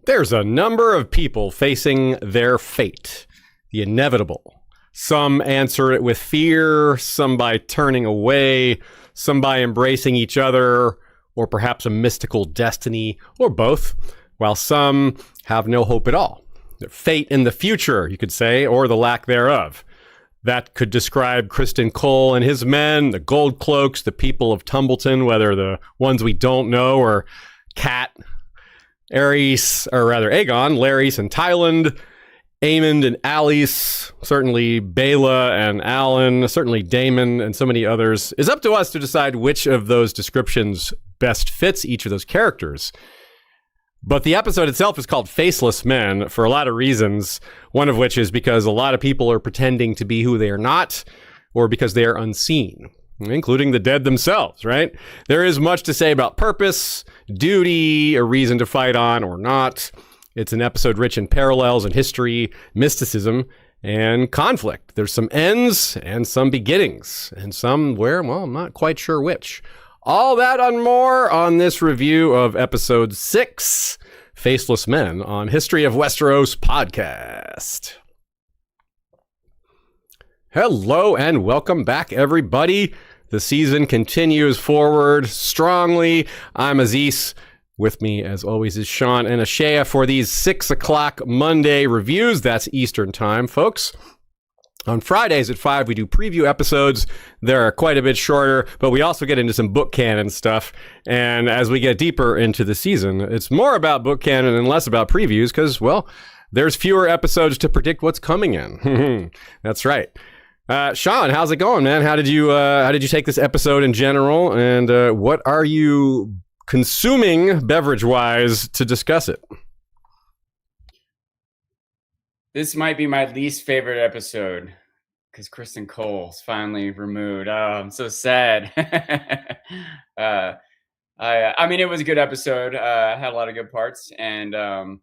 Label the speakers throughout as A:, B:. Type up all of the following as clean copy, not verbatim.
A: There's a number of people facing their fate, the inevitable. Some answer it with fear, some by turning away, some by embracing each other, or perhaps a mystical destiny, or both, while some have no hope at all. Their fate in the future, you could say, or the lack thereof. That could describe Criston Cole and his men, the Gold Cloaks, the people of Tumbleton, whether the ones we don't know, or Cat, Aerys, or rather Aegon, Larys and Tyland, Aemond and Alys, certainly Baela and Alan, certainly Daemon, and so many others. It's up to us to decide which of those descriptions best fits each of those characters. But the episode itself is called Faceless Men for a lot of reasons, one of which is because a lot of people are pretending to be who they are not, or because they are unseen, including the dead themselves, right? There is much to say about purpose, duty, a reason to fight on or not. It's an episode rich in parallels in history, mysticism, and conflict. There's some ends and some beginnings, and some where, well, I'm not quite sure which. All that and more on this review of episode 6, Faceless Men, on History of Westeros podcast. Hello and welcome back, everybody. The season continues forward strongly. I'm Aziz. With me, as always, is Sean and Ashea for these 6 o'clock Monday reviews. That's Eastern time, folks. On Fridays at 5, we do preview episodes. They're quite a bit shorter, but we also get into some book canon stuff. And as we get deeper into the season, it's more about book canon and less about previews because, well, there's fewer episodes to predict what's coming in. That's right. Sean, how's it going, man? How did you take this episode in general? And what are you consuming beverage-wise to discuss it?
B: This might be my least favorite episode because Criston Cole's finally removed. Oh, I'm so sad. I mean, it was a good episode. Had a lot of good parts, and I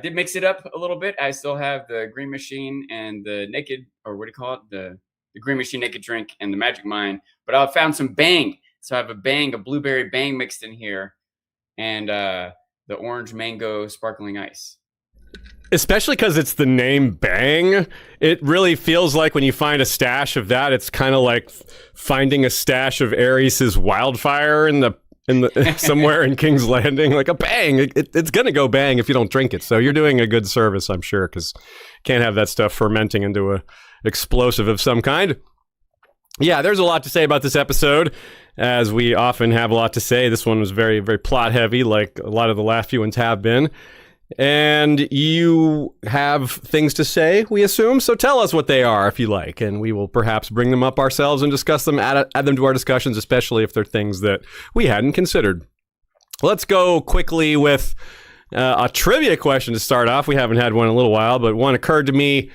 B: did mix it up a little bit. I still have the Green Machine and the Naked, or what do you call it? The Green Machine Naked Drink and the Magic Mine. But I found some Bang. So I have a blueberry Bang mixed in here, and the orange mango sparkling ice.
A: Especially because it's the name Bang. It really feels like when you find a stash of that, it's kind of like finding a stash of Aerys' wildfire in the somewhere in King's Landing, like a bang. It's gonna go bang if you don't drink it. So you're doing a good service, I'm sure, because can't have that stuff fermenting into a explosive of some kind. Yeah, there's a lot to say about this episode, as we often have a lot to say. This one was very, very plot heavy, like a lot of the last few ones have been. And you have things to say, we assume, so tell us what they are if you like, and we will perhaps bring them up ourselves and discuss them, add them to our discussions, especially if they're things that we hadn't considered. Let's go quickly with a trivia question to start off. We haven't had one in a little while, but one occurred to me.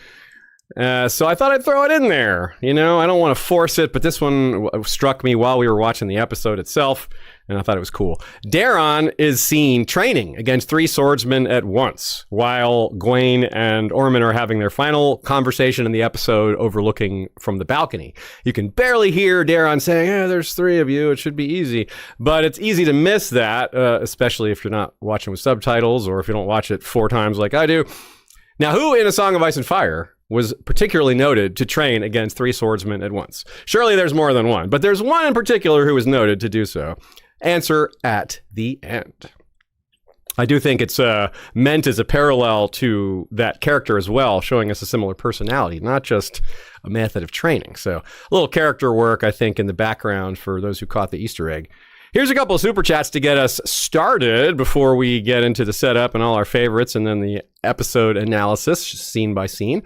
A: So I thought I'd throw it in there. You know, I don't want to force it, but this one struck me while we were watching the episode itself, and I thought it was cool. Daeron is seen training against 3 swordsmen at once, while Gwaine and Ormond are having their final conversation in the episode overlooking from the balcony. You can barely hear Daeron saying, there's 3 of you, it should be easy. But it's easy to miss that, especially if you're not watching with subtitles or if you don't watch it 4 times like I do. Now, who in A Song of Ice and Fire was particularly noted to train against 3 swordsmen at once? Surely there's more than one, but there's one in particular who was noted to do so. Answer at the end. I do think it's meant as a parallel to that character as well, showing us a similar personality, not just a method of training. So a little character work, I think, in the background for those who caught the Easter egg. Here's a couple of super chats to get us started before we get into the setup and all our favorites and then the episode analysis, scene by scene.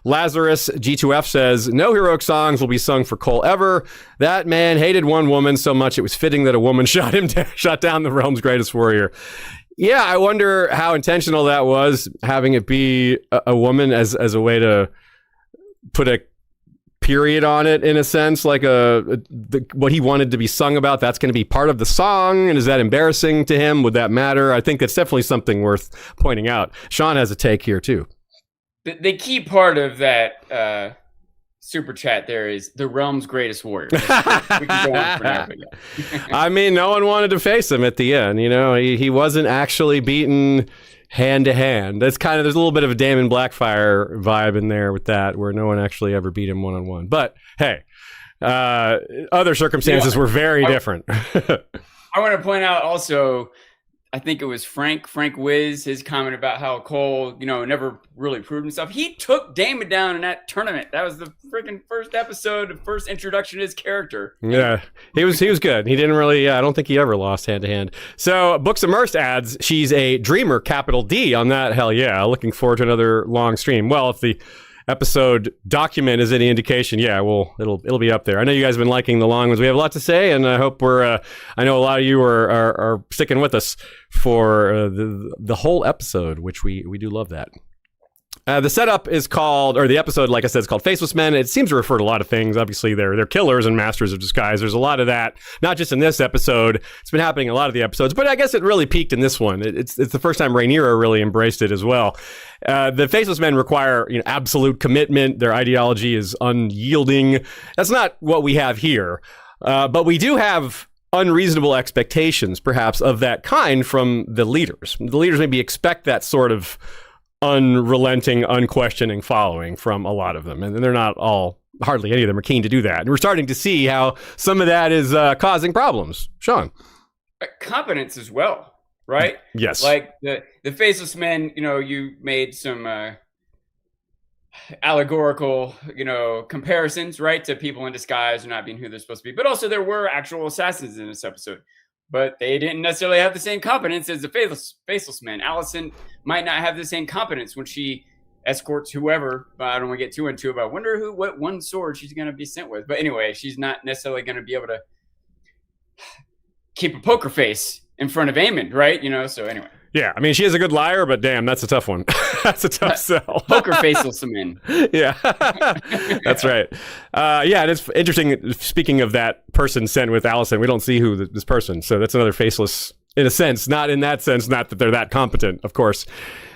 A: Lazarus G2F says, no heroic songs will be sung for Cole ever. That man hated one woman so much it was fitting that a woman shot down the realm's greatest warrior. Yeah, I wonder how intentional that was, having it be a woman as a way to put a period on it, in a sense, like what he wanted to be sung about, that's going to be part of the song. And is that embarrassing to him? Would that matter? I think that's definitely something worth pointing out. Sean has a take here too.
B: The key part of that super chat there is the realm's greatest warrior. We can go on for now, but yeah.
A: I mean, no one wanted to face him at the end. You know, he wasn't actually beaten hand to hand. That's kind of, there's a little bit of a Daemon Blackfire vibe in there with that, where no one actually ever beat him 1-on-1. But hey, other circumstances were very different.
B: I want to point out also, I think it was Frank Wiz, his comment about how Cole, never really proved himself. He took Daemon down in that tournament. That was the freaking first episode, the first introduction to his character.
A: Yeah, he was good. He didn't really, I don't think he ever lost hand to hand. So Books Immersed adds, she's a dreamer, capital D on that. Hell yeah. Looking forward to another long stream. Well, if the episode document is any indication, it'll be up there. I know you guys have been liking the long ones. We have a lot to say, and I hope I know a lot of you are sticking with us for the whole episode, which we do love that. The setup is called, or the episode, like I said, is called Faceless Men. It seems to refer to a lot of things. Obviously, they're killers and masters of disguise. There's a lot of that, not just in this episode. It's been happening in a lot of the episodes, but I guess it really peaked in this one. It's the first time Rhaenyra really embraced it as well. The Faceless Men require absolute commitment. Their ideology is unyielding. That's not what we have here, but we do have unreasonable expectations, perhaps, of that kind from the leaders. The leaders maybe expect that sort of unrelenting, unquestioning following from a lot of them. And they're not all, hardly any of them are keen to do that. And we're starting to see how some of that is causing problems. Sean.
B: Competence as well, right?
A: Yes.
B: Like the Faceless Men, you made some allegorical, comparisons, right, to people in disguise or not being who they're supposed to be. But also there were actual assassins in this episode. But they didn't necessarily have the same competence as the Faceless Men. Allison might not have the same competence when she escorts whoever. But I don't want to get too into it. But I wonder what one sword she's going to be sent with. But anyway, she's not necessarily going to be able to keep a poker face in front of Aemond, right? So anyway.
A: Yeah, I mean, she is a good liar, but damn, that's a tough one. That's a tough sell.
B: Poker Faceless Men.
A: Yeah, that's right. Yeah, it is interesting. Speaking of that person sent with Allison, we don't see who this person. So that's another faceless, in a sense. Not in that sense, not that they're that competent, of course.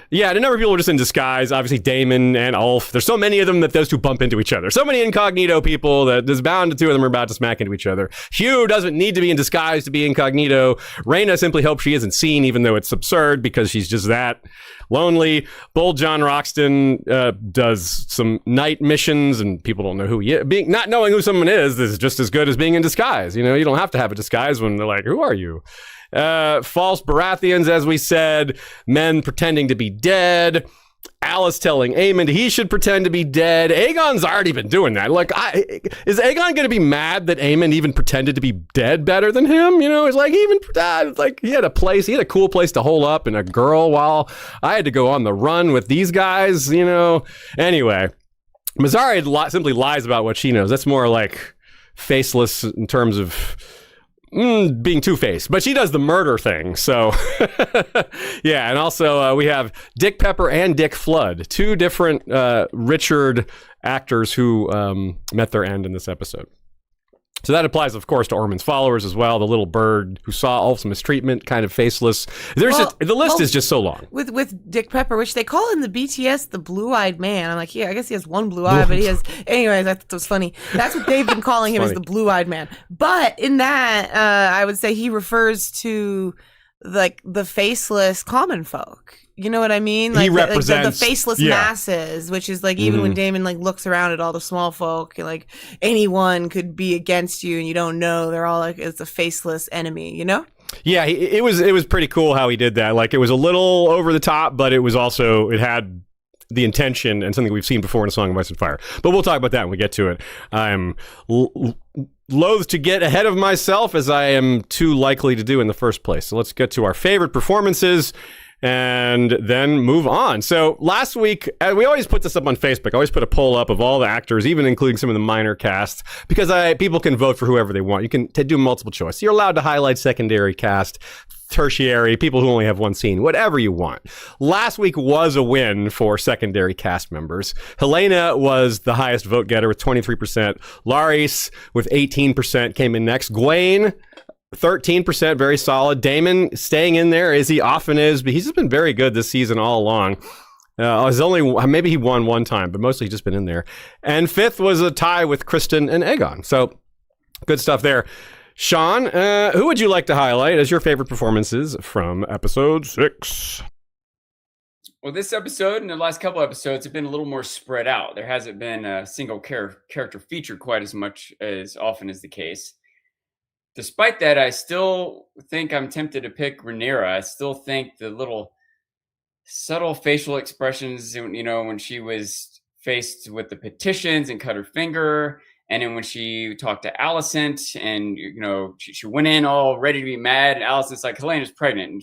A: Yeah, and a number of people are just in disguise. Obviously, Daemon and Ulf. There's so many of them that those two bump into each other. So many incognito people that there's bound the two of them are about to smack into each other. Hugh doesn't need to be in disguise to be incognito. Rhaena simply hopes she isn't seen, even though it's absurd because she's just that lonely. Bold John Roxton does some night missions, and people don't know who he is. Not knowing who someone is just as good as being in disguise. You don't have to have a disguise when they're like, "Who are you?" False Baratheons, as we said, men pretending to be dead. Alice telling Aemond he should pretend to be dead. Aegon's already been doing that. Like, is Aegon going to be mad that Aemond even pretended to be dead better than him? It's like he had a cool place to hole up and a girl while I had to go on the run with these guys. Anyway, Mazzari simply lies about what she knows. That's more like faceless in terms of being two-faced, but she does the murder thing. So yeah. And also we have Dick Pepper and Dick Flood, two different Richard actors who met their end in this episode. So that applies, of course, to Ormond's followers as well. The little bird who saw Ulf's mistreatment, kind of faceless. The list is just so long.
C: With Dick Pepper, which they call in the BTS the blue-eyed man. I'm like, yeah, I guess he has one blue eye, but he has. Anyways, I thought that was funny. That's what they've been calling him, as the blue-eyed man. But in that, I would say he refers to like the faceless common folk. You know what I mean? Like
A: he represents
C: the faceless masses, which is like even when Daemon looks around at all the small folk, like anyone could be against you and you don't know. They're all like, it's a faceless enemy,
A: Yeah, it was pretty cool how he did that. Like, it was a little over the top, but it was also, it had the intention and something we've seen before in A Song of Ice and Fire. But we'll talk about that when we get to it. I'm loath to get ahead of myself, as I am too likely to do in the first place. So let's get to our favorite performances and then move on. So last week, we always put this up on Facebook. I always put a poll up of all the actors, even including some of the minor casts, because people can vote for whoever they want. You can do multiple choice. You're allowed to highlight secondary cast, tertiary, people who only have one scene, whatever you want. Last week was a win for secondary cast members. Helena was the highest vote getter with 23%. Laris with 18% came in next. Gwaine, 13%, very solid. Daemon staying in there as he often is, but he's just been very good this season all along. Maybe he won one time, but mostly just been in there. And fifth was a tie with Kristen and Aegon. So good stuff there. Sean, who would you like to highlight as your favorite performances from episode 6?
B: Well, this episode and the last couple episodes have been a little more spread out. There hasn't been a single character featured quite as much as often is the case. Despite that, I still think I'm tempted to pick Rhaenyra. I still think the little subtle facial expressions, when she was faced with the petitions and cut her finger, and then when she talked to Alicent and she went in all ready to be mad, and Alicent's like, Helena's pregnant, and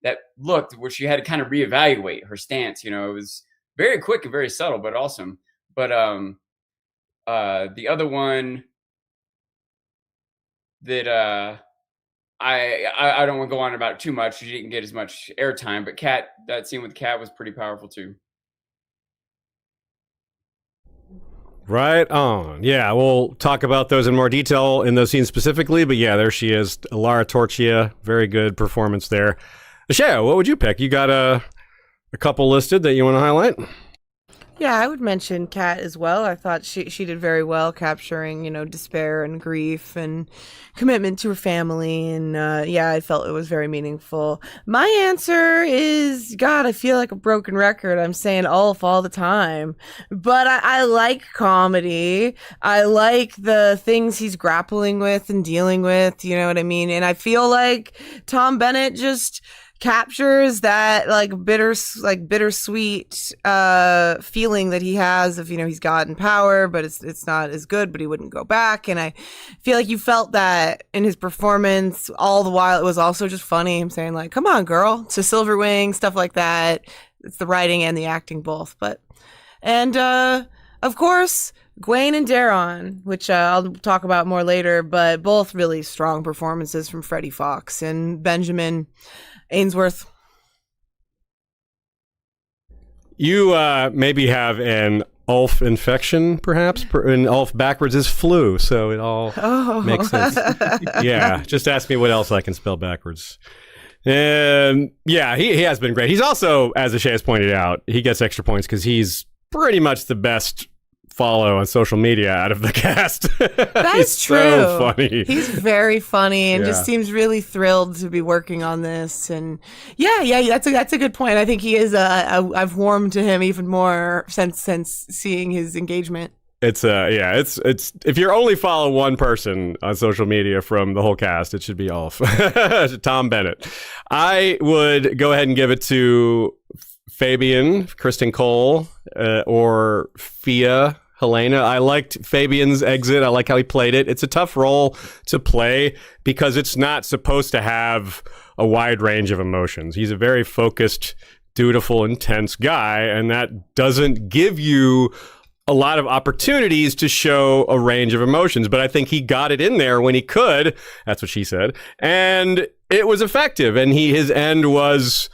B: that looked where she had to kind of reevaluate her stance. It was very quick and very subtle, but awesome. But the other one that I don't want to go on about it too much. She didn't get as much airtime, but that scene with Kat was pretty powerful too.
A: Right on. Yeah, we'll talk about those in more detail in those scenes specifically, but yeah, there she is. Lara Torchia, very good performance there. Ashaya, what would you pick? You got a couple listed that you want to highlight?
C: Yeah, I would mention Kat as well. I thought she did very well capturing, despair and grief and commitment to her family. And I felt it was very meaningful. My answer is, God, I feel like a broken record. I'm saying Ulf all the time. But I like comedy. I like the things he's grappling with and dealing with, you know what I mean? And I feel like Tom Bennett just captures that bittersweet feeling that he has of he's gotten power, but it's not as good, but he wouldn't go back. And I feel like you felt that in his performance all the while. It was also just funny, him saying like, come on girl, to Silverwing, stuff like that. It's the writing and the acting both. And of course Gwaine and Daron, which I'll talk about more later, but both really strong performances from Freddie Fox and Benjamin Ainsworth.
A: You maybe have an Ulf infection, perhaps, and Ulf backwards is flu, so it all makes sense. Yeah, just ask me what else I can spell backwards. And yeah, he has been great. He's also, as Ashay has pointed out, he gets extra points because he's pretty much the best follow on social media out of the cast.
C: That's true.
A: So funny.
C: He's very funny and just seems really thrilled to be working on this. And yeah, that's a good point. I think he is. I've warmed to him even more since seeing his engagement.
A: It's if you're only follow one person on social media from the whole cast, it should be Ulf. Tom Bennett. I would go ahead and give it to Fabian, Kristen Cole, or Fia Helena. I liked Fabian's exit. I like how he played it. It's a tough role to play because it's not supposed to have a wide range of emotions. He's a very focused, dutiful, intense guy, and that doesn't give you a lot of opportunities to show a range of emotions. But I think he got it in there when he could. That's what she said. And it was effective. And his end was,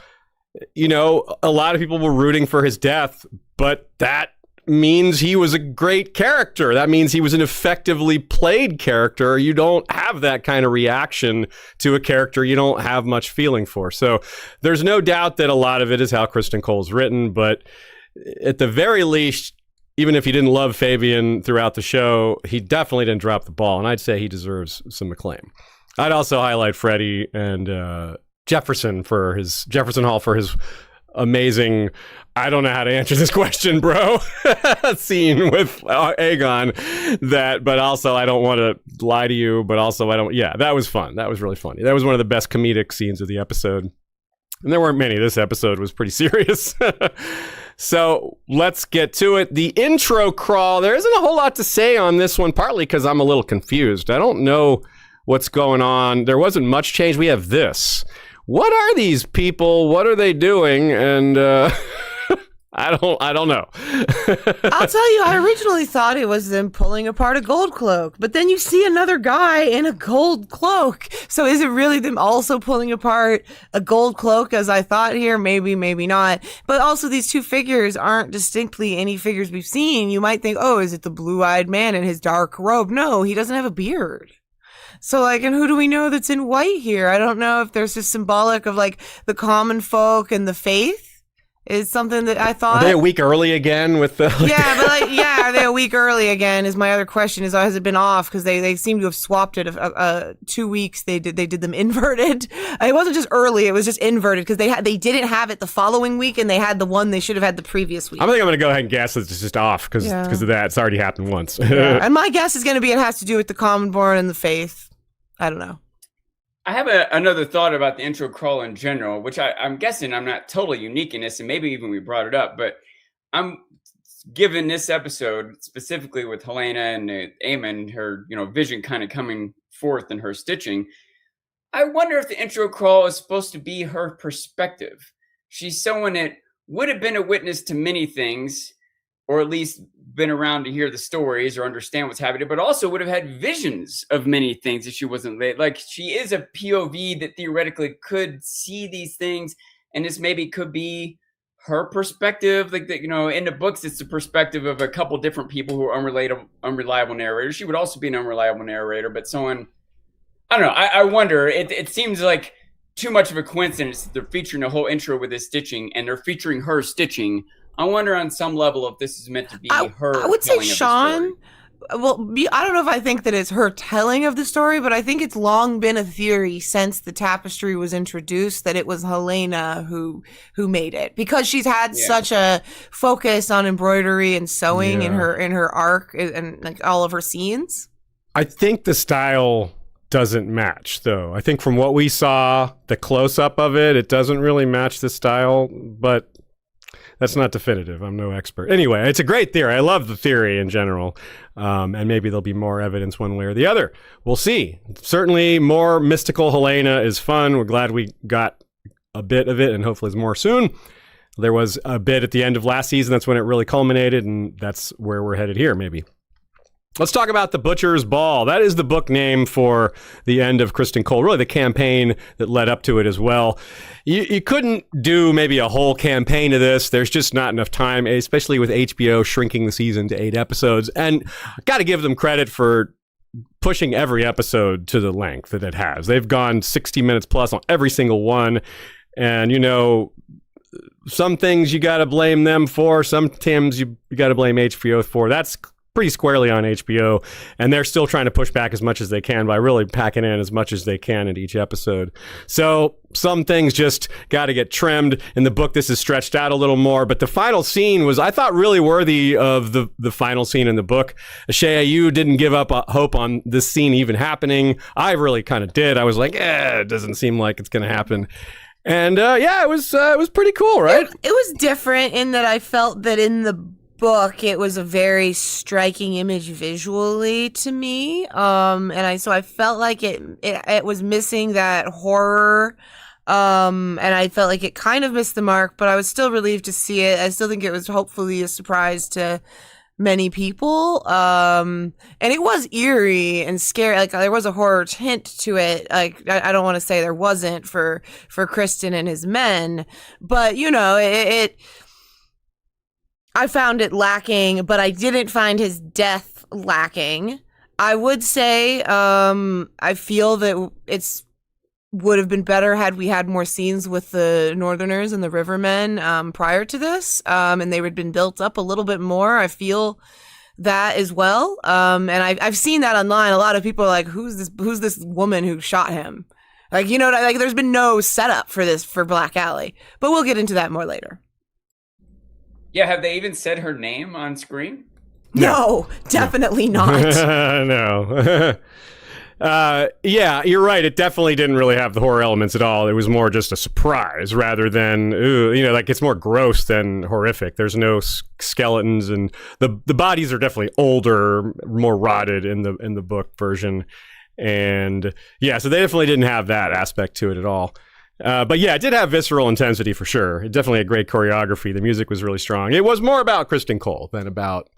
A: a lot of people were rooting for his death, but that means he was a great character. That means he was an effectively played character. You don't have that kind of reaction to a character you don't have much feeling for. So there's no doubt that a lot of it is how Kristen Cole's written, but at the very least, even if you didn't love Fabian throughout the show, he definitely didn't drop the ball, and I'd say he deserves some acclaim. I'd also highlight Freddie and Jefferson Hall for his amazing, I don't know how to answer this question, bro, scene with Aegon. But also I don't want to lie to you, but also that was fun. That was really funny. That was one of the best comedic scenes of the episode. And there weren't many. This episode was pretty serious. So let's get to it. The intro crawl, there isn't a whole lot to say on this one, partly because I'm a little confused. I don't know what's going on. There wasn't much change. We have this. What are these people? What are they doing? And I don't know.
C: I'll tell you, I originally thought it was them pulling apart a gold cloak, but then you see another guy in a gold cloak. So is it really them also pulling apart a gold cloak as I thought here? Maybe, maybe not. But also these two figures aren't distinctly any figures we've seen. You might think, oh, is it the blue-eyed man in his dark robe? No, he doesn't have a beard. So, and who do we know that's in white here? I don't know if there's just symbolic of, the common folk and the faith. is something that I thought.
A: Are they a week early again with the?
C: Yeah, but are they a week early again? Is my other question. Has it been off? Because they seem to have swapped it. 2 weeks they did them inverted. It wasn't just early; it was just inverted because they didn't have it the following week, and they had the one they should have had the previous week.
A: I'm going to go ahead and guess it's just off because of that. It's already happened once.
C: Yeah. And my guess is going to be it has to do with the Commonborn and the Faith. I don't know.
B: I have another thought about the intro crawl in general, which I'm guessing I'm not totally unique in this, and maybe even we brought it up, but I'm given this episode specifically with Helena and Aemon, her vision kind of coming forth in her stitching. I wonder if the intro crawl is supposed to be her perspective. She's someone that would have been a witness to many things, or at least been around to hear the stories or understand what's happening, but also would have had visions of many things if she wasn't late. Like, she is a POV that theoretically could see these things, and this maybe could be her perspective. Like, in the books, it's the perspective of a couple different people who are unreliable narrators. She would also be an unreliable narrator, but someone, I don't know. I wonder. It seems like too much of a coincidence that they're featuring the whole intro with this stitching, and they're featuring her stitching. I wonder on some level if this is meant to be her.
C: I would say
B: telling of the
C: Sean.
B: story.
C: Well, I don't know if I think that it's her telling of the story, but I think it's long been a theory since the tapestry was introduced that it was Helena who made it, because she's had such a focus on embroidery and sewing in her arc and like all of her scenes.
A: I think the style doesn't match, though. I think from what we saw, the close-up of it doesn't really match the style, but that's not definitive. I'm no expert. Anyway, it's a great theory. I love the theory in general. And maybe there'll be more evidence one way or the other. We'll see. Certainly more mystical Helena is fun. We're glad we got a bit of it, and hopefully there's more soon. There was a bit at the end of last season. That's when it really culminated, and that's where we're headed here, maybe. Let's talk about The Butcher's Ball. That is the book name for the end of Kristen Cole, really the campaign that led up to it as well. You couldn't do maybe a whole campaign of this. There's just not enough time, especially with HBO shrinking the season to 8 episodes. And got to give them credit for pushing every episode to the length that it has. They've gone 60 minutes plus on every single one. And, some things you got to blame them for. Sometimes you got to blame HBO for. That's pretty squarely on HBO, and they're still trying to push back as much as they can by really packing in as much as they can into each episode. So some things just got to get trimmed. In the book, this is stretched out a little more, but the final scene was, I thought, really worthy of the final scene in the book. Shea, you didn't give up hope on this scene even happening. I really kind of did. I was like, it doesn't seem like it's going to happen. And it was pretty cool, right?
C: It was different in that I felt that in the book it was a very striking image visually to me, and I felt like it was missing that horror, and I felt like it kind of missed the mark, but I was still relieved to see it. I still think it was hopefully a surprise to many people, and it was eerie and scary. Like, there was a horror hint to it. Like, I don't want to say there wasn't for Kristen and his men, but I found it lacking, but I didn't find his death lacking. I would say I feel that it's would have been better had we had more scenes with the Northerners and the Rivermen prior to this, and they would have been built up a little bit more. I feel that as well, and I've seen that online. A lot of people are like, "Who's this woman who shot him?" Like, there's been no setup for this for Black Alley, but we'll get into that more later.
B: Yeah, have they even said her name on screen?
C: No, definitely not.
A: No. Yeah, you're right. It definitely didn't really have the horror elements at all. It was more just a surprise rather than, it's more gross than horrific. There's no skeletons, and the bodies are definitely older, more rotted in the book version. And yeah, so they definitely didn't have that aspect to it at all. But yeah, it did have visceral intensity for sure. It definitely had great choreography. The music was really strong. It was more about Kristen Cole than about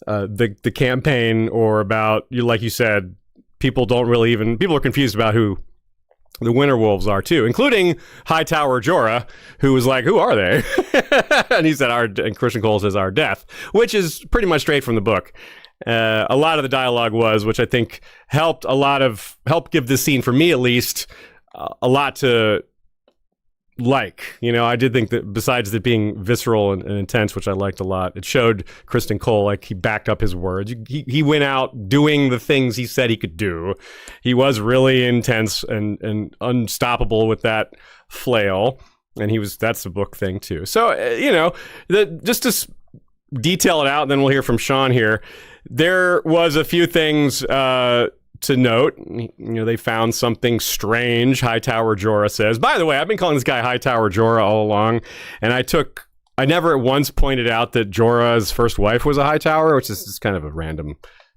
A: the campaign, or about, like you said, people are confused about who the Winter Wolves are too, including Hightower Jorah, who was like, "Who are they?" And he said, and Kristen Cole says, "Our death," which is pretty much straight from the book. A lot of the dialogue which I think helped give this scene, for me at least, a lot to like. I did think that besides it being visceral and intense, which I liked a lot, it showed Kristen Cole like he backed up his words. He went out doing the things he said he could do. He was really intense and unstoppable with that flail, and that's the book thing too. So just to detail it out, and then we'll hear from Sean here. There was a few things to note. They found something strange, Hightower Jorah says. By the way, I've been calling this guy Hightower Jorah all along, and I never at once pointed out that Jorah's first wife was a Hightower, which is just kind of a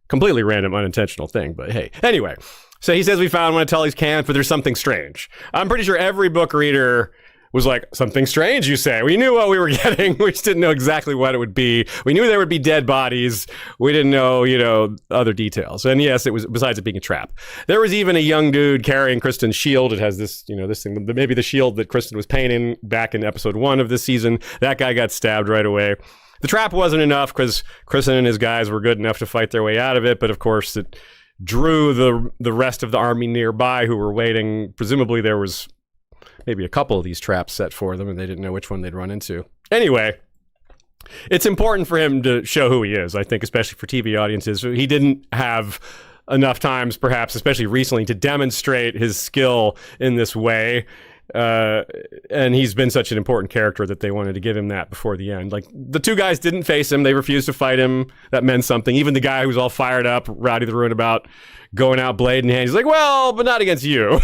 A: completely random, unintentional thing, but hey. Anyway, so he says we found one of Tully's camp, but there's something strange. I'm pretty sure every book reader was like, something strange, you say? We knew what we were getting. We just didn't know exactly what it would be. We knew there would be dead bodies. We didn't know, other details. And yes, it was, besides it being a trap. There was even a young dude carrying Kristen's shield. It has this, this thing, maybe the shield that Kristen was painting back in episode 1 of this season. That guy got stabbed right away. The trap wasn't enough because Kristen and his guys were good enough to fight their way out of it. But of course, it drew the rest of the army nearby who were waiting. Presumably there was maybe a couple of these traps set for them, and they didn't know which one they'd run into. Anyway, it's important for him to show who he is, I think, especially for TV audiences. He didn't have enough times, perhaps, especially recently, to demonstrate his skill in this way. And he's been such an important character that they wanted to give him that before the end. Like, the two guys didn't face him. They refused to fight him. That meant something. Even the guy who's all fired up, Rowdy the Ruin, about going out blade in hand, he's like, well, but not against you.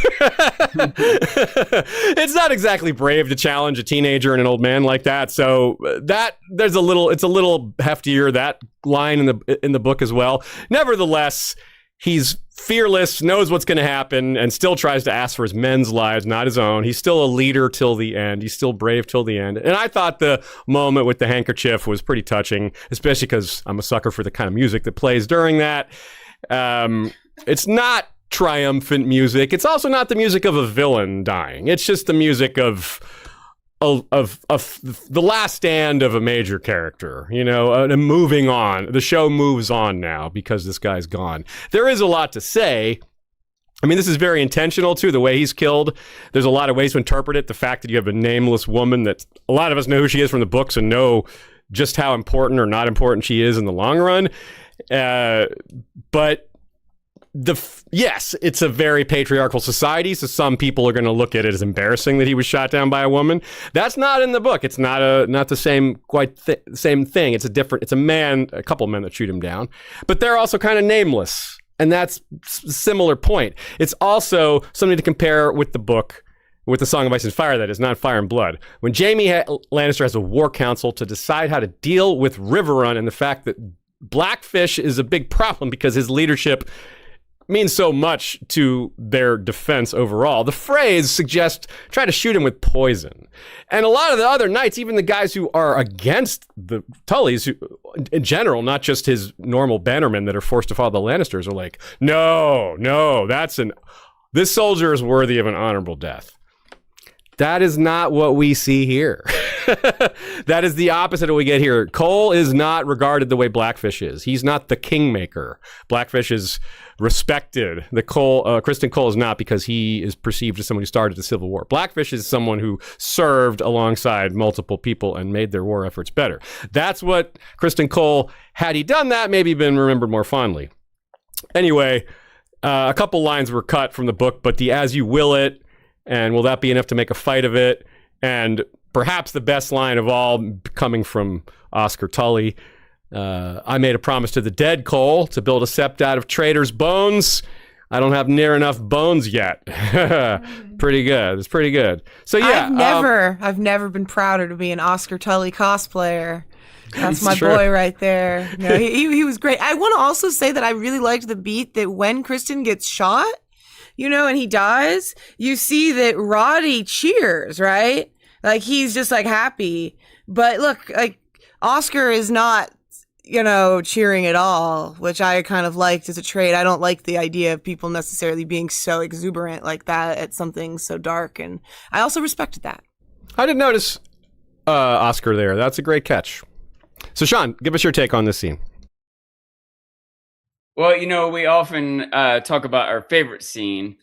A: It's not exactly brave to challenge a teenager and an old man like that. So it's a little heftier, that line in the book as well. Nevertheless, he's fearless, knows what's going to happen, and still tries to ask for his men's lives, not his own. He's still a leader till the end. He's still brave till the end. And I thought the moment with the handkerchief was pretty touching, especially because I'm a sucker for the kind of music that plays during that. It's not triumphant music. It's also not the music of a villain dying. It's just the music of the last stand of a major character, and moving on. The show moves on now because this guy's gone. There is a lot to say. I mean, this is very intentional, too, the way he's killed. There's a lot of ways to interpret it. The fact that you have a nameless woman that a lot of us know who she is from the books and know just how important or not important she is in the long run. But yes, it's a very patriarchal society, so some people are going to look at it as embarrassing that he was shot down by a woman. That's not in the book. It's not the same same thing. It's a couple of men that shoot him down, but they're also kind of nameless, and that's a similar point. It's also something to compare with the book, with the Song of Ice and Fire, that is, not Fire and Blood. When Jaime Lannister has a war council to decide how to deal with Riverrun and the fact that Blackfish is a big problem because his leadership means so much to their defense overall. The phrase suggests try to shoot him with poison. And a lot of the other knights, even the guys who are against the Tullys, who, in general, not just his normal bannermen that are forced to follow the Lannisters, are like, no, this soldier is worthy of an honorable death. That is not what we see here. That is the opposite of what we get here. Cole is not regarded the way Blackfish is. He's not the kingmaker. Blackfish is respected. Kristen Cole is not, because he is perceived as someone who started the Civil War. Blackfish is someone who served alongside multiple people and made their war efforts better. That's what Kristen Cole, had he done that, maybe been remembered more fondly. Anyway, a couple lines were cut from the book, but the "as you will it," and will that be enough to make a fight of it? And perhaps the best line of all, coming from Oscar Tully, I made a promise to the dead, Cole, to build a sept out of traitors' bones. I don't have near enough bones yet. Pretty good. It's pretty good. So yeah,
C: I've never been prouder to be an Oscar Tully cosplayer. That's my boy right there. No, he was great. I want to also say that I really liked the beat that when Kristen gets shot, and he dies, you see that Roddy cheers, right? Like, he's just like happy. But look, like, Oscar is not, cheering at all, which I kind of liked as a trait. I don't like the idea of people necessarily being so exuberant like that at something so dark. And I also respected that. I didn't notice
A: Oscar there. That's a great catch. So, Sean, give us your take on this scene.
B: Well, we often talk about our favorite scene,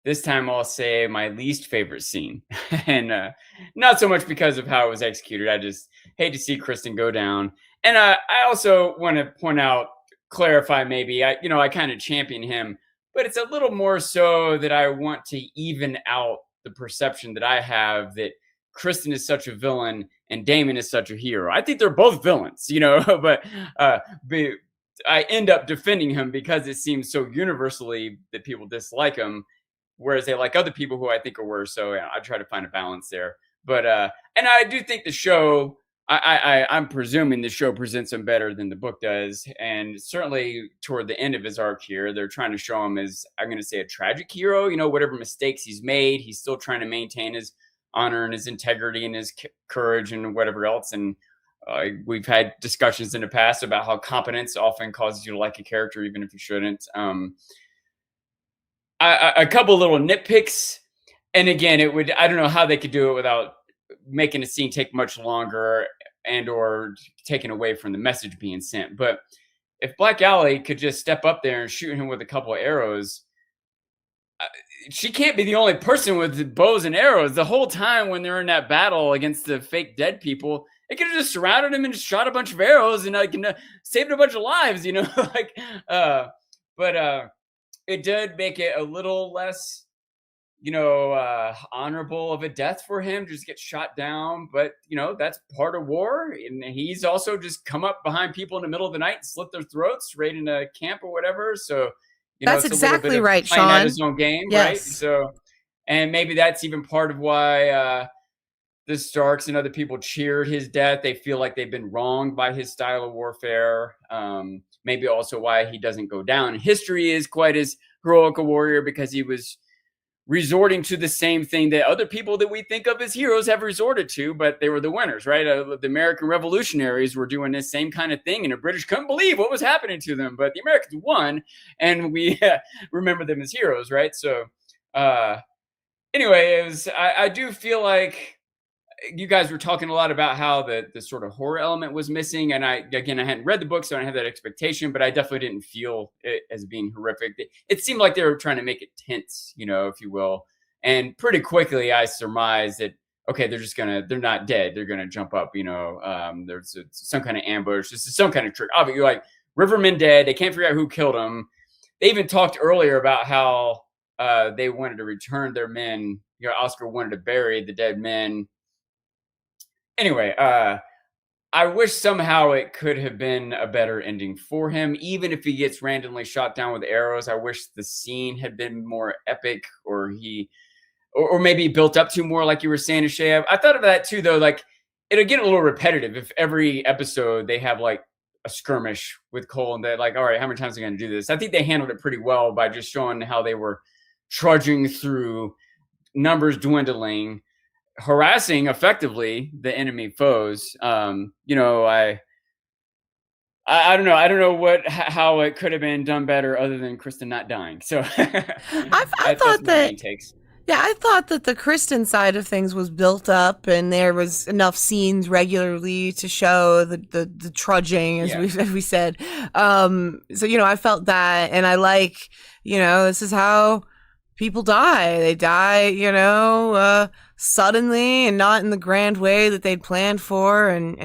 B: this time I'll say my least favorite scene. And not so much because of how it was executed. I just hate to see Kristen go down. And I also want to point out, clarify maybe, I kind of champion him, but it's a little more so that I want to even out the perception that I have that Kristen is such a villain and Daemon is such a hero. I think they're both villains, but I end up defending him because it seems so universally that people dislike him, whereas they like other people who I think are worse. So I try to find a balance there. But and I do think the show, I'm presuming the show presents him better than the book does. And certainly toward the end of his arc here, they're trying to show him as, I'm going to say, a tragic hero. Whatever mistakes he's made, he's still trying to maintain his honor and his integrity and his courage and whatever else. And we've had discussions in the past about how competence often causes you to like a character, even if you shouldn't. A couple little nitpicks. And again, I don't know how they could do it without making a scene take much longer and or taken away from the message being sent. But if Black Alley could just step up there and shoot him with a couple of arrows, she can't be the only person with bows and arrows. The whole time when they're in that battle against the fake dead people, they could have just surrounded him and just shot a bunch of arrows and saved a bunch of lives, but it did make it a little less, honorable of a death for him. Just get shot down. But, that's part of war. And he's also just come up behind people in the middle of the night and slit their throats right in a camp or whatever. So,
C: that's exactly right, Sean.
B: At his own game, yes. Right? So, and maybe that's even part of why the Starks and other people cheered his death. They feel like they've been wronged by his style of warfare. Maybe also why he doesn't go down in history is quite as heroic a warrior, because he was resorting to the same thing that other people that we think of as heroes have resorted to, but they were the winners, right? The American revolutionaries were doing this same kind of thing, and the British couldn't believe what was happening to them, but the Americans won, and we remember them as heroes, right? So anyway, I do feel like you guys were talking a lot about how the sort of horror element was missing. And I hadn't read the book, so I don't have that expectation, but I definitely didn't feel it as being horrific. It seemed like they were trying to make it tense, if you will. And pretty quickly I surmised that, okay, they're not dead. They're going to jump up, there's some kind of ambush. This is some kind of trick. Obviously, like Rivermen dead. They can't figure out who killed them. They even talked earlier about how they wanted to return their men. Oscar wanted to bury the dead men. Anyway, I wish somehow it could have been a better ending for him, even if he gets randomly shot down with arrows. I wish the scene had been more epic, or maybe built up to more, like you were saying, Shay. I thought of that too, though. Like, it'll get a little repetitive if every episode they have like a skirmish with Cole, and they're like, all right, how many times are we going to do this? I think they handled it pretty well by just showing how they were trudging through, numbers dwindling, harassing effectively the enemy foes. I don't know. I don't know how it could have been done better other than Kristen not dying. So
C: I thought that. Yeah, I thought that the Kristen side of things was built up, and there was enough scenes regularly to show the trudging, as we said. So I felt that, and I like, this is how people die. They die, suddenly and not in the grand way that they'd planned for, and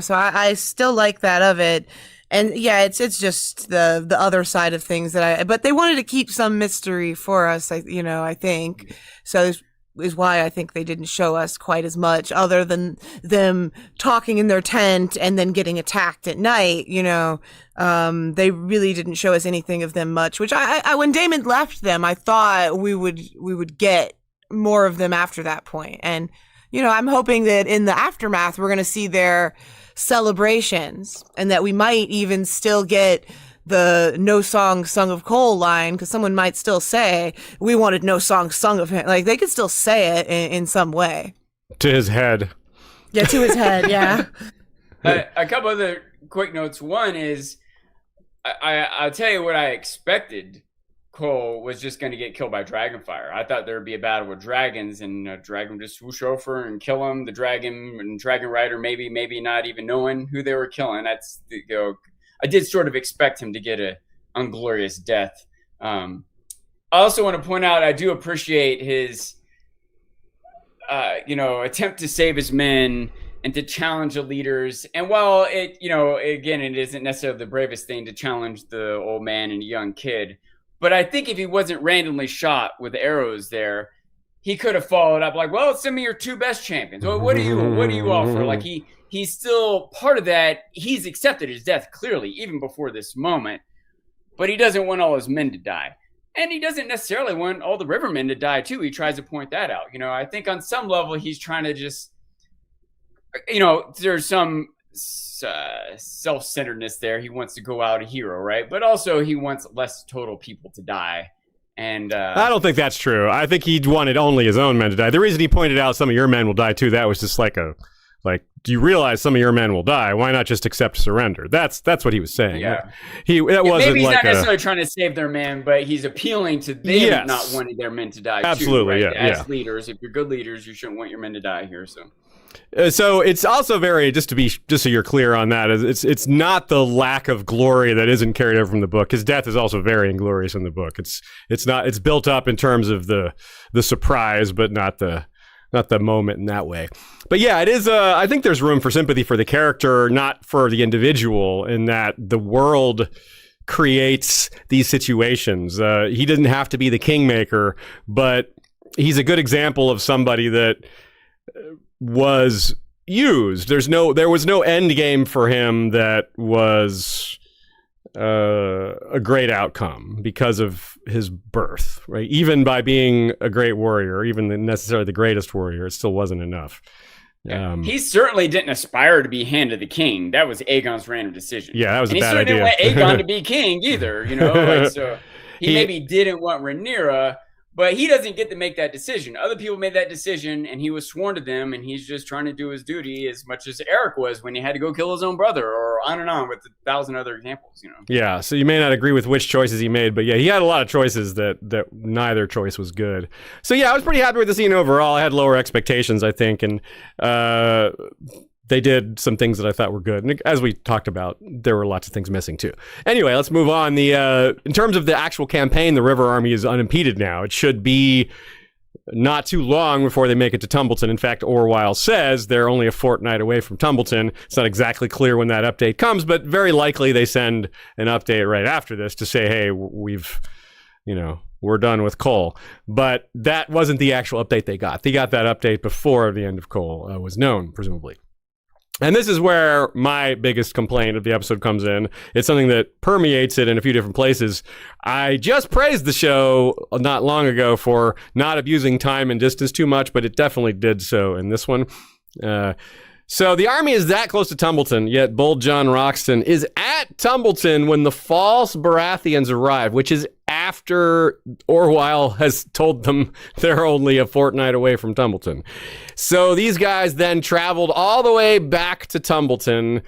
C: so I still like that of it. And yeah, it's just the other side of things but they wanted to keep some mystery for us, I think. So this is why I think they didn't show us quite as much, other than them talking in their tent and then getting attacked at night. They really didn't show us anything of them much, which I when Daemon left them, I thought we would get more of them after that point. And I'm hoping that in the aftermath we're going to see their celebrations, and that we might even still get the no song sung of Cole line, because someone might still say we wanted no song sung of him. Like, they could still say it in some way
A: to his head.
C: Yeah, to his head. Yeah.
B: A couple other quick notes. One is I'll tell you what I expected. Cole was just going to get killed by dragonfire. I thought there would be a battle with dragons, and a dragon just swoosh over and kill him. The dragon and dragon rider maybe not even knowing who they were killing. That's I did sort of expect him to get a unglorious death. I also want to point out I do appreciate his, attempt to save his men and to challenge the leaders. And while it, again, it isn't necessarily the bravest thing to challenge the old man and a young kid, but I think if he wasn't randomly shot with arrows there, he could have followed up like, well, send me your 2 best champions. What do you offer? Like he's still part of that. He's accepted his death clearly, even before this moment, but he doesn't want all his men to die. And he doesn't necessarily want all the rivermen to die too. He tries to point that out. I think on some level he's trying to just, there's some self-centeredness there. He wants to go out a hero, right? But also he wants less total people to die. And
A: I don't think that's true. I think he wanted only his own men to die. The reason he pointed out some of your men will die too, that was just like do you realize some of your men will die? Why not just accept surrender? That's what he was saying.
B: Yeah.
A: Wasn't
B: maybe he's
A: like
B: not necessarily trying to save their men, but he's appealing to them not wanting their men to die.
A: Absolutely,
B: too, right?
A: yeah.
B: As leaders, if you're good leaders, you shouldn't want your men to die here.
A: So it's also very, just so you're clear on that, it's not the lack of glory that isn't carried over from the book. His death is also very inglorious in the book. It's built up in terms of the surprise, but not the moment in that way. But yeah, it is. I think there's room for sympathy for the character, not for the individual, in that the world creates these situations. He didn't have to be the kingmaker, but he's a good example of somebody that was used. There was no end game for him that was a great outcome because of his birth, right? Even by being a great warrior, even necessarily the greatest warrior, it still wasn't enough.
B: He certainly didn't aspire to be hand of the king. That was Aegon's random decision.
A: Yeah, that was a bad idea.
B: And he certainly didn't want Aegon to be king either, so he maybe didn't want Rhaenyra, but he doesn't get to make that decision. Other people made that decision, and he was sworn to them, and he's just trying to do his duty as much as Eric was when he had to go kill his own brother, or on and on with 1,000 other examples,
A: Yeah, so you may not agree with which choices he made, but yeah, he had a lot of choices that neither choice was good. So yeah, I was pretty happy with the scene overall. I had lower expectations, I think, and they did some things that I thought were good. And as we talked about, there were lots of things missing too. Anyway, let's move on. In terms of the actual campaign, the River Army is unimpeded now. It should be not too long before they make it to Tumbleton. In fact, Orwell says they're only a fortnight away from Tumbleton. It's not exactly clear when that update comes, but very likely they send an update right after this to say, hey, we're done with Cole. But that wasn't the actual update they got. They got that update before the end of Cole was known, presumably. And this is where my biggest complaint of the episode comes in. It's something that permeates it in a few different places. I just praised the show not long ago for not abusing time and distance too much, but it definitely did so in this one. So the army is that close to Tumbleton, yet bold John Roxton is at Tumbleton when the false Baratheons arrive, which is after Orwell has told them they're only a fortnight away from Tumbleton. So these guys then traveled all the way back to Tumbleton,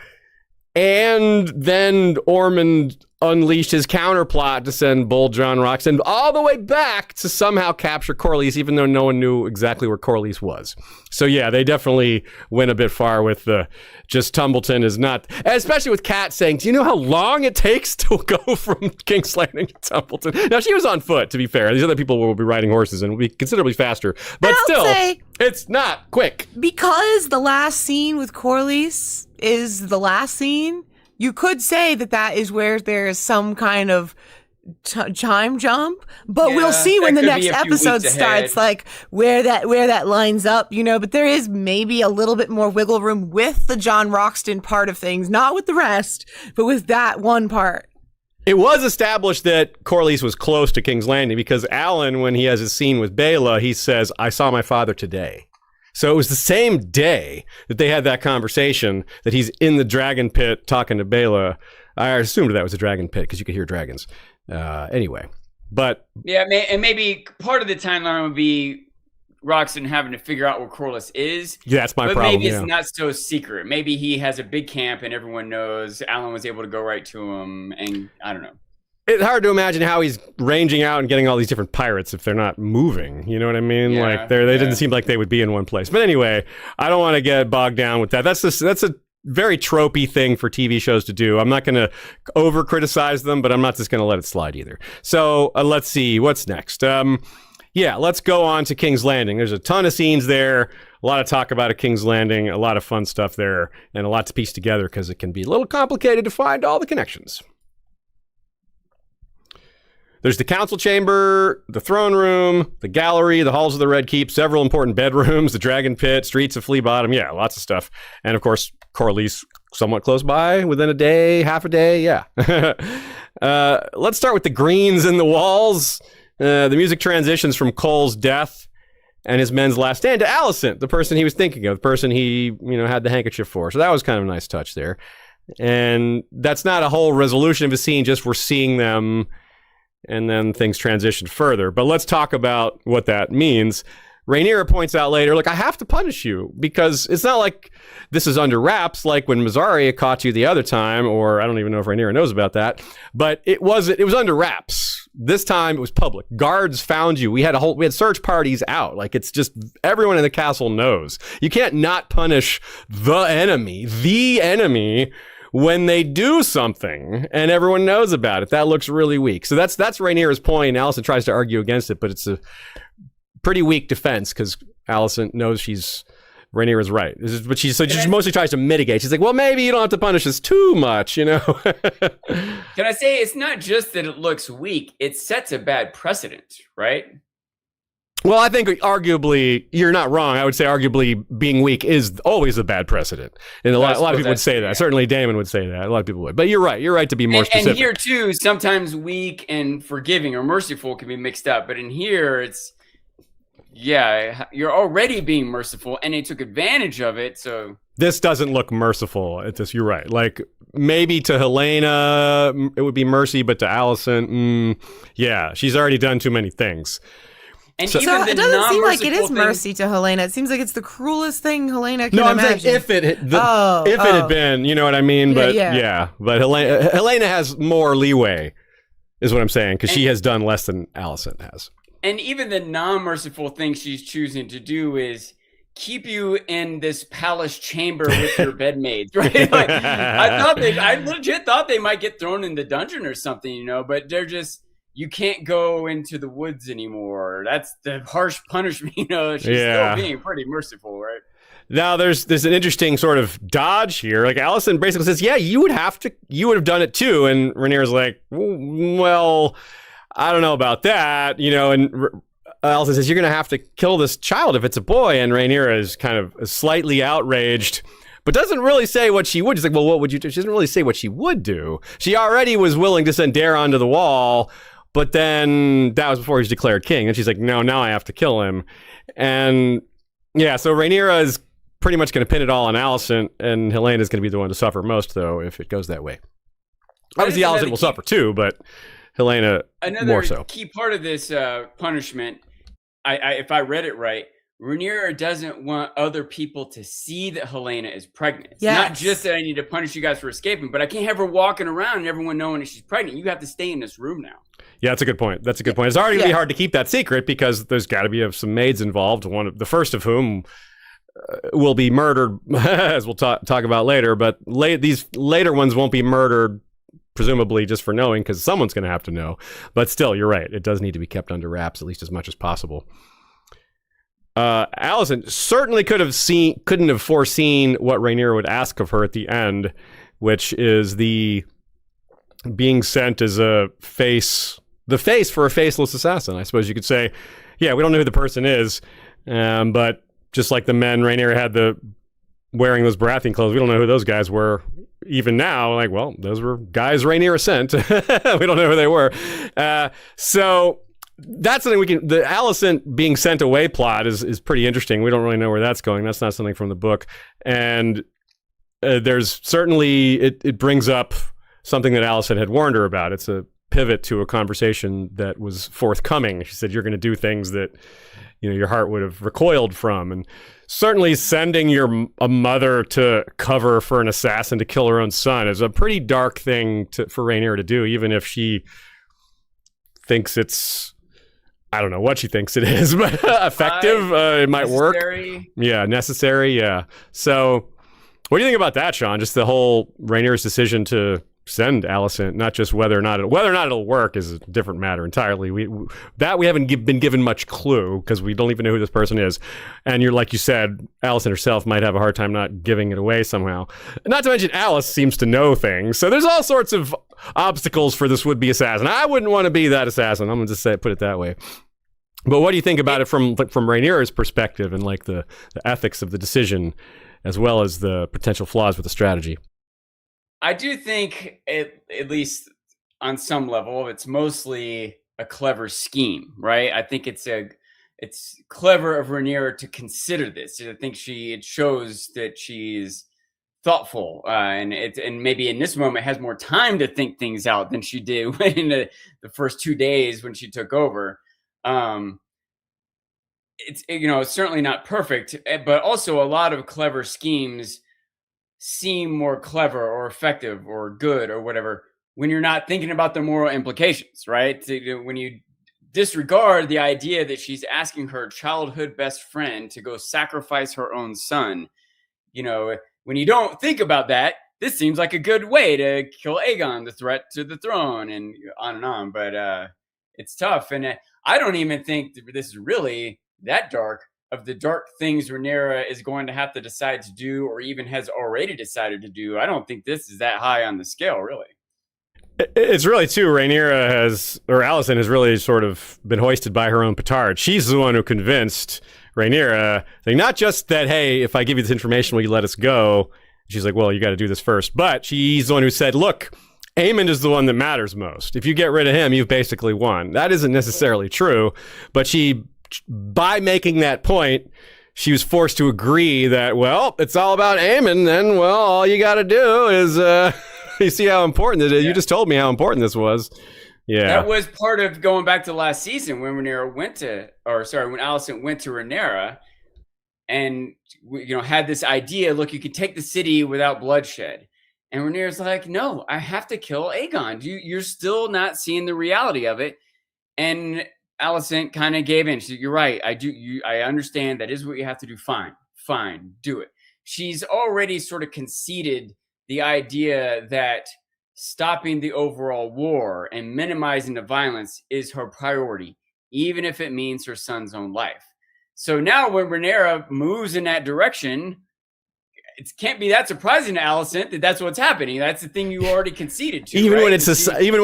A: and then Ormond unleashed his counterplot to send bold John Roxton all the way back to somehow capture Corlys, even though no one knew exactly where Corlys was. So yeah, they definitely went a bit far with the just Tumbleton is not, especially with Kat saying, do you know how long it takes to go from King's Landing to Tumbleton? Now, she was on foot, to be fair. These other people will be riding horses and will be considerably faster. But still, it's not quick.
C: Because the last scene with Corlys is the last scene, you could say that is where there's some kind of time jump, but we'll see when the next episode starts, like where that lines up, but there is maybe a little bit more wiggle room with the John Roxton part of things, not with the rest, but with that one part.
A: It was established that Corlys was close to King's Landing because Alan, when he has his scene with Bela, he says, I saw my father today. So it was the same day that they had that conversation that he's in the dragon pit talking to Bela. I assumed that was a dragon pit because you could hear dragons. Anyway, but...
B: Yeah, and maybe part of the timeline would be Roxton having to figure out where Corlys is.
A: Yeah, that's my problem.
B: But maybe it's not so secret. Maybe he has a big camp and everyone knows. Alan was able to go right to him, and I don't know.
A: It's hard to imagine how he's ranging out and getting all these different pirates if they're not moving. You know what I mean? Yeah, they didn't seem like they would be in one place. But anyway, I don't want to get bogged down with that. That's very tropey thing for TV shows to do. I'm not going to over criticize them, but I'm not just going to let it slide either. So let's see what's next. Let's go on to King's Landing. There's a ton of scenes there, a lot of talk about a King's Landing, a lot of fun stuff there, and a lot to piece together because it can be a little complicated to find all the connections. There's the council chamber, the throne room, the gallery, the halls of the Red Keep, several important bedrooms, the dragon pit, streets of Flea Bottom. Yeah, lots of stuff. And of course, Corlys somewhat close by, within a day, half a day. Yeah. Let's start with the greens in the walls. The music transitions from Cole's death and his men's last stand to Alicent, the person he was thinking of, the person he, had the handkerchief for. So that was kind of a nice touch there. And that's not a whole resolution of a scene, just we're seeing them and then things transition further. But let's talk about what that means. Rhaenyra points out later, look, I have to punish you because it's not like this is under wraps like when Mazzaria caught you the other time, or I don't even know if Rhaenyra knows about that, but it was under wraps. This time it was public. Guards found you. We had search parties out. Like, it's just everyone in the castle knows. You can't not punish the enemy when they do something and everyone knows about it. That looks really weak. So that's Rhaenyra's point. Alicent tries to argue against it, but it's a pretty weak defense because Alicent knows Rhaenyra's right. But she mostly tries to mitigate. She's like, well, maybe you don't have to punish us too much,
B: Can I say it's not just that it looks weak, it sets a bad precedent, right?
A: Well, I think arguably, you're not wrong. I would say arguably being weak is always a bad precedent. And a lot of people would say that. Certainly Damon would say that. A lot of people would. But you're right. You're right to be more specific.
B: And here, too, sometimes weak and forgiving or merciful can be mixed up. But in here, it's, you're already being merciful, and they took advantage of it, so...
A: This doesn't look merciful at this. You're right. Like, maybe to Helena, it would be mercy, but to Alicent, she's already done too many things.
B: And
C: so it doesn't seem like it is mercy to Helena. It seems like it's the cruelest thing Helena can imagine.
A: I'm saying if it had been, you know what I mean? But but Helena has more leeway, is what I'm saying, because she has done less than Alicent has.
B: And even the non-merciful thing she's choosing to do is keep you in this palace chamber with your bedmaids, right? Like, I legit thought they might get thrown in the dungeon or something, but they're just... You can't go into the woods anymore. That's the harsh punishment. She's still being pretty merciful, right?
A: Now there's an interesting sort of dodge here. Like, Alicent basically says, you would have done it too. And Rhaenyra's like, well, I don't know about that, and Alicent says, you're going to have to kill this child if it's a boy. And Rhaenyra is kind of slightly outraged, but doesn't really say what she would. She's like, well, what would you do? She doesn't really say what she would do. She already was willing to send Daeron to the wall, but then that was before he was declared king. And she's like, no, now I have to kill him. And so Rhaenyra is pretty much going to pin it all on Alicent, and Helena is going to be the one to suffer most, though, if it goes that way. Obviously, Alicent will suffer too, but Helena more so.
B: Another key part of this punishment, if I read it right, Rhaenyra doesn't want other people to see that Helena is pregnant. It's not just that I need to punish you guys for escaping, but I can't have her walking around and everyone knowing that she's pregnant. You have to stay in this room now. Yeah,
A: that's a good point. It's already going to be hard to keep that secret because there's got to be some maids involved, the first of whom will be murdered, as we'll talk about later. But these later ones won't be murdered, presumably just for knowing, because someone's going to have to know. But still, you're right. It does need to be kept under wraps at least as much as possible. Alicent certainly couldn't have foreseen what Rhaenyra would ask of her at the end, which is the being sent as the face for a faceless assassin. I suppose you could say, we don't know who the person is, but just like the men Rhaenyra had wearing those Baratheon clothes, we don't know who those guys were. Even now, like, well, those were guys Rhaenyra sent. We don't know who they were. So that's something the Alicent being sent away plot is pretty interesting. We don't really know where that's going. That's not something from the book. And there's certainly, it brings up something that Alicent had warned her about. It's a pivot to a conversation that was forthcoming. She said, you're going to do things that, your heart would have recoiled from. And certainly sending a mother to cover for an assassin to kill her own son is a pretty dark thing for Rhaenyra to do, even if she thinks it's, I don't know what she thinks it is, but effective. It might work. Yeah, necessary. Yeah. So What do you think about that, Sean? Just the whole Rhaenyra's decision to send Alicent, not just whether or not it'll work is a different matter entirely. We haven't been given much clue because we don't even know who this person is. And you're like you said, Alicent herself might have a hard time not giving it away somehow. Not to mention Alice seems to know things, so there's all sorts of obstacles for this would-be assassin. I wouldn't want to be that assassin. I'm gonna just put it that way. But what do you think about it from Rhaenyra's perspective and like the ethics of the decision, as well as the potential flaws with the strategy?
B: I do think, at least on some level, it's mostly a clever scheme, right? I think it's clever of Rhaenyra to consider this. I think it shows that she's thoughtful, and maybe in this moment has more time to think things out than she did in the first 2 days when she took over. It's certainly not perfect, but also a lot of clever schemes seem more clever or effective or good or whatever when you're not thinking about the moral implications, right? When you disregard the idea that she's asking her childhood best friend to go sacrifice her own son, when you don't think about that, this seems like a good way to kill Aegon, the threat to the throne, and on and on. But it's tough, and I don't even think that this is really that dark. Of the dark things Rhaenyra is going to have to decide to do, or even has already decided to do, I don't think this is that high on the scale, really.
A: It's really too. Alicent has really sort of been hoisted by her own petard. She's the one who convinced Rhaenyra, not just that, hey, if I give you this information, will you let us go? She's like, well, you got to do this first. But she's the one who said, look, Aemond is the one that matters most. If you get rid of him, you've basically won. That isn't necessarily true, but by making that point, she was forced to agree that, well, it's all about Aemond, then, well, all you got to do is, you see how important it is. Yeah. You just told me how important this was. Yeah.
B: That was part of going back to last season when when Alicent went to Rhaenyra and, had this idea, look, you can take the city without bloodshed. And Rhaenyra's like, no, I have to kill Aegon. You're still not seeing the reality of it. And Alicent kind of gave in. She said, you're right. I understand that is what you have to do. Fine, do it. She's already sort of conceded the idea that stopping the overall war and minimizing the violence is her priority, even if it means her son's own life. So now when Rhaenyra moves in that direction, it can't be that surprising to Alicent that that's what's happening. That's the thing you already conceded to.
A: Even
B: right?
A: when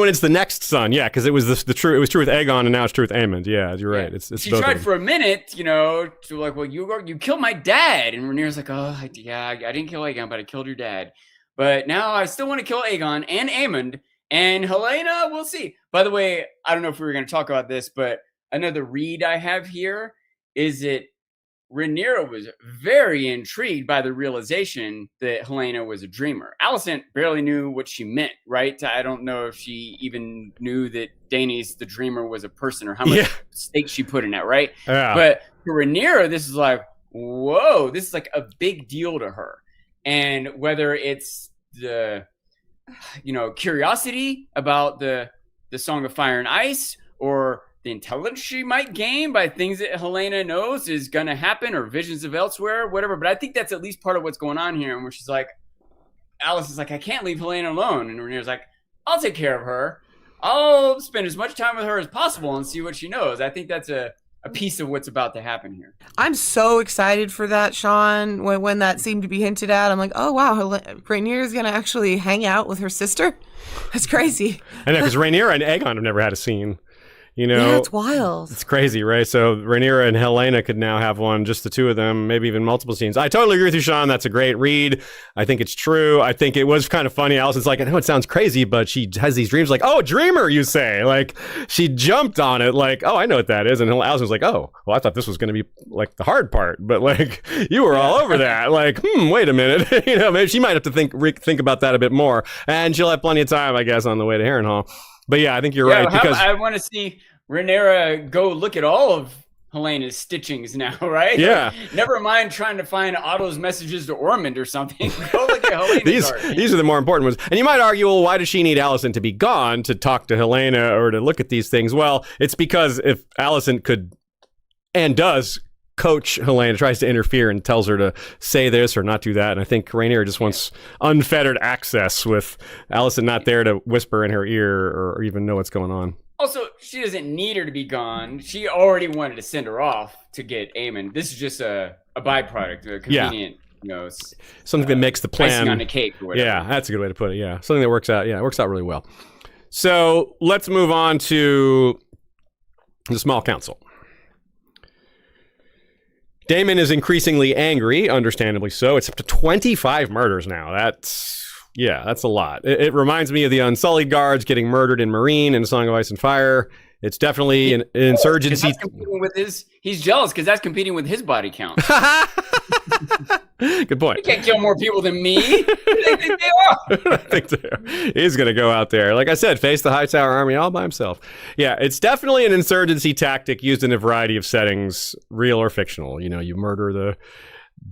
A: it's the next son, yeah, because it was the true. It was true with Aegon, and now it's true with Aemond. Yeah, you're right. It's
B: she
A: both
B: tried for a minute, to like, well, you killed my dad, and Rhaenyra's like, oh yeah, I didn't kill Aegon, but I killed your dad. But now I still want to kill Aegon and Aemond and Helaena. We'll see. By the way, I don't know if we were going to talk about this, but another read I have here is that Rhaenyra was very intrigued by the realization that Helaena was a dreamer. Alicent barely knew what she meant, right? I don't know if she even knew that Daenerys the dreamer was a person or how much stake she put in that, right?
A: Yeah.
B: But for Rhaenyra, this is like, whoa, this is like a big deal to her. And whether it's the, curiosity about the Song of Fire and Ice, or the intelligence she might gain by things that Helaena knows is going to happen, or visions of elsewhere, whatever. But I think that's at least part of what's going on here. And where she's like, Alice is like, I can't leave Helaena alone. And Rhaenyra's like, I'll take care of her. I'll spend as much time with her as possible and see what she knows. I think that's a piece of what's about to happen here.
C: I'm so excited for that, Sean. When that seemed to be hinted at, I'm like, oh wow, Rhaenyra's gonna actually hang out with her sister. That's crazy.
A: I know, because Rhaenyra and Aegon have never had a scene.
C: Yeah, it's wild.
A: It's crazy, right? So Rhaenyra and Helaena could now have one, just the two of them, maybe even multiple scenes. I totally agree with you, Sean. That's a great read. I think it's true. I think it was kind of funny. Alison's like, I know it sounds crazy, but she has these dreams like, oh, dreamer, you say. Like, she jumped on it like, oh, I know what that is. And Alison's like, oh, well, I thought this was going to be like the hard part, but like, you were all over that. Like, wait a minute. Maybe she might have to think about that a bit more. And she'll have plenty of time, I guess, on the way to Harrenhal. But yeah, I think you're right. Because
B: I want to see Rhaenyra go look at all of Helena's stitchings now, right?
A: Yeah.
B: Like, never mind trying to find Otto's messages to Ormond or something. Go look at Helena's art.
A: These are the more important ones. And you might argue, well, why does she need Alicent to be gone to talk to Helaena or to look at these things? Well, it's because if Alicent could and does coach Helena, tries to interfere and tells her to say this or not do that. And I think Rhaenyra just wants unfettered access with Alicent not there to whisper in her ear or even know what's going on.
B: Also, she doesn't need her to be gone. She already wanted to send her off to get Aemon. This is just a byproduct, a convenient,
A: something that makes the plan
B: icing on the cake or whatever.
A: Yeah, that's a good way to put it. Yeah, something that works out. Yeah, it works out really well. So let's move on to the small council. Daemon is increasingly angry, understandably so. It's up to 25 murders now. That's a lot. It reminds me of the Unsullied Guards getting murdered in Meereen in Song of Ice and Fire. It's definitely an insurgency.
B: He's jealous because that's competing with his body count.
A: Good point.
B: You can't kill more people than me. They think they are.
A: I think they are. He's going to go out there, like I said, face the Hightower army all by himself. Yeah, it's definitely an insurgency tactic used in a variety of settings, real or fictional. You know, you murder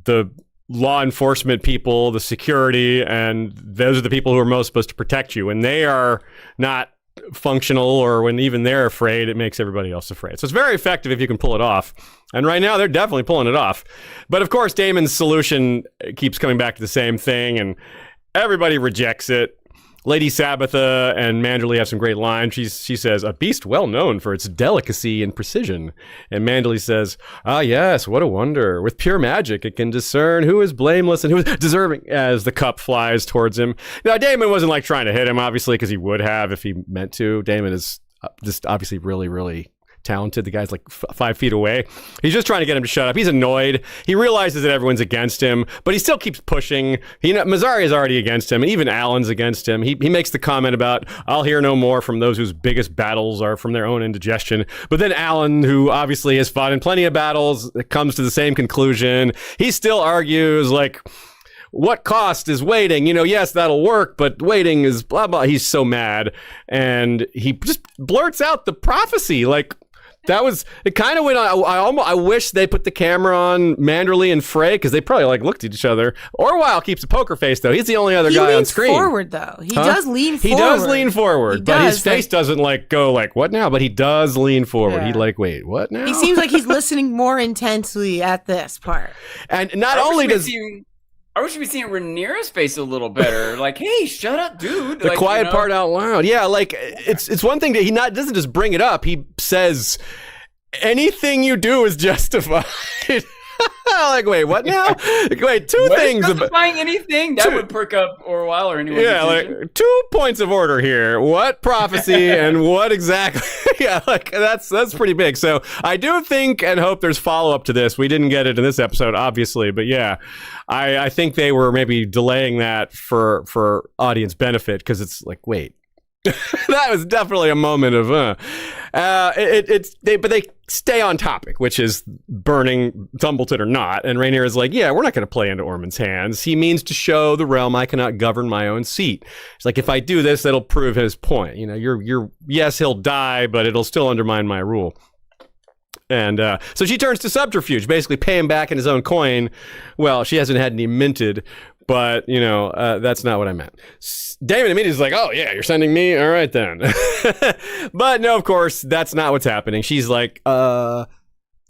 A: the law enforcement people, the security, and those are the people who are most supposed to protect you. And they are not functional, or when even they're afraid, it makes everybody else afraid. So it's very effective if you can pull it off. And right now, they're definitely pulling it off. But of course, Daemon's solution keeps coming back to the same thing, and everybody rejects it. Lady Sabitha and Manderly have some great lines. She says, "A beast well known for its delicacy and precision." And Manderly says, "Ah, yes, what a wonder. With pure magic, it can discern who is blameless and who is deserving," as the cup flies towards him. Now, Daemon wasn't like trying to hit him, obviously, because he would have if he meant to. Daemon is just obviously really, really talented. The guy's like 5 feet away. He's just trying to get him to shut up. He's annoyed. He realizes that everyone's against him, but he still keeps pushing. Mazzari is already against him, and even Alan's against him. He makes the comment about, "I'll hear no more from those whose biggest battles are from their own indigestion." But then Alan, who obviously has fought in plenty of battles, comes to the same conclusion. He still argues like, what cost is waiting? You know, yes, that'll work, but waiting is blah, blah. He's so mad. And he just blurts out the prophecy. Like, that was, it kind of went on. I wish they put the camera on Manderly and Frey, because they probably like looked at each other. Orwell keeps a poker face, though. He's the only other guy on screen.
C: He leans forward, though. He does lean forward.
A: He does lean forward, but his face doesn't like go like, what now? But he does lean forward. Yeah. He like, wait, what now?
C: He seems like he's listening more intensely at this part.
A: And not only does...
B: I wish we'd seen Rhaenyra's face a little better. Like, hey, shut up, dude.
A: The quiet part out loud. Yeah, like, it's one thing that he doesn't just bring it up. He says, anything you do is justified. Like, wait, what now? Wait, two things.
B: Justifying anything? That would perk up Orwell or anyone.
A: Yeah, like, 2 points of order here. What prophecy and what exactly? Yeah, like, that's pretty big. So I do think and hope there's follow-up to this. We didn't get it in this episode, obviously, but yeah, I think they were maybe delaying that for audience benefit, because it's like, wait. That was definitely a moment of but they stay on topic, which is burning Tumbleton or not. And Rhaenyra is like, yeah, we're not going to play into Ormond's hands. He means to show the realm I cannot govern my own seat. It's like, if I do this, that'll prove his point. You know, yes, he'll die, but it'll still undermine my rule. And so she turns to subterfuge, basically pay him back in his own coin. Well, she hasn't had any minted, but, you know, that's not what I meant. Daemon immediately is like, oh, yeah, you're sending me? All right, then. But no, of course, that's not what's happening. She's like, oh,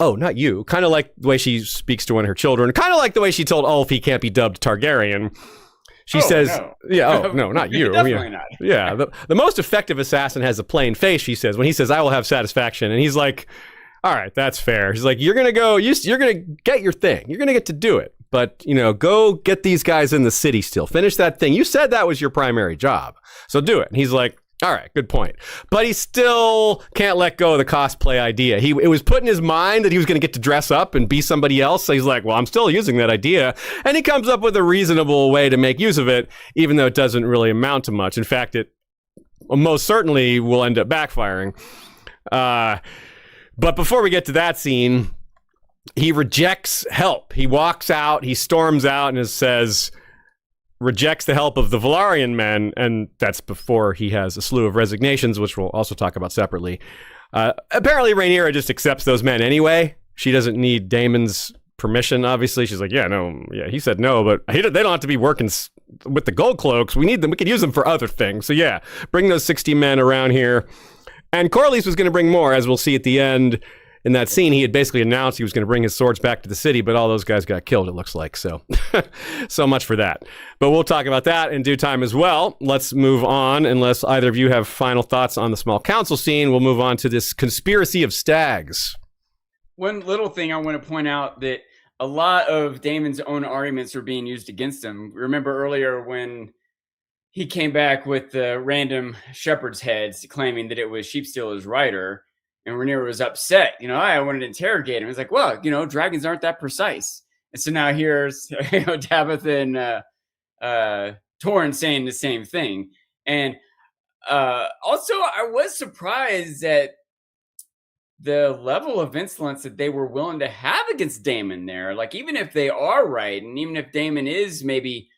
A: not you. Kind of like the way she speaks to one of her children. Kind of like the way she told Ulf he can't be dubbed Targaryen. She says, no. Yeah, oh, no, not you.
B: Definitely not.
A: Yeah, the most effective assassin has a plain face, she says, when he says, I will have satisfaction. And he's like, all right, that's fair. He's like, you're going to get your thing. You're going to get to do it. But, you know, go get these guys in the city still. Finish that thing. You said that was your primary job. So do it. And he's like, all right, good point. But he still can't let go of the cosplay idea. It was put in his mind that he was going to get to dress up and be somebody else. So he's like, well, I'm still using that idea. And he comes up with a reasonable way to make use of it, even though it doesn't really amount to much. In fact, it most certainly will end up backfiring. But before we get to that scene, he rejects help. He walks out, he storms out and rejects the help of the Velaryon men, and that's before he has a slew of resignations, which we'll also talk about separately. Apparently, Rhaenyra just accepts those men anyway. She doesn't need Daemon's permission, obviously. She's like, he said no, but they don't have to be working with the gold cloaks. We need them. We could use them for other things. So yeah, bring those 60 men around here. And Corlys was going to bring more, as we'll see at the end. in that scene, he had basically announced he was going to bring his swords back to the city, but all those guys got killed, it looks like. So, so much for that. But we'll talk about that in due time as well. Let's move on. Unless either of you have final thoughts on the small council scene, we'll move on to this conspiracy of stags.
B: One little thing I want to point out that a lot of Daemon's own arguments are being used against him. Remember earlier when he came back with the random shepherd's heads claiming that it was Sheepstealer's rider, and Rhaenyra was upset. I wanted to interrogate him. It's like, well, dragons aren't that precise. And so now here's Tabitha and Torrhen saying the same thing. And also, I was surprised at the level of insolence that they were willing to have against Daemon there. Like, even if they are right, and even if Daemon is maybe,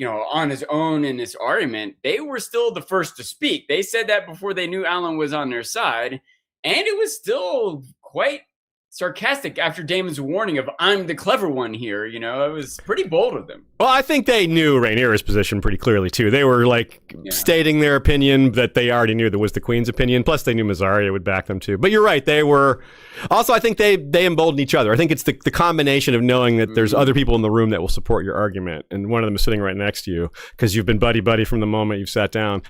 B: on his own in this argument, they were still the first to speak. They said that before they knew Alan was on their side. And it was still quite sarcastic after Daemon's warning of, I'm the clever one here. It was pretty bold of them.
A: Well, I think they knew Rhaenyra's position pretty clearly, too. They were, stating their opinion that they already knew that was the Queen's opinion. Plus, they knew Mazzaria would back them, too. But you're right. They were... Also, I think they emboldened each other. I think it's the combination of knowing that there's other people in the room that will support your argument. And one of them is sitting right next to you because you've been buddy-buddy from the moment you've sat down.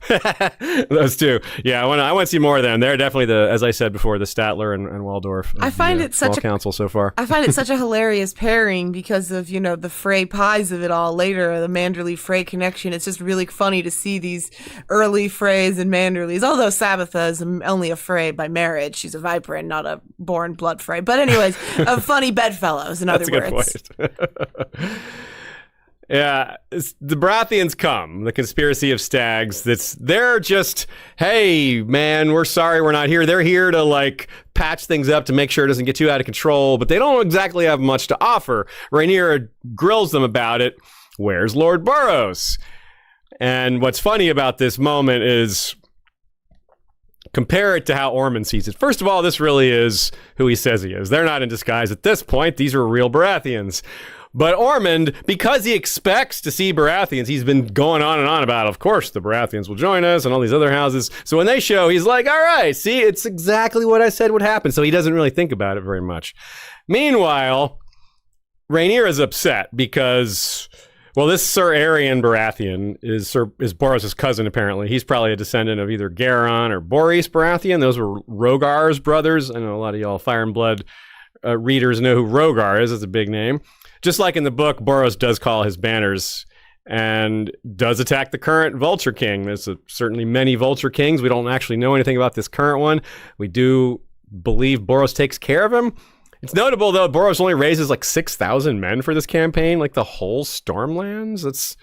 A: Those two. Yeah, I want to see more of them. They're definitely, as I said before, the Statler and Waldorf.
C: I find it such a
A: council so far.
C: I find it such a hilarious pairing because of, the Frey pies of it all later, the Manderley Frey connection. It's just really funny to see these early Freys and Manderleys, although Sabitha is only a Frey by marriage. She's a Viper and not a born blood Frey. But anyways, of funny bedfellows, in other words.
A: That's a good point. Yeah, the Baratheons come, the conspiracy of stags. They're just, hey, man, we're sorry we're not here. They're here to, patch things up to make sure it doesn't get too out of control, but they don't exactly have much to offer. Rhaenyra grills them about it. Where's Lord Boros? And what's funny about this moment is, compare it to how Ormond sees it. First of all, this really is who he says he is. They're not in disguise at this point. These are real Baratheons. But Ormond, because he expects to see Baratheons, he's been going on and on about, of course, the Baratheons will join us and all these other houses. So when they show, he's like, all right, see, it's exactly what I said would happen. So he doesn't really think about it very much. Meanwhile, Rhaenyra is upset because, well, this Sir Aerion Baratheon is Boros' cousin, apparently. He's probably a descendant of either Garon or Boris Baratheon. Those were Rogar's brothers. I know a lot of y'all Fire and Blood readers know who Rogar is. It's a big name. Just like in the book, Boros does call his banners and does attack the current Vulture King. There's certainly many Vulture Kings. We don't actually know anything about this current one. We do believe Boros takes care of him. It's notable, though, Boros only raises 6,000 men for this campaign, the whole Stormlands. That's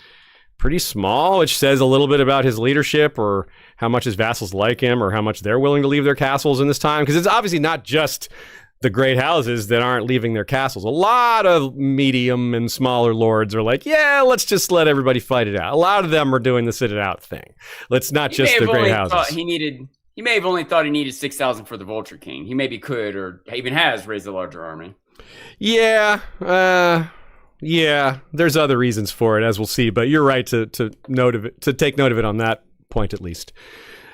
A: pretty small, which says a little bit about his leadership or how much his vassals like him or how much they're willing to leave their castles in this time. Because it's obviously not just the great houses that aren't leaving their castles. A lot of medium and smaller lords are like, yeah, let's just let everybody fight it out. A lot of them are doing the sit it out thing. Let's not just the great houses.
B: He may have only thought he needed 6,000 for the Vulture King. He maybe could or even has raised a larger army.
A: Yeah, there's other reasons for it, as we'll see. But you're right to take note of it on that point, at least.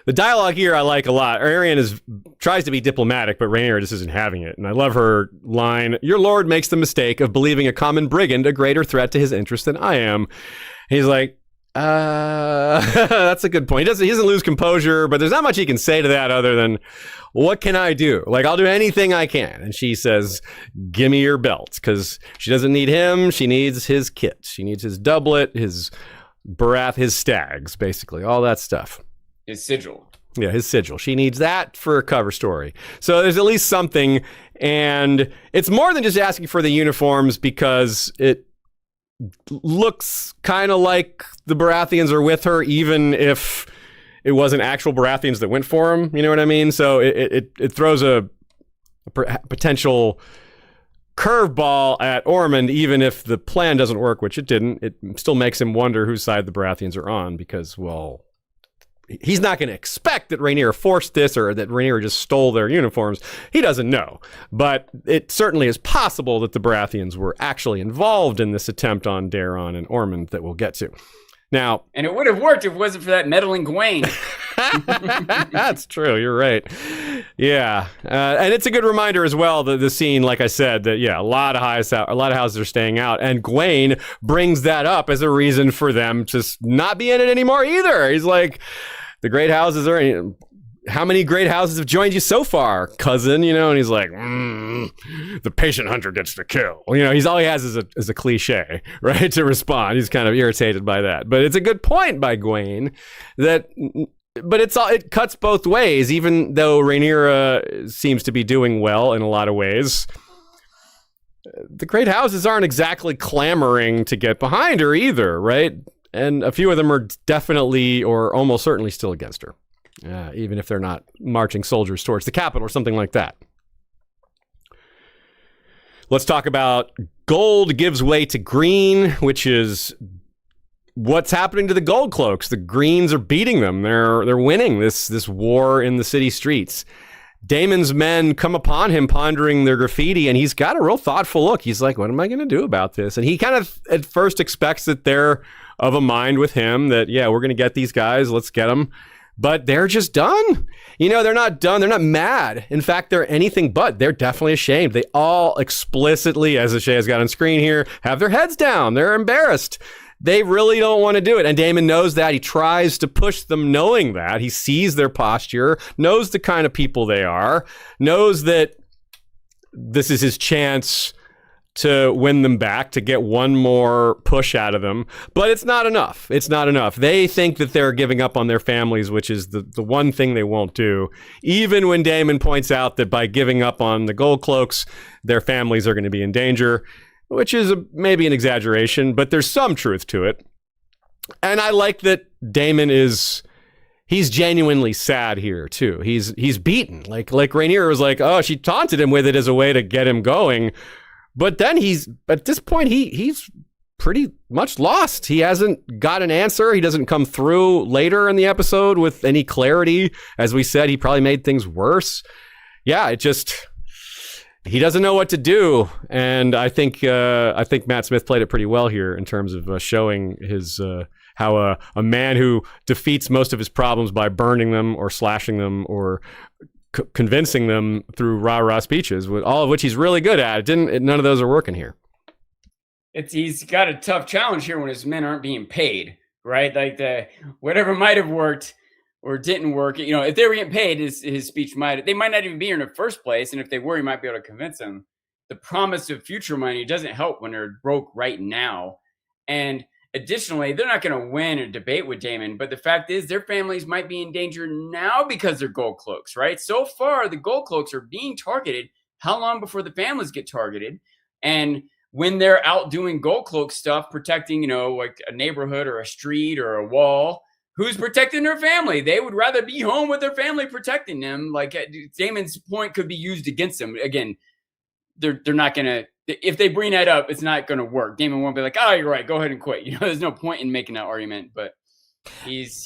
A: The dialogue here I like a lot. Aerion tries to be diplomatic, but Rhaenyra just isn't having it. And I love her line, your lord makes the mistake of believing a common brigand a greater threat to his interest than I am. And he's like, that's a good point. He doesn't lose composure, but there's not much he can say to that other than, what can I do? I'll do anything I can. And she says, give me your belt, because she doesn't need him. She needs his kit. She needs his doublet, his Barath, his stags, basically, all that stuff.
B: His sigil.
A: Yeah, his sigil. She needs that for a cover story. So there's at least something, and it's more than just asking for the uniforms because it looks kind of like the Baratheons are with her, even if it wasn't actual Baratheons that went for them. You know what I mean? So it throws a potential curveball at Ormond, even if the plan doesn't work, which it didn't. It still makes him wonder whose side the Baratheons are on because, well, he's not going to expect that Rhaenyra forced this or that Rhaenyra just stole their uniforms. He doesn't know. But it certainly is possible that the Baratheons were actually involved in this attempt on Daeron and Ormond that we'll get to. Now,
B: and it would have worked if it wasn't for that meddling Gwaine.
A: that's true. You're right. Yeah, and it's a good reminder as well. The scene, like I said, that a lot of houses are staying out, and Gwaine brings that up as a reason for them to not be in it anymore either. He's like, the great houses are. How many great houses have joined you so far, cousin? And he's like, the patient hunter gets the kill. He's all he has is a cliche, right, to respond. He's kind of irritated by that. But it's a good point by Gwaine but it cuts both ways, even though Rhaenyra seems to be doing well in a lot of ways. The great houses aren't exactly clamoring to get behind her either, right? And a few of them are definitely or almost certainly still against her. Even if they're not marching soldiers towards the capital or something like that. Let's talk about gold gives way to green, which is what's happening to the gold cloaks. The greens are beating them. They're winning this war in the city streets. Daemon's men come upon him pondering their graffiti, and he's got a real thoughtful look. He's like, what am I going to do about this? And he kind of at first expects that they're of a mind with him, that, we're going to get these guys. Let's get them. But they're just done. They're not done. They're not mad. In fact, they're anything but. They're definitely ashamed. They all explicitly, as Ashay has got on screen here, have their heads down. They're embarrassed. They really don't want to do it. And Daemon knows that. He tries to push them knowing that. He sees their posture, knows the kind of people they are, knows that this is his chance to win them back, to get one more push out of them. But it's not enough. It's not enough. They think that they're giving up on their families, which is the one thing they won't do. Even when Daemon points out that by giving up on the gold cloaks, their families are going to be in danger, which is maybe an exaggeration, but there's some truth to it. And I like that Daemon he's genuinely sad here too. He's beaten. Like Rhaenyra was like, oh, she taunted him with it as a way to get him going. But then at this point, he's pretty much lost. He hasn't got an answer. He doesn't come through later in the episode with any clarity. As we said, he probably made things worse. Yeah, he doesn't know what to do. And I think Matt Smith played it pretty well here in terms of showing his how a man who defeats most of his problems by burning them or slashing them or convincing them through rah-rah speeches, all of which he's really good at. None of those are working here.
B: He's got a tough challenge here when his men aren't being paid, right? Like whatever might have worked or didn't work. If they were getting paid, his speech they might not even be here in the first place. And if they were, he might be able to convince them. The promise of future money doesn't help when they're broke right now. And additionally, they're not going to win a debate with Daemon, but the fact is their families might be in danger now because they're gold cloaks, right? So far, the gold cloaks are being targeted. How long before the families get targeted? And when they're out doing gold cloak stuff, protecting, like a neighborhood or a street or a wall, who's protecting their family? They would rather be home with their family protecting them. Like Daemon's point could be used against them. Again, they're not going to, if they bring that up, it's not going to work. Daemon won't be like, oh, you're right, go ahead and quit. There's no point in making that argument, but he's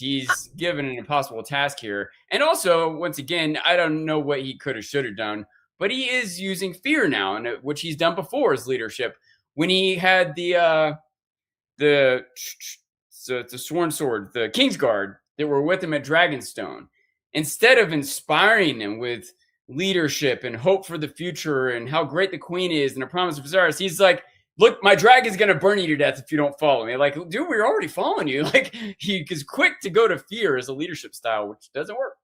B: given an impossible task here. And also, once again, I don't know what he could have, should have done, but he is using fear now, and which he's done before as leadership. When he had the sworn sword, the Kingsguard that were with him at Dragonstone, instead of inspiring them with leadership and hope for the future and how great the queen is and the promise of Viserys, he's like, look, my dragon's gonna burn you to death if you don't follow me. Like, dude, we're already following you. Like, he is quick to go to fear as a leadership style, which doesn't work.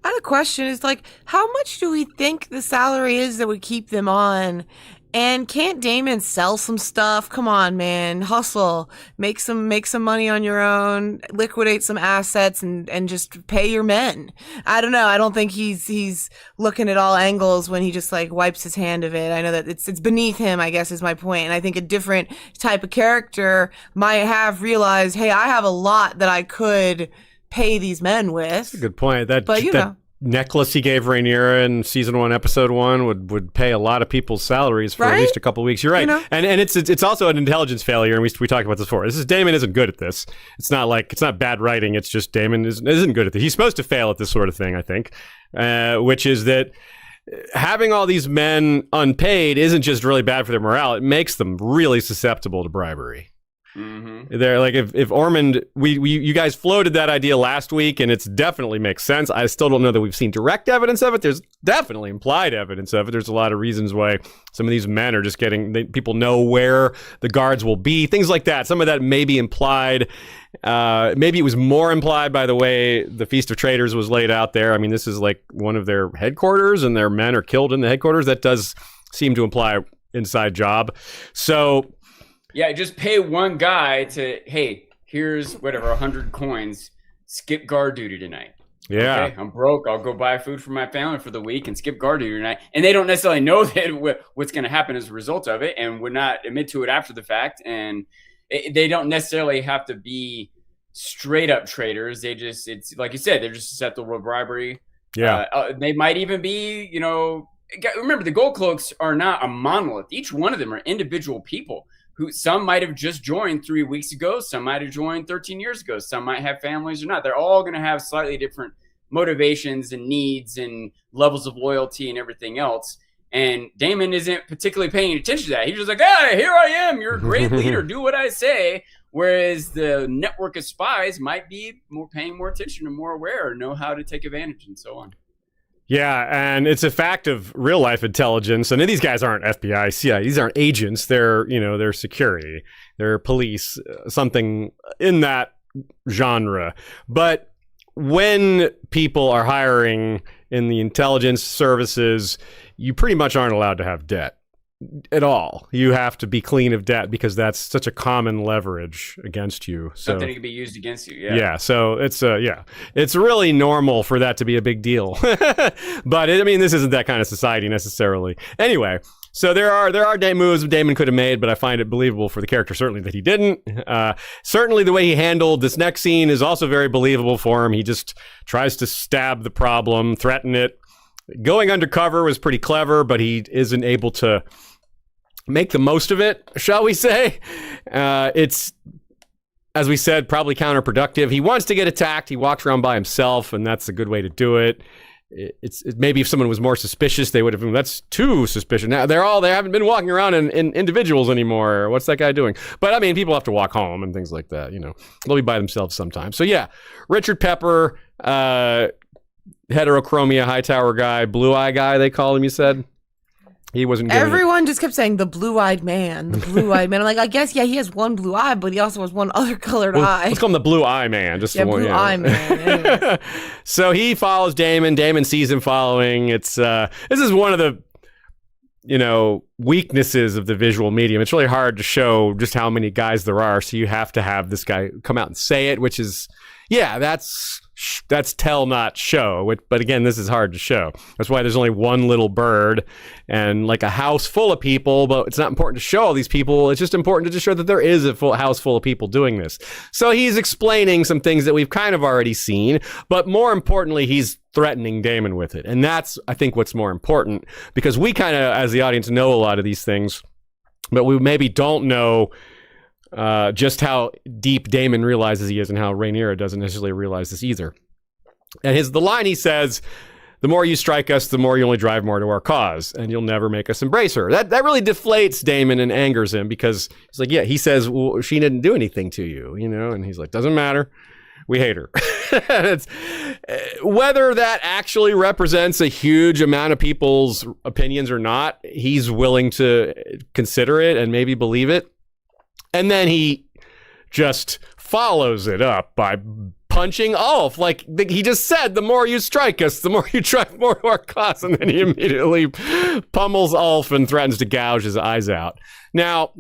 C: I had a question. Is like, how much do we think the salary is that would keep them on? And can't Daemon sell some stuff? Come on, man. Hustle. Make some money on your own. Liquidate some assets and just pay your men. I don't know. I don't think he's looking at all angles when he just like wipes his hand of it. I know that it's beneath him, I guess is my point. And I think a different type of character might have realized, hey, I have a lot that I could pay these men with.
A: That's a good point. That necklace he gave Rhaenyra in season 1, episode 1 would pay a lot of people's salaries for at least a couple of weeks. You're right. And it's also an intelligence failure, and we talked about this before. Daemon isn't good at this. It's not bad writing. It's just Daemon isn't good at this. He's supposed to fail at this sort of thing, I think, which is that having all these men unpaid isn't just really bad for their morale. It makes them really susceptible to bribery. They're like, if Ormond, you guys floated that idea last week, and it's definitely makes sense. I still don't know that we've seen direct evidence of it. There's definitely implied evidence of it. There's a lot of reasons why some of these men are just people know where the guards will be, things like that. Some of that may be implied. Maybe it was more implied by the way the Feast of Traitors was laid out there. I mean, this is like one of their headquarters, and their men are killed in the headquarters. That does seem to imply inside job. So.
B: Yeah, just pay one guy to, hey, here's whatever, 100 coins, skip guard duty tonight.
A: Yeah.
B: Okay, I'm broke. I'll go buy food for my family for the week and skip guard duty tonight. And they don't necessarily know that what's going to happen as a result of it, and would not admit to it after the fact. And they don't necessarily have to be straight up traitors. It's like you said, they're just susceptible to bribery.
A: Yeah.
B: They might even be, remember, the Gold Cloaks are not a monolith. Each one of them are individual people. Some might have just joined 3 weeks ago. Some might have joined 13 years ago. Some might have families or not. They're all going to have slightly different motivations and needs and levels of loyalty and everything else. And Daemon isn't particularly paying attention to that. He's just like, hey, here I am. You're a great leader. Do what I say. Whereas the network of spies might be paying more attention and more aware, know how to take advantage and so on.
A: Yeah, and it's a fact of real life intelligence. And these guys aren't FBI, CIA. These aren't agents. They're security. They're police, something in that genre. But when people are hiring in the intelligence services, you pretty much aren't allowed to have debt at all. You have to be clean of debt because that's such a common leverage against you. So,
B: something that can be used against you. Yeah.
A: Yeah. So it's really normal for that to be a big deal. But this isn't that kind of society necessarily. Anyway, so there are moves Daemon could have made, but I find it believable for the character certainly that he didn't. Certainly the way he handled this next scene is also very believable for him. He just tries to stab the problem, threaten it. Going undercover was pretty clever, but he isn't able to make the most of it, shall we say. It's, as we said, probably counterproductive. He wants to get attacked. He walks around by himself, and that's a good way to do it. Maybe if someone was more suspicious, they would have been, that's too suspicious. Now they haven't been walking around in individuals anymore. What's that guy doing? But people have to walk home and things like that. They'll be by themselves sometimes. So yeah, Richard Pepper, heterochromia, Hightower guy, blue eye guy, they call him, you said? He wasn't.
C: Everyone just kept saying the blue-eyed man, the blue-eyed man. I'm like, I guess, yeah, he has one blue eye, but he also has one other colored eye.
A: Let's call him the blue eye man. Just
C: yeah,
A: the one,
C: blue eye man.
A: So he follows Daemon. Daemon sees him following. This is one of the weaknesses of the visual medium. It's really hard to show just how many guys there are. So you have to have this guy come out and say it, which is, yeah, that's tell not show. But again, this is hard to show. That's why there's only one little bird and like a house full of people, but it's not important to show all these people. It's just important to just show that there is a full house full of people doing this. So he's explaining some things that we've kind of already seen, but more importantly, he's threatening Daemon with it. And that's, I think, what's more important, because we kind of, as the audience, know a lot of these things, but we maybe don't know just how deep Daemon realizes he is, and how Rhaenyra doesn't necessarily realize this either. And the line he says, the more you strike us, the more you only drive more to our cause, and you'll never make us embrace her. That really deflates Daemon and angers him, because he's like, yeah, he says, well, she didn't do anything to you, and he's like, doesn't matter. We hate her. Whether that actually represents a huge amount of people's opinions or not, he's willing to consider it and maybe believe it. And then he just follows it up by punching Ulf. Like he just said, the more you strike us, the more you drive more to our cause. And then he immediately pummels Ulf and threatens to gouge his eyes out. Now,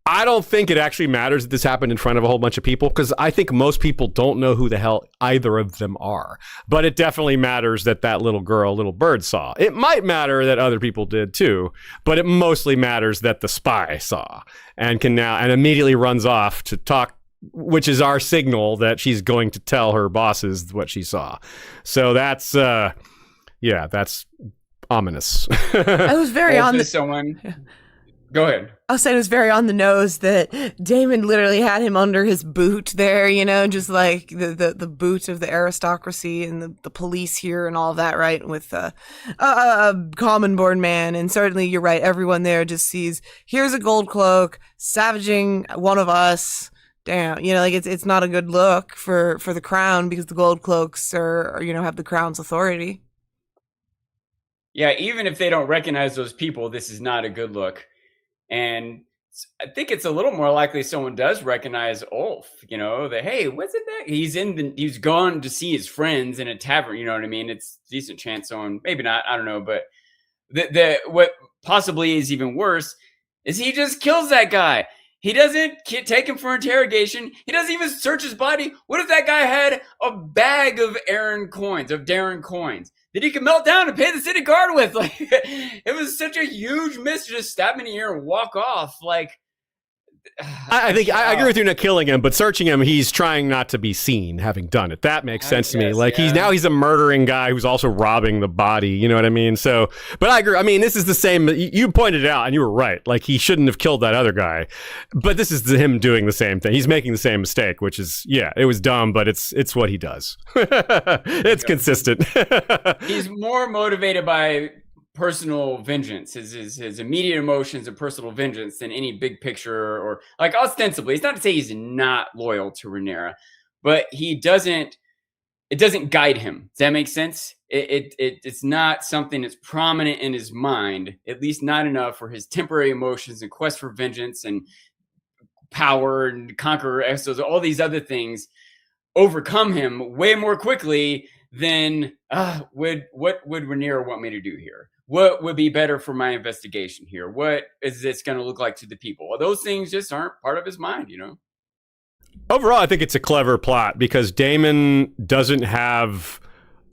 A: I don't think it actually matters that this happened in front of a whole bunch of people, because I think most people don't know who the hell either of them are. But it definitely matters that little bird saw. It might matter that other people did too, but it mostly matters that the spy saw and immediately runs off to talk, which is our signal that she's going to tell her bosses what she saw. So that's ominous.
C: I was very on
B: someone. Go ahead.
C: I'll say it was very on the nose that Damon literally had him under his boot there, just like the boot of the aristocracy and the police here and all of that, right? With a common born man. And certainly you're right. Everyone there just sees, here's a gold cloak, savaging one of us. Damn, like it's not a good look for the crown, because the gold cloaks are have the crown's authority.
B: Yeah, even if they don't recognize those people, this is not a good look. And I think it's a little more likely someone does recognize Ulf, that, hey, wasn't that? He's gone to see his friends in a tavern, you know what I mean? It's a decent chance someone, maybe not, I don't know, but what possibly is even worse is he just kills that guy. He doesn't take him for interrogation. He doesn't even search his body. What if that guy had a bag of Darren coins that he could melt down and pay the city guard with? Like, it was such a huge miss to just stab him in the ear and walk off. Like,
A: I think I agree with you not killing him, but searching him, he's trying not to be seen having done it. That makes sense to me. Like, he's a murdering guy who's also robbing the body. You know what I mean? So, but I agree. I mean, this is the same. You pointed it out, and you were right. Like, he shouldn't have killed that other guy. But this is him doing the same thing. He's making the same mistake, which is, it was dumb, but it's what he does. It's consistent.
B: He's more motivated by personal vengeance, his immediate emotions and personal vengeance than any big picture, or like ostensibly. It's not to say he's not loyal to Rhaenyra, but it doesn't guide him. Does that make sense? It's not something that's prominent in his mind, at least not enough for his temporary emotions and quest for vengeance and power and conquer Essos, all these other things overcome him way more quickly than what would Rhaenyra want me to do here? What would be better for my investigation here? What is this going to look like to the people? Well, those things just aren't part of his mind,
A: Overall, I think it's a clever plot because Daemon doesn't have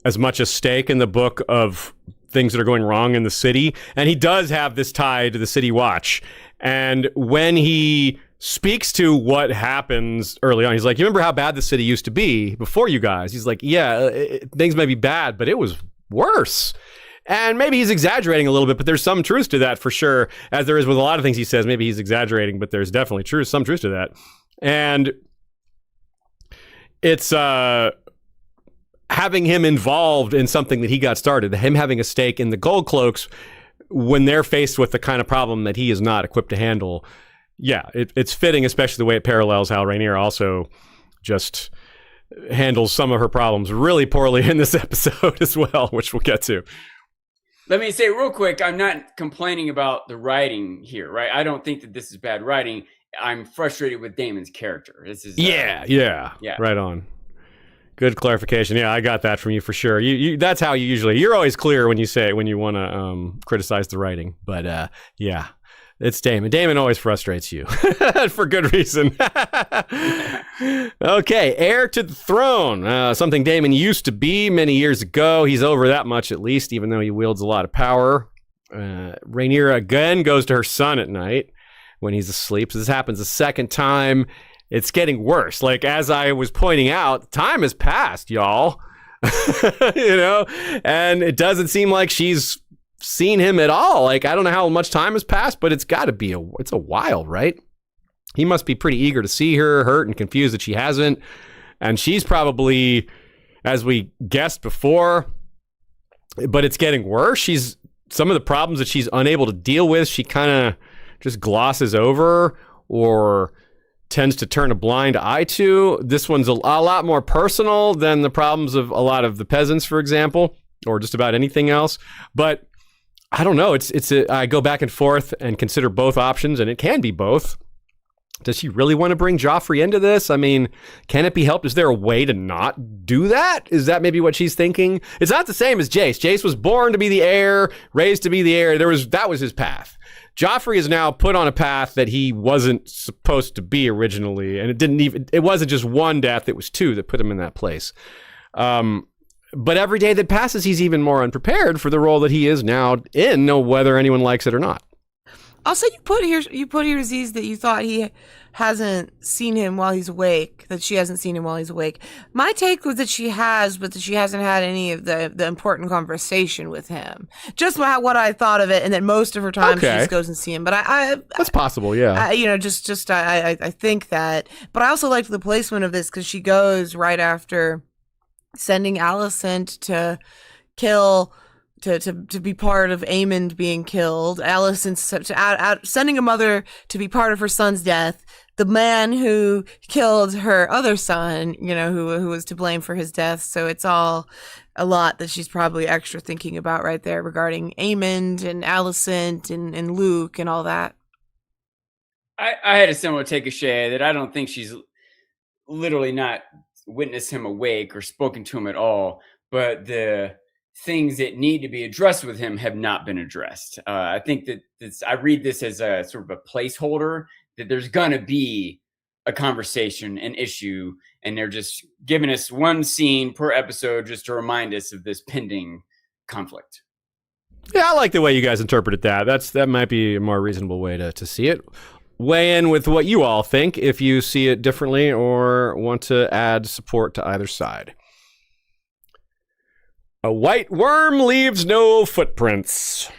A: as much a stake in the book of things that are going wrong in the city. And he does have this tie to the City Watch. And when he speaks to what happens early on, he's like, you remember how bad the city used to be before you guys? He's like, things may be bad, but it was worse. And maybe he's exaggerating a little bit, but there's some truth to that for sure, as there is with a lot of things he says. Maybe he's exaggerating, but there's definitely some truth to that. And it's having him involved in something that he got started, him having a stake in the Gold Cloaks when they're faced with the kind of problem that he is not equipped to handle. Yeah, it's fitting, especially the way it parallels how Rhaenyra also just handles some of her problems really poorly in this episode as well, which we'll get to.
B: Let me say real quick, I'm not complaining about the writing here, right? I don't think that this is bad writing. I'm frustrated with Daemon's character. This is
A: yeah, right on. Good clarification. Yeah, I got that from you for sure. You that's how you're always clear when you want to criticize the writing. But yeah, it's Daemon. Daemon always frustrates you for good reason. Okay, heir to the throne. Something Daemon used to be many years ago. He's over that much at least, even though he wields a lot of power. Rhaenyra again goes to her son at night when he's asleep. So this happens a second time. It's getting worse. Like, as I was pointing out, time has passed, y'all. And it doesn't seem like she's seen him at all. Like, I don't know how much time has passed, but it's got to be it's a while, right? He must be pretty eager to see her, hurt and confused that she hasn't. And she's probably, as we guessed before, but it's getting worse. Some of the problems that she's unable to deal with, she kind of just glosses over or tends to turn a blind eye to. This one's a lot more personal than the problems of a lot of the peasants, for example, or just about anything else. But I don't know. I go back and forth and consider both options, and it can be both. Does she really want to bring Joffrey into this? I mean, can it be helped? Is there a way to not do that? Is that maybe what she's thinking? It's not the same as Jace. Jace was born to be the heir, raised to be the heir. That was his path. Joffrey is now put on a path that he wasn't supposed to be originally, and it wasn't just one death, it was two that put him in that place. But every day that passes, he's even more unprepared for the role that he is now in, whether anyone likes it or not.
C: Also, you put here, Aziz, that you thought he hasn't seen him while he's awake, that she hasn't seen him while he's awake. My take was that she has, but that she hasn't had any of the important conversation with him. Just what I thought of it, and that most of her time she just goes and see him. But
A: that's possible, yeah.
C: I think that. But I also liked the placement of this because she goes right after sending Alicent to kill. To be part of Aemond being killed, Alicent sending a mother to be part of her son's death, the man who killed her other son, who was to blame for his death. So it's all a lot that she's probably extra thinking about right there regarding Aemond and Alicent and Luke and all that.
B: I had a similar take of Shay, that I don't think she's literally not witnessed him awake or spoken to him at all, but the things that need to be addressed with him have not been addressed. I think that I read this as a sort of a placeholder, that there's going to be a conversation, an issue, and they're just giving us one scene per episode just to remind us of this pending conflict.
A: Yeah, I like the way you guys interpreted that. That might be a more reasonable way to see it. Weigh in with what you all think if you see it differently or want to add support to either side. A white worm leaves no footprints.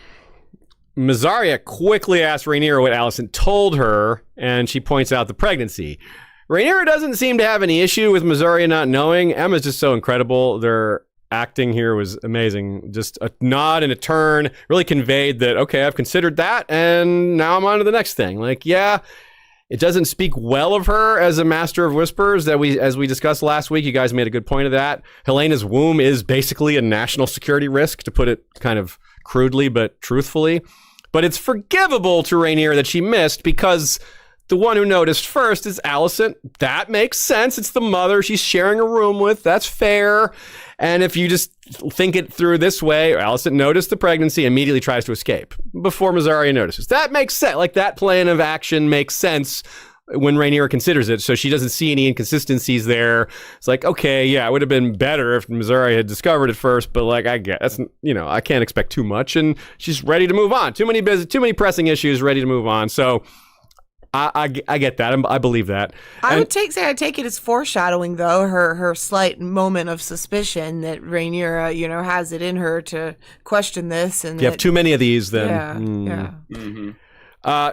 A: Mysaria quickly asks Rhaenyra what Alicent told her, and she points out the pregnancy. Rhaenyra doesn't seem to have any issue with Mysaria not knowing. Emma's just so incredible. Their acting here was amazing. Just a nod and a turn really conveyed that, okay, I've considered that, and now I'm on to the next thing. Like, yeah, it doesn't speak well of her as a master of whispers as we discussed last week. You guys made a good point of that. Helena's womb is basically a national security risk, to put it kind of crudely but truthfully. But it's forgivable to Rhaenyra that she missed because the one who noticed first is Alicent. That makes sense. It's the mother she's sharing a room with. That's fair. And if you just think it through this way, Alicent noticed the pregnancy, immediately tries to escape before Mysaria notices. That makes sense. Like, that plan of action makes sense when Rhaenyra considers it. So she doesn't see any inconsistencies there. It's like, okay, yeah, it would have been better if Mysaria had discovered it first, but like, I get that's, I can't expect too much, and she's ready to move on. Too many pressing issues, ready to move on. So I get that. I believe that.
C: I would take it as foreshadowing, though, her slight moment of suspicion that Rhaenyra, has it in her to question this. And
A: you have too many of these, then.
C: Yeah.
B: Mm-hmm.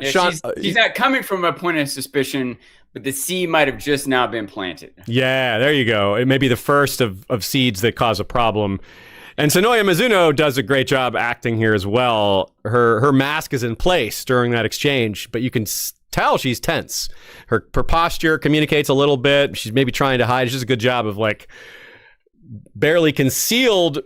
A: Sean,
B: she's not coming from a point of suspicion, but the seed might have just now been planted.
A: Yeah, there you go. It may be the first of seeds that cause a problem. And Sonoya Mizuno does a great job acting here as well. Her mask is in place during that exchange, but you can tell she's tense. Her posture communicates a little bit. She's maybe trying to hide. She does a good job of like barely concealed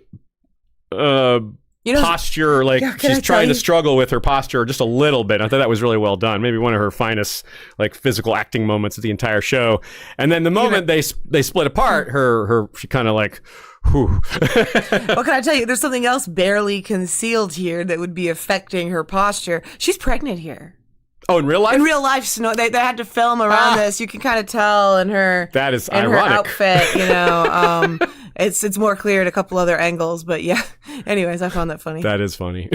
A: posture. Like, she's trying to struggle with her posture just a little bit. I thought that was really well done. Maybe one of her finest like physical acting moments of the entire show. And then the moment they split apart, she kind of like, whew.
C: Well, can I tell you, there's something else barely concealed here that would be affecting her posture. She's pregnant here.
A: Oh, in real life?
C: In real life, Snow, they had to film around this. You can kind of tell in her
A: that is
C: in
A: ironic.
C: Her outfit, it's more clear at a couple other angles. But yeah, anyways, I found that funny.
A: That is funny.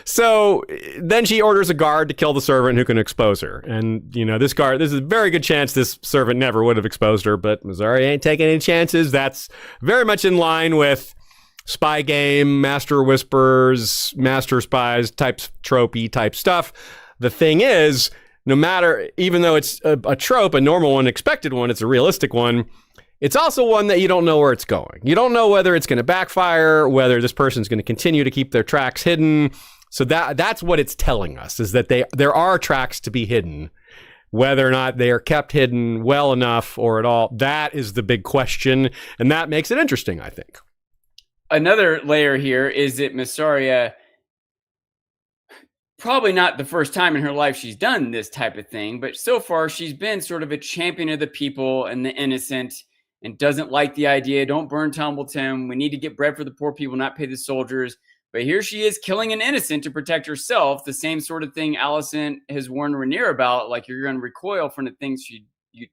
A: So then she orders a guard to kill the servant who can expose her. And, this guard, there's a very good chance this servant never would have exposed her, but Mysaria ain't taking any chances. That's very much in line with spy game, master whispers, master spies tropey type stuff. The thing is, even though it's a trope, a normal one, expected one, it's a realistic one, it's also one that you don't know where it's going. You don't know whether it's going to backfire, whether this person's going to continue to keep their tracks hidden. So that's what it's telling us, is that there are tracks to be hidden. Whether or not they are kept hidden well enough or at all, that is the big question, and that makes it interesting, I think.
B: Another layer here is that Mysaria, probably not the first time in her life she's done this type of thing, but so far she's been sort of a champion of the people and the innocent, and doesn't like the idea, don't burn Tumbleton, we need to get bread for the poor people, not pay the soldiers. But here she is killing an innocent to protect herself, the same sort of thing Alicent has warned Rhaenyra about, like you're going to recoil from the things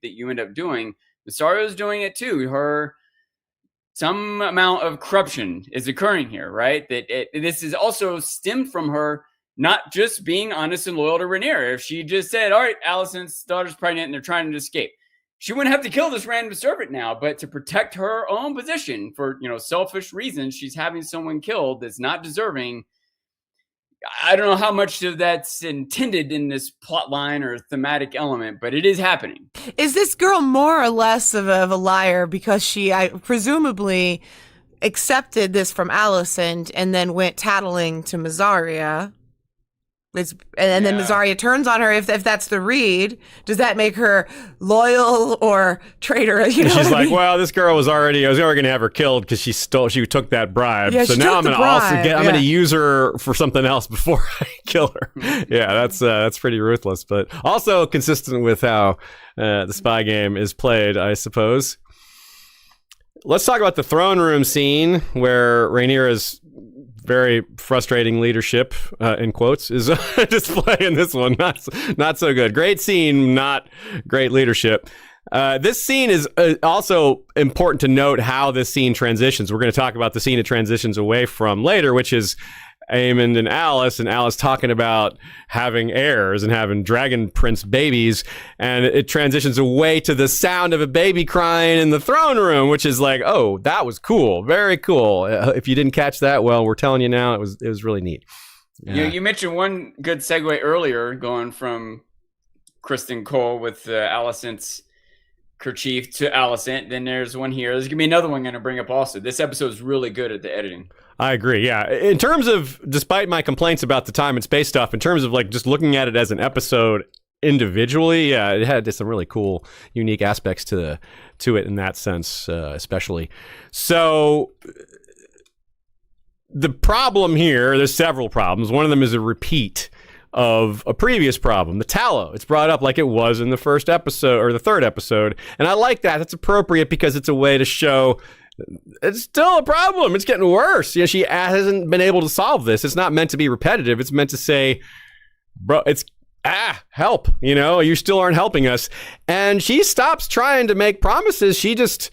B: that you end up doing. Mysaria's doing it too. Some amount of corruption is occurring here, right? This is also stemmed from her not just being honest and loyal to Rhaenyra. If she just said, all right, Alicent's daughter's pregnant and they're trying to escape, she wouldn't have to kill this random servant now, but to protect her own position for, selfish reasons, she's having someone killed that's not deserving. I don't know how much of that's intended in this plot line or thematic element, but it is happening.
C: Is this girl more or less of a liar because she presumably accepted this from Alicent and then went tattling to Mysaria? And then Mysaria turns on her. If that's the read, does that make her loyal or traitor?
A: She's like, well, this girl I was already going to have her killed because she took that bribe.
C: Yeah,
A: so now I'm going to I'm going to use her for something else before I kill her. Yeah, that's pretty ruthless, but also consistent with how the spy game is played, I suppose. Let's talk about the throne room scene where Rhaenyra's very frustrating leadership, in quotes, is displaying this one. Not so good. Great scene, not great leadership. This scene is also important to note how this scene transitions. We're going to talk about the scene it transitions away from later, which is Aemond and Alice talking about having heirs and having dragon prince babies, and it transitions away to the sound of a baby crying in the throne room, which is like, oh, that was cool, very cool. If you didn't catch that, well, we're telling you now, it was really neat.
B: Yeah. You mentioned one good segue earlier, going from Kristen Cole with Alicent's kerchief to Alicent. Then there's one here. There's gonna be another one I'm gonna bring up also. This episode is really good at the editing.
A: I agree. Yeah. In terms of, despite my complaints about the time and space stuff, in terms of like just looking at it as an episode individually, yeah, it had some really cool, unique aspects to it in that sense, especially. So the problem here, there's several problems. One of them is a repeat of a previous problem, the tallow. It's brought up like it was in the first episode or the third episode. And I like that. It's appropriate because it's a way to show it's still a problem. It's getting worse. She hasn't been able to solve this. It's not meant to be repetitive. It's meant to say, bro, it's help. You still aren't helping us. And she stops trying to make promises. She just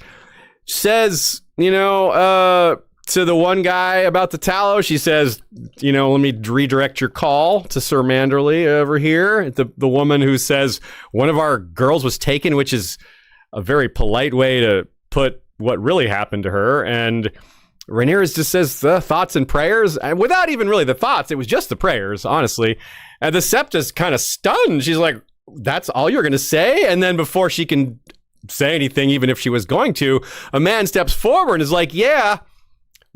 A: says, to the one guy about the tallow, she says, let me redirect your call to Sir Manderley over here. The woman who says one of our girls was taken, which is a very polite way to put what really happened to her. And Rhaenyra just says the thoughts and prayers, and without even really the thoughts, it was just the prayers, honestly. And the Septa's kind of stunned. She's like, that's all you're going to say? And then before she can say anything, even if she was going to, a man steps forward and is like, yeah,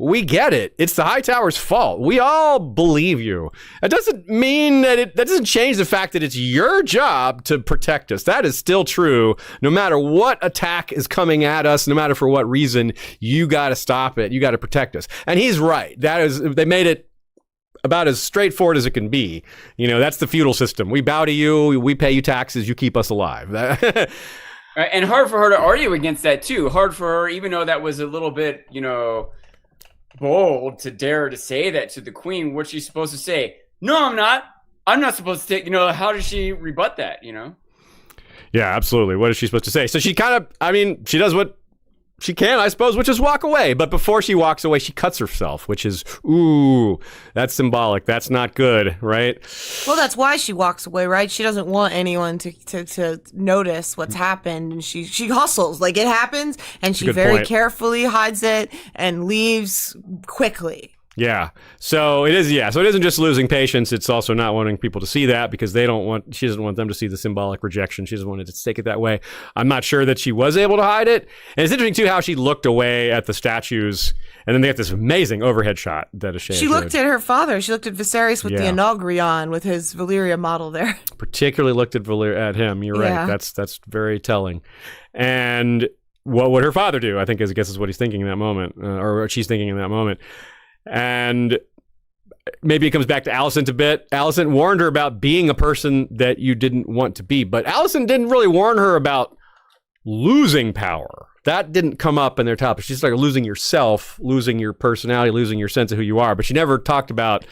A: we get it. It's the Hightower's fault. We all believe you. That doesn't mean that doesn't change the fact that it's your job to protect us. That is still true. No matter what attack is coming at us, no matter for what reason, you got to stop it. You got to protect us. And he's right. They made it about as straightforward as it can be. That's the feudal system. We bow to you. We pay you taxes. You keep us alive.
B: And hard for her to argue against that too. Hard for her, even though that was a little bit, bold to dare to say that to the queen. What's she supposed to say? No, I'm not. I'm not supposed to take, how does she rebut that, Yeah,
A: absolutely. What is she supposed to say? So she she does what she can, I suppose, which is walk away. But before she walks away, she cuts herself, which is, that's symbolic. That's not good, right?
C: Well, that's why she walks away, right? She doesn't want anyone to notice what's happened. And she hustles. Like, it happens, and she very carefully hides it and leaves quickly.
A: Yeah. So it is. Yeah. So it isn't just losing patience. It's also not wanting people to see that because she doesn't want them to see the symbolic rejection. She doesn't want it to take it that way. I'm not sure that she was able to hide it. And it's interesting too how she looked away at the statues, and then they have this amazing overhead shot that Ashay
C: She looked at her father. She looked at Viserys with the Inaugurion with his Valyria model there.
A: Particularly looked at him. You're right. That's very telling. And what would her father do? I guess is what he's thinking in that moment, or what she's thinking in that moment. And maybe it comes back to Alicent a bit. Alicent warned her about being a person that you didn't want to be, but Alicent didn't really warn her about losing power. That didn't come up in their topic. She's like losing yourself, losing your personality, losing your sense of who you are. But she never talked about,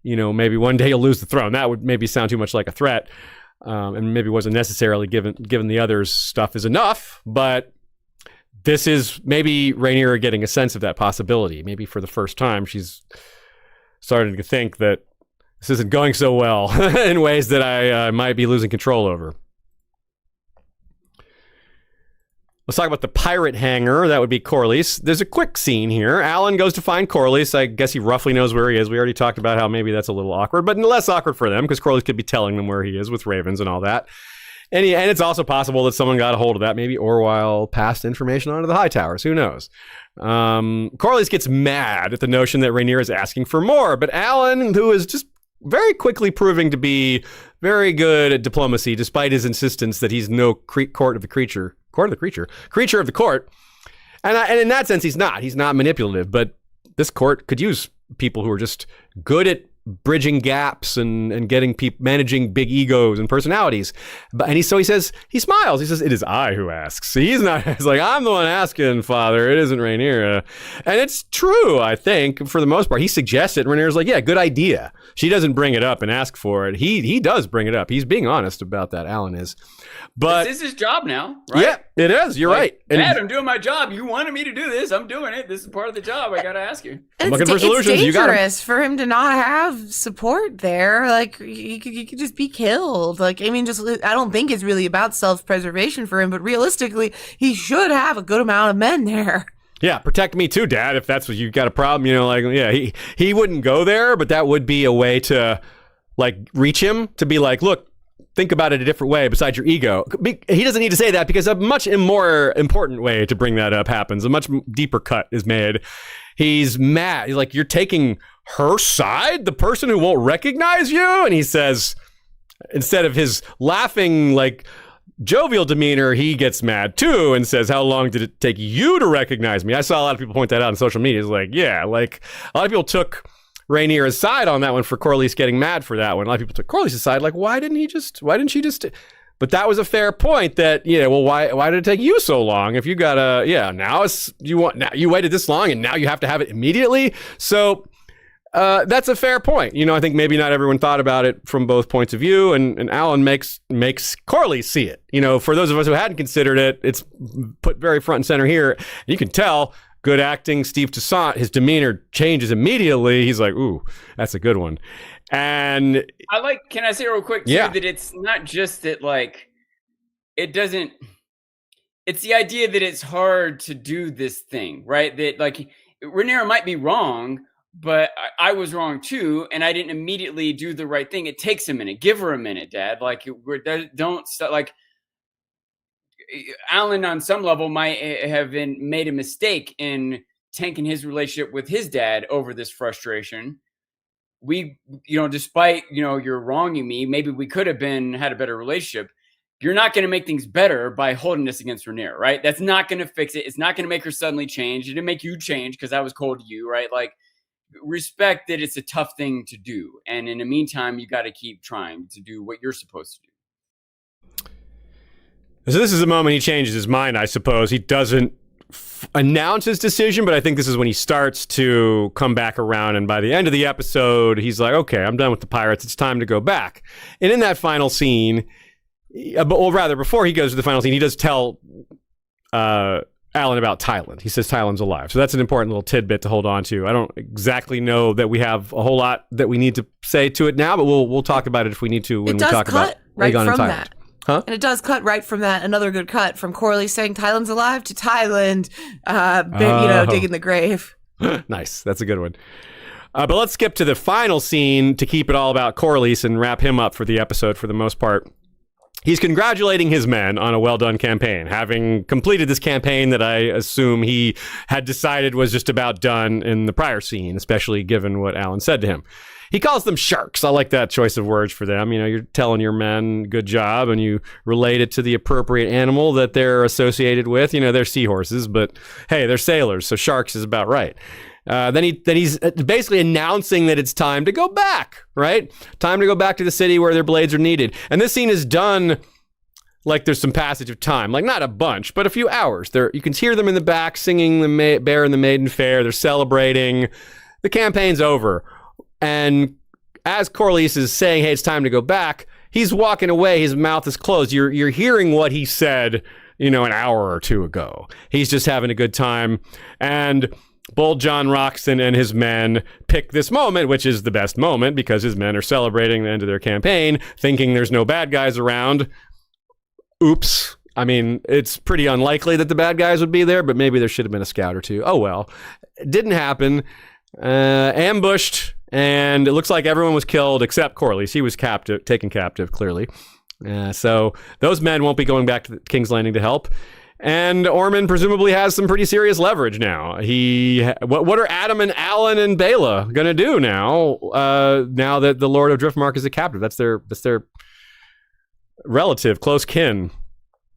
A: maybe one day you'll lose the throne. That would maybe sound too much like a threat, and maybe wasn't necessarily given the others' stuff is enough, but this is maybe Rhaenyra getting a sense of that possibility. Maybe for the first time, she's starting to think that this isn't going so well in ways that I might be losing control over. Let's talk about the pirate hangar. That would be Corlys. There's a quick scene here. Alan goes to find Corlys. I guess he roughly knows where he is. We already talked about how maybe that's a little awkward, but less awkward for them because Corlys could be telling them where he is with ravens and all that. And it's also possible that someone got a hold of that. Maybe Orwell passed information on to the High Towers. Who knows? Corlys gets mad at the notion that Rhaenyra is asking for more, but Alan, who is just very quickly proving to be very good at diplomacy, despite his insistence that he's no creature of the court. And in that sense, he's not manipulative, but this court could use people who are just good at bridging gaps and getting managing big egos and personalities. He smiles. He says, "It is I who asks." He's like, "I'm the one asking, Father. It isn't Rhaenyra." And it's true, I think, for the most part. He suggests it, and Rhaenyra's like, "Yeah, good idea." She doesn't bring it up and ask for it. He does bring it up. He's being honest about that. Alan is. But
B: this is his job now, right?
A: Yeah, it is. You're right.
B: Dad, I'm doing my job. You wanted me to do this. I'm doing it. This is part of the job. I got to ask you.
A: I'm looking for solutions.
C: It's dangerous for him to not have support there. Like, he could just be killed. Like, I mean, I don't think it's really about self-preservation for him, but realistically, he should have a good amount of men there.
A: Yeah, protect me too, Dad, if that's what you got a problem. He wouldn't go there, but that would be a way to, like, reach him, to be like, look, think about it a different way besides your ego. He doesn't need to say that because a much more important way to bring that up happens. A much deeper cut is made. He's mad. He's like, "You're taking her side, the person who won't recognize you?" And he says, instead of his laughing, like, jovial demeanor, he gets mad too and says, "How long did it take you to recognize me?" I saw a lot of people point that out on social media. It's like, yeah, like a lot of people took Rhaenyra's side on that one for Corlys getting mad for that one. A lot of people took Corlys' side, like, why didn't she just? But that was a fair point. That why did it take you so long? If you got now you waited this long and now you have to have it immediately. So that's a fair point. I think maybe not everyone thought about it from both points of view, and Alan makes Corlys see it. For those of us who hadn't considered it, it's put very front and center here. And you can tell. Good acting, Steve Toussaint, his demeanor changes immediately. He's like, "Ooh, that's a good one." And
B: can I say real quick too, that it's not just that, like, it doesn't, it's the idea that it's hard to do this thing, right? That, like, Rhaenyra might be wrong, but I was wrong too, and I didn't immediately do the right thing. It takes a minute. Give her a minute, Dad. Like, don't stop, like, Alan on some level might have made a mistake in tanking his relationship with his dad over this frustration. We, despite, you're wronging me, maybe we could have had a better relationship. You're not going to make things better by holding this against Rhaenyra, right? That's not going to fix it. It's not going to make her suddenly change. It didn't make you change because I was cold to you, right? Like, respect that it's a tough thing to do. And in the meantime, you got to keep trying to do what you're supposed to do.
A: So this is the moment he changes his mind, I suppose. He doesn't announce his decision, but I think this is when he starts to come back around. And by the end of the episode, he's like, "Okay, I'm done with the pirates. It's time to go back." And in that final scene, before he goes to the final scene, he does tell Alan about Tyland. He says Tyland's alive. So that's an important little tidbit to hold on to. I don't exactly know that we have a whole lot that we need to say to it now, but we'll talk about it if we need to when we talk about Aegon and Tyland.
C: That. Huh? And it does cut right from that. Another good cut from Corlys saying Tyland's alive to Tyland, digging the grave.
A: Nice. That's a good one. But let's skip to the final scene to keep it all about Corlys and wrap him up for the episode for the most part. He's congratulating his men on a well-done campaign, having completed this campaign that I assume he had decided was just about done in the prior scene, especially given what Alan said to him. He calls them sharks. I like that choice of words for them. You're telling your men, good job, and you relate it to the appropriate animal that they're associated with. They're seahorses, but hey, they're sailors, so sharks is about right. Then he's basically announcing that it's time to go back, right? Time to go back to the city where their blades are needed. And this scene is done like there's some passage of time, like not a bunch, but a few hours. You can hear them in the back singing the Bear and the Maiden Fair. They're celebrating. The campaign's over. And as Corlys is saying, "Hey, it's time to go back," he's walking away. His mouth is closed. You're hearing what he said, an hour or two ago. He's just having a good time. And Bold John Roxton and his men pick this moment, which is the best moment because his men are celebrating the end of their campaign, thinking there's no bad guys around. Oops. I mean, it's pretty unlikely that the bad guys would be there, but maybe there should have been a scout or two. Oh, well. It didn't happen. Ambushed, and it looks like everyone was killed except Corlys. He was taken captive, clearly. So those men won't be going back to King's Landing to help. And Ormond presumably has some pretty serious leverage now. What are Adam and Alan and Bela going to do now? Now that the Lord of Driftmark is a captive, that's their relative, close kin.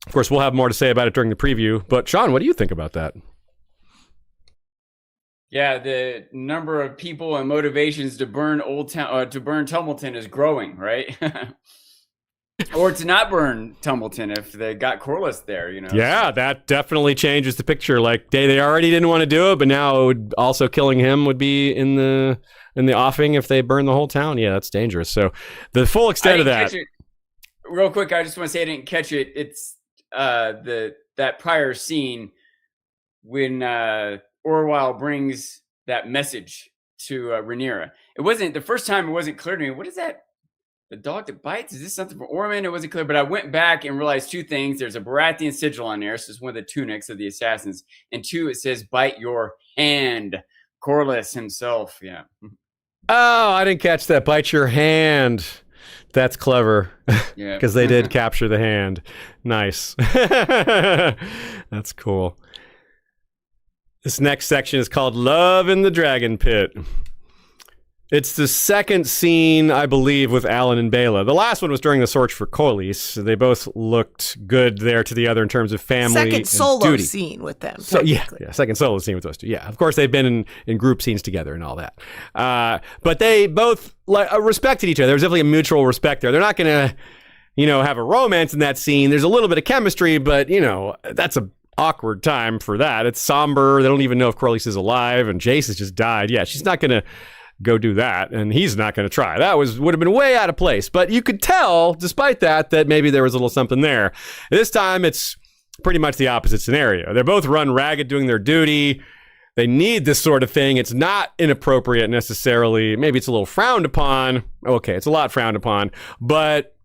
A: Of course, we'll have more to say about it during the preview. But Sean, what do you think about that?
B: Yeah, the number of people and motivations to burn Tumbleton is growing, right? Or to not burn Tumbleton if they got Corlys there, you know.
A: Yeah, that definitely changes the picture. Like they already didn't want to do it, but now also killing him would be in the offing if they burn the whole town. Yeah, that's dangerous. So the full extent of that.
B: Real quick, I just want to say I didn't catch it. It's that prior scene when Orwell brings that message to Rhaenyra. It wasn't the first time. It wasn't clear to me. What is that? The dog that bites? Is this something from Ormond? It wasn't clear, but I went back and realized two things. There's a Baratheon sigil on there, so it's one of the tunics of the assassins. And two, it says, "Bite your hand." Corlys himself, yeah.
A: Oh, I didn't catch that. Bite your hand. That's clever. Yeah. Because they did capture the hand. Nice. That's cool. This next section is called Love in the Dragon Pit. It's the second scene, I believe, with Alan and Bela. The last one was during the search for Corlys. They both looked good there to the other in terms of family and
C: second solo
A: duty.
C: Scene with them.
A: So yeah, second solo scene with those two. Yeah, of course they've been in group scenes together and all that. But they both respected each other. There was definitely a mutual respect there. They're not going to, have a romance in that scene. There's a little bit of chemistry, but that's a awkward time for that. It's somber. They don't even know if Corlys is alive, and Jace has just died. Yeah, she's not going to go do that, and he's not going to try. That would have been way out of place. But you could tell, despite that maybe there was a little something there. This time, it's pretty much the opposite scenario. They're both run ragged doing their duty. They need this sort of thing. It's not inappropriate necessarily. Maybe it's a little frowned upon. Okay, it's a lot frowned upon, but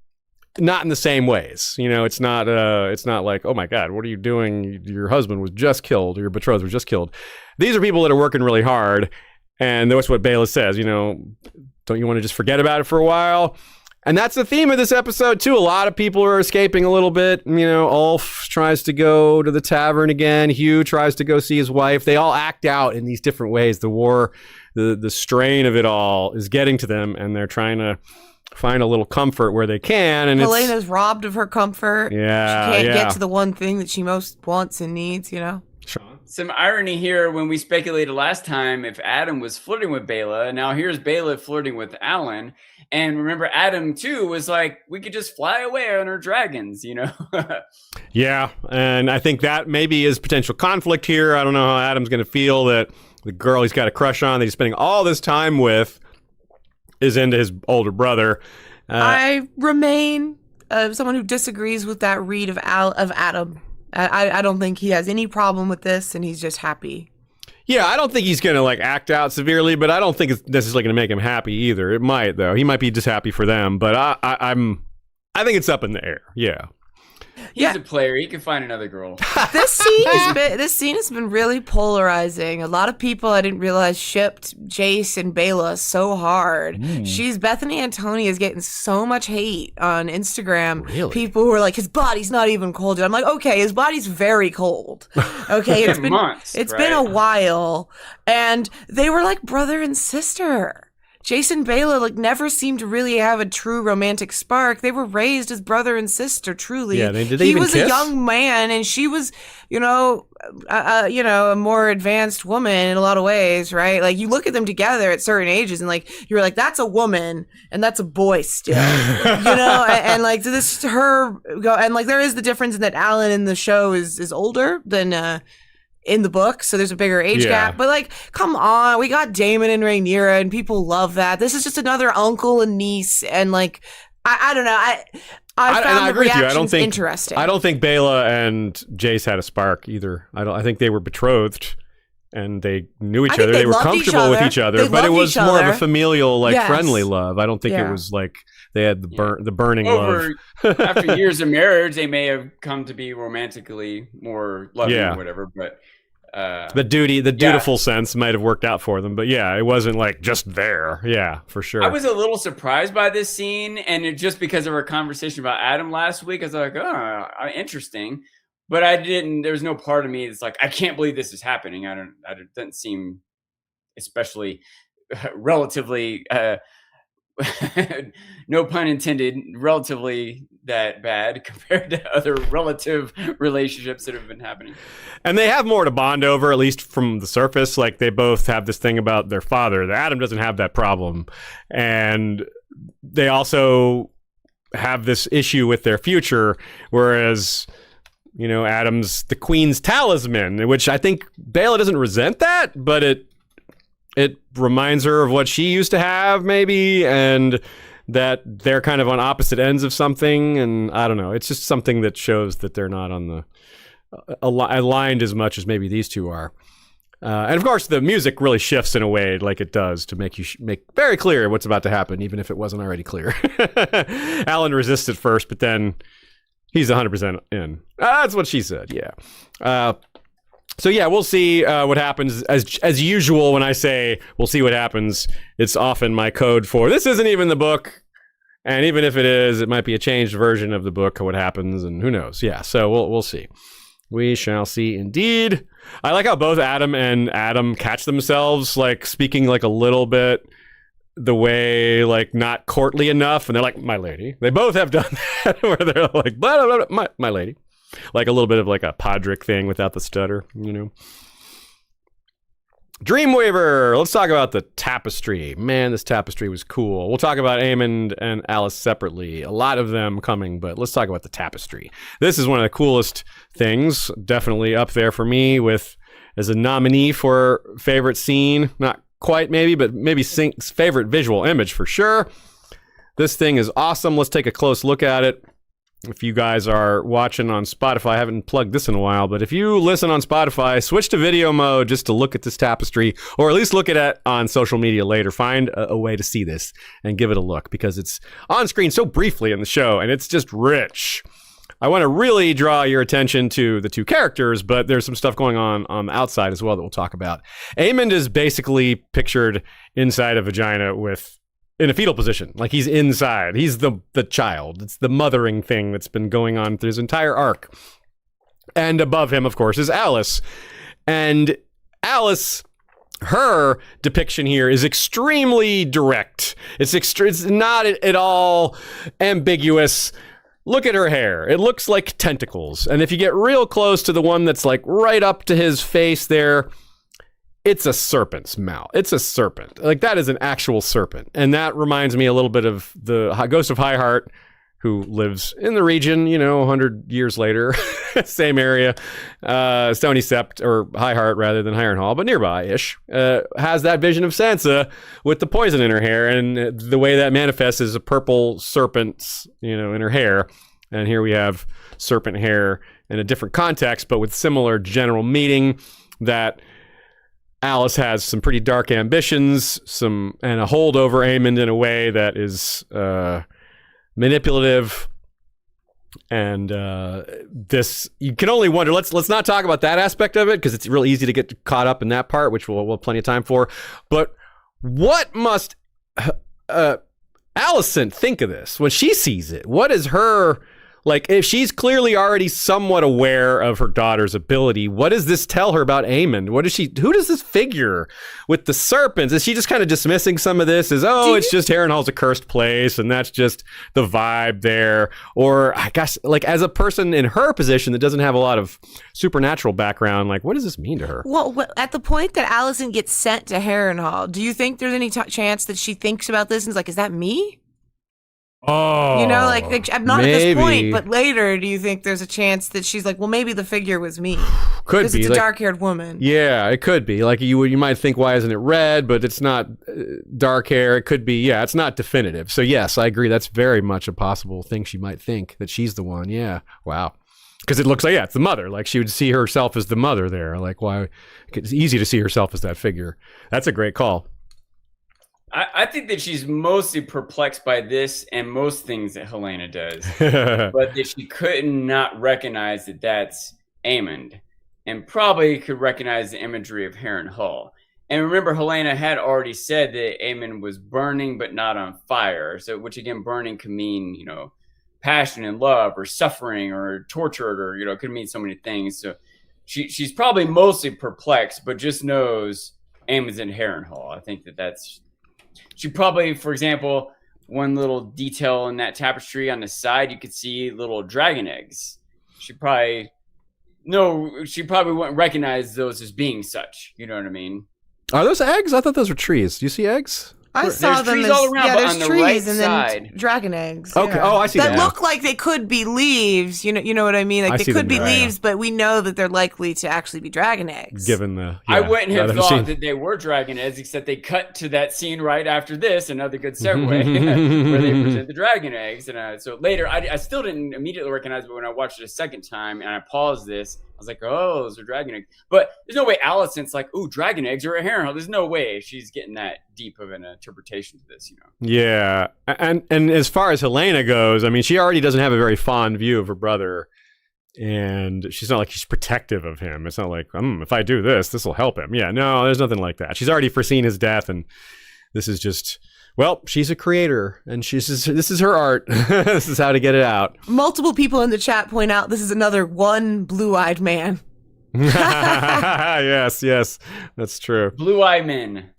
A: not in the same ways. It's not like, oh my God, what are you doing? Your husband was just killed, or your betrothed was just killed. These are people that are working really hard. And that's what Bela says, don't you want to just forget about it for a while? And that's the theme of this episode, too. A lot of people are escaping a little bit. Ulf tries to go to the tavern again. Hugh tries to go see his wife. They all act out in these different ways. The war, the strain of it all is getting to them, and they're trying to find a little comfort where they can. And
C: Helena's robbed of her comfort.
A: Yeah,
C: she can't get to the one thing that she most wants and needs,
A: Sean?
B: Some irony here when we speculated last time if Adam was flirting with Bela. Now here's Bela flirting with Alan. And remember, Adam, too, was like, we could just fly away on our dragons,
A: Yeah, and I think that maybe is potential conflict here. I don't know how Adam's going to feel that the girl he's got a crush on that he's spending all this time with is into his older brother.
C: I remain someone who disagrees with that read of Adam. I don't think he has any problem with this, and he's just happy.
A: Yeah, I don't think he's going to act out severely, but I don't think it's necessarily going to make him happy either. It might, though. He might be just happy for them, but I think it's up in the air. Yeah.
B: He's a player. He can find another girl.
C: This scene has been really polarizing. A lot of people I didn't realize shipped Jace and Bela so hard. Bethany Antonia is getting so much hate on Instagram.
A: Really?
C: People who are like, his body's not even cold yet. I'm like, okay, his body's very cold. Okay, it's been months. It's been a while, and they were like brother and sister. Jace and Bela never seemed to really have a true romantic spark. They were raised as brother and sister, truly.
A: Yeah, did they
C: he
A: even
C: was
A: kiss?
C: A young man, and she was, a more advanced woman in a lot of ways, right? You look at them together at certain ages, and you're like, that's a woman, and that's a boy still, and this her go, and there is the difference in that Alan in the show is older than in the book, so there's a bigger age gap. But come on, we got Daemon and Rhaenyra, and people love that. This is just another uncle and niece, and I don't know. I found the reactions interesting.
A: I don't think Bela and Jace had a spark either. I think they were betrothed, and they knew each
C: I think
A: other.
C: they
A: They were
C: loved each
A: comfortable with
C: other.
A: each other,
C: They
A: but it
C: loved
A: was
C: each
A: more of a
C: other.
A: familial, like
C: Yes.
A: friendly love. I don't think
C: Yeah.
A: it was like they had the burning
B: Over
A: love.
B: after years of marriage, they may have come to be romantically more loving
A: Yeah.
B: or whatever. But
A: The dutiful sense might have worked out for them, but yeah, it wasn't like just there. Yeah, for sure.
B: I was a little surprised by this scene, and just because of our conversation about Adam last week, I was like, oh, interesting. But I didn't. There was no part of me that's like, I can't believe this is happening. It doesn't seem, especially relatively, no pun intended, relatively that bad compared to other relative relationships that have been happening.
A: And they have more to bond over, at least from the surface. Like they both have this thing about their father. Adam doesn't have that problem. And they also have this issue with their future, whereas, you know, Adam's the Queen's talisman, which I think Bela doesn't resent that, but it reminds her of what she used to have, maybe, and that they're kind of on opposite ends of something. And I don't know. It's just something that shows that they're not on the aligned as much as maybe these two are. And of course, the music really shifts in a way like it does to make you make very clear what's about to happen, even if it wasn't already clear. Alan resists at first, but then he's 100% in. That's what she said. Yeah. So yeah, we'll see what happens. As usual, when I say we'll see what happens, it's often my code for this isn't even the book, and even if it is, it might be a changed version of the book. What happens, and who knows? Yeah. So we'll see. We shall see indeed. I like how both Adam and Adam catch themselves like speaking like a little bit the way like not courtly enough, and they're like, my lady. They both have done that where they're like, blah, blah, blah, my lady. Like a little bit of like a Podrick thing without the stutter, you know. Dreamweaver. Let's talk about the tapestry. Man, this tapestry was cool. We'll talk about Aemond and Alice separately. A lot of them coming, but let's talk about the tapestry. This is one of the coolest things. Definitely up there for me with as a nominee for favorite scene. Not quite maybe, but maybe favorite visual image for sure. This thing is awesome. Let's take a close look at it. If you guys are watching on Spotify, I haven't plugged this in a while, but if you listen on Spotify, switch to video mode just to look at this tapestry, or at least look at it on social media later. Find a way to see this and give it a look, because it's on screen so briefly in the show, and it's just rich. I want to really draw your attention to the two characters, but there's some stuff going on the outside as well that we'll talk about. Aemond is basically pictured inside a vagina in a fetal position, like he's inside. He's the child. It's the mothering thing that's been going on through his entire arc. And above him, of course, is Alice. And Alice, her depiction here is extremely direct. It's not at all ambiguous. Look at her hair. It looks like tentacles. And if you get real close to the one that's like right up to his face there, it's a serpent's mouth. It's a serpent. Like, that is an actual serpent. And that reminds me a little bit of the Ghost of High Heart, who lives in the region, 100 years later, same area, Stony Sept, or High Heart rather than Ironhall, but nearby-ish, has that vision of Sansa with the poison in her hair, and the way that manifests is a purple serpent, in her hair. And here we have serpent hair in a different context, but with similar general meaning, that Alice has some pretty dark ambitions, and a hold over Aemond in a way that is manipulative, and this, you can only wonder. Let's not talk about that aspect of it, because it's real easy to get caught up in that part, which we'll have plenty of time for. But what must Alicent think of this when she sees it? What is her, like, if she's clearly already somewhat aware of her daughter's ability, what does this tell her about Aemond? Who does this figure with the serpents? Is she just kind of dismissing some of this as, it's just Harrenhal's a cursed place, and that's just the vibe there? Or, I guess, like, as a person in her position that doesn't have a lot of supernatural background, like, what does this mean to her?
C: Well, at the point that Alicent gets sent to Harrenhal, do you think there's any chance that she thinks about this and is like, is that me?
A: Oh,
C: like I'm not maybe. At this point, but later, do you think there's a chance that she's like, well, maybe the figure was me?
A: Could be.
C: Because it's a dark-haired woman.
A: Yeah, it could be. Like, you might think, why isn't it red? But it's not dark hair. It could be. Yeah, it's not definitive. So yes, I agree. That's very much a possible thing she might think, that she's the one. Yeah. Wow. Because it looks like, it's the mother. Like she would see herself as the mother there. Like, why? It's easy to see herself as that figure. That's a great call.
B: I think that she's mostly perplexed by this and most things that Helena does, but that she could not recognize that that's Aemond, and probably could recognize the imagery of Harrenhal. And remember, Helena had already said that Aemond was burning but not on fire. So, which again, burning can mean, passion and love, or suffering, or tortured, or it could mean so many things. So, she's probably mostly perplexed, but just knows Aemond's in Harrenhal. I think that's. She probably, for example, one little detail in that tapestry on the side, you could see little dragon eggs. She probably wouldn't recognize those as being such. You know what I mean?
A: Are those eggs? I thought those were trees. Do you see eggs?
C: I saw
B: there's
C: them
B: trees
C: as,
B: all around, but
C: there's
B: on the
C: trees
B: right
C: and
B: side.
C: then dragon eggs.
A: Okay.
C: Yeah.
A: Oh, I see
C: that.
A: that.
C: Look like they could be leaves. You know what I mean? Like
A: I
C: they
A: see
C: could
A: them
C: be
A: now,
C: leaves, but we know that they're likely to actually be dragon eggs.
A: Given the,
B: I wouldn't have thought that they were dragon eggs, except they cut to that scene right after this. Another good segue where they present the dragon eggs, and so later I still didn't immediately recognize it, but when I watched it a second time and I paused this, I was like, oh, those are dragon eggs. But there's no way Alicent's like, ooh, dragon eggs are a Harrenhal. There's no way she's getting that deep of an interpretation to this,
A: Yeah, and as far as Helena goes, I mean, she already doesn't have a very fond view of her brother, and she's not like she's protective of him. It's not like, if I do this will help him. Yeah, no, there's nothing like that. She's already foreseen his death, and this is just, well, she's a creator, and this is her art. This is how to get it out.
C: Multiple people in the chat point out this is another one blue-eyed man.
A: Yes, that's true.
B: Blue-eyed men.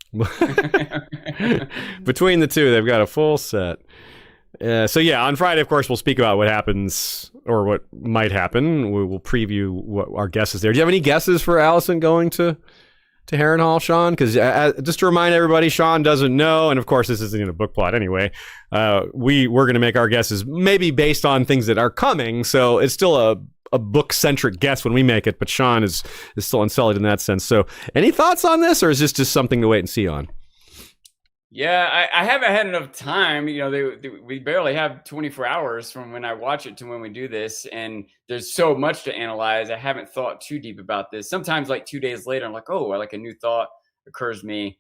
A: Between the two, they've got a full set. So yeah, on Friday, of course, we'll speak about what happens or what might happen. We will preview what our guess is there. Do you have any guesses for Alicent going to Harrenhal, Sean? Because just to remind everybody, Sean doesn't know, and of course, this isn't in a book plot anyway. We're going to make our guesses maybe based on things that are coming, so it's still a book-centric guess when we make it, but Sean is still unsullied in that sense. So any thoughts on this, or is this just something to wait and see on?
B: Yeah, I haven't had enough time. We barely have 24 hours from when I watch it to when we do this, and there's so much to analyze. I haven't thought too deep about this. Sometimes, like 2 days later, I'm like, oh, like a new thought occurs to me,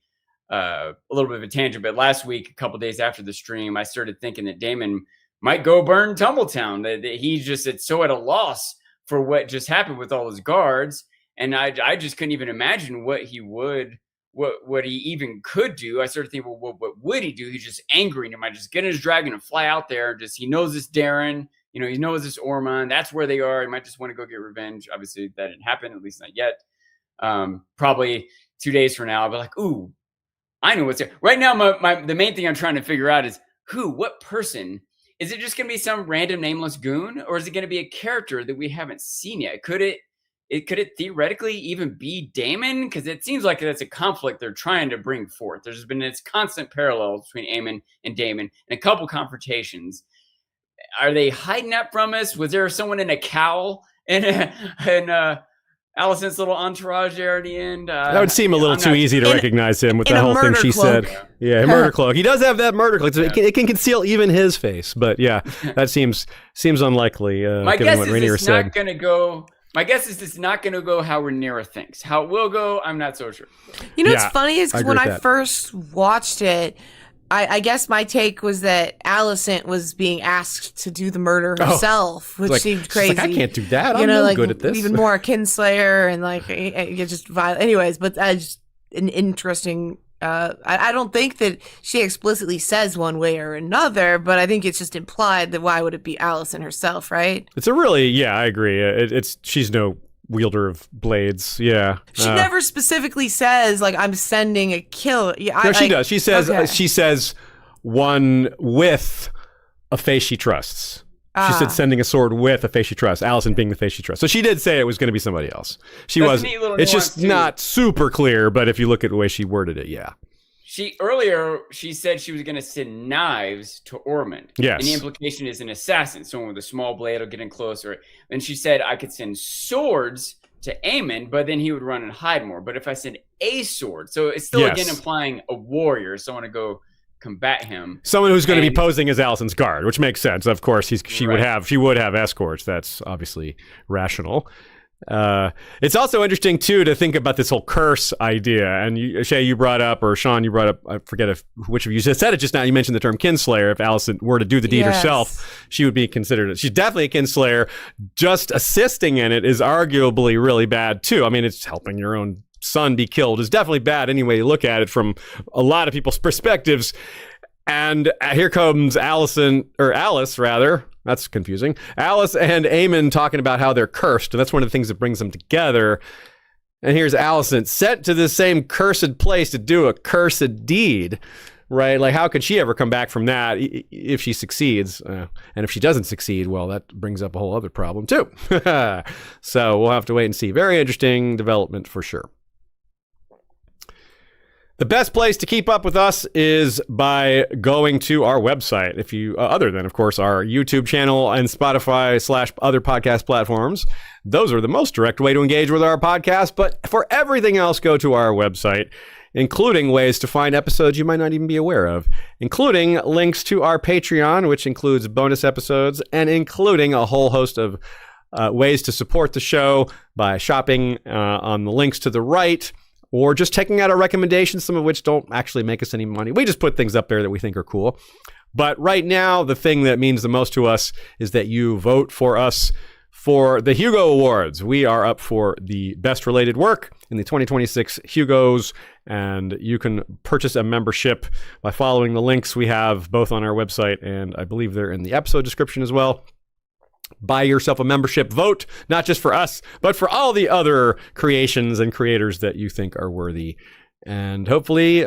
B: a little bit of a tangent. But last week, a couple days after the stream, I started thinking that Daemon might go burn Tumbletown. That he just is so at a loss for what just happened with all his guards, and I just couldn't even imagine what he would. What he even could do. I started thinking, well, what would he do? He's just angry. He might just get in his dragon and fly out there. He knows this Darren, he knows this Ormond. That's where they are. He might just want to go get revenge. Obviously, that didn't happen, at least not yet. Probably 2 days from now, I'll be like, ooh, I know what's there. Right now, the main thing I'm trying to figure out is what person. Is it just going to be some random nameless goon, or is it going to be a character that we haven't seen yet? Could it theoretically even be Daemon? Because it seems like that's a conflict they're trying to bring forth. There's been this constant parallel between Aemon and Daemon and a couple confrontations. Are they hiding that from us? Was there someone in a cowl and Alicent's little entourage there at the end?
A: That would seem a little too easy to recognize him with the whole thing she
C: cloak.
A: said. Yeah, a murder cloak. He does have that murder cloak. It can conceal even his face. But yeah, that seems unlikely.
B: My
A: given
B: guess
A: what
B: is
A: Rhaenyra
B: it's
A: said.
B: not going to go. My guess is it's not going to go how Rhaenyra thinks. How it will go, I'm not so sure.
C: What's funny is because when I
A: that.
C: first watched it, I guess my take was that Alicent was being asked to do the murder herself, which seemed crazy.
A: She's like, I can't do that. I'm no good at this.
C: Even more a kinslayer and just violent. Anyways, but just an interesting. I don't think that she explicitly says one way or another, but I think it's just implied that why would it be Alicent herself, right?
A: It's a really, I agree. She's no wielder of blades. Yeah,
C: she never specifically says like I'm sending a kill. Yeah,
A: no, she does. She says
C: okay.
A: She says one with a face she trusts. She said sending a sword with a face she trusts. Alicent being the face she trusts. So she did say it was going to be somebody else. She was. It's just not super clear, but if you look at the way she worded it, yeah.
B: Earlier she said she was going to send knives to Ormond.
A: Yes.
B: And the implication is an assassin, someone with a small blade will get in closer. And she said I could send swords to Aemon, but then he would run and hide more. But if I send a sword, so it's still again implying a warrior, someone to go combat him.
A: Someone who's going to be posing as Alicent's guard, which makes sense. Of course, she would have escorts. That's obviously rational. It's also interesting too to think about this whole curse idea. And Shay, you brought up, or Sean, you brought up. I forget which of you just said it just now. You mentioned the term kinslayer. If Alicent were to do the deed herself, she would be considered. She's definitely a kinslayer. Just assisting in it is arguably really bad too. I mean, it's helping your own son be killed is definitely bad any way you look at it from a lot of people's perspectives. And here comes Alice, rather. That's confusing. Alice and Aemon talking about how they're cursed, and that's one of the things that brings them together. And here's Alicent sent to the same cursed place to do a cursed deed, right? Like, how could she ever come back from that if she succeeds? And if she doesn't succeed, well, that brings up a whole other problem too. So we'll have to wait and see. Very interesting development for sure. The best place to keep up with us is by going to our website. If you, other than, of course, our YouTube channel and Spotify / other podcast platforms, those are the most direct way to engage with our podcast. But for everything else, go to our website, including ways to find episodes you might not even be aware of, including links to our Patreon, which includes bonus episodes, and including a whole host of ways to support the show by shopping on the links to the right, or just checking out our recommendations, some of which don't actually make us any money. We just put things up there that we think are cool. But right now, the thing that means the most to us is that you vote for us for the Hugo Awards. We are up for the best related work in the 2026 Hugos, and you can purchase a membership by following the links we have both on our website, and I believe they're in the episode description as well. Buy yourself a membership. Vote, not just for us, but for all the other creations and creators that you think are worthy. And hopefully, in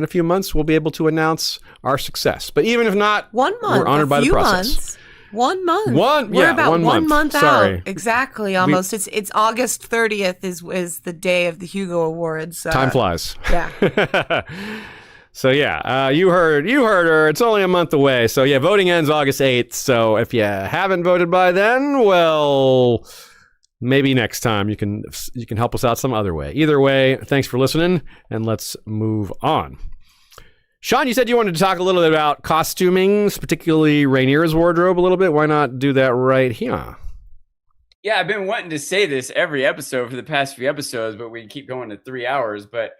A: a few months, we'll be able to announce our success. But even if not,
C: 1 month,
A: we're honored by the process.
C: Months. 1 month.
A: We're about
C: 1 month out.
A: Sorry.
C: Exactly, almost. It's August 30th is the day of the Hugo Awards.
A: Time flies.
C: Yeah.
A: So yeah, you heard her. It's only a month away. So yeah, voting ends August 8th. So if you haven't voted by then, well, maybe next time you can help us out some other way. Either way, thanks for listening, and let's move on. Sean, you said you wanted to talk a little bit about costuming, particularly Rhaenyra's wardrobe a little bit. Why not do that right here?
B: Yeah, I've been wanting to say this every episode for the past few episodes, but we keep going to 3 hours. But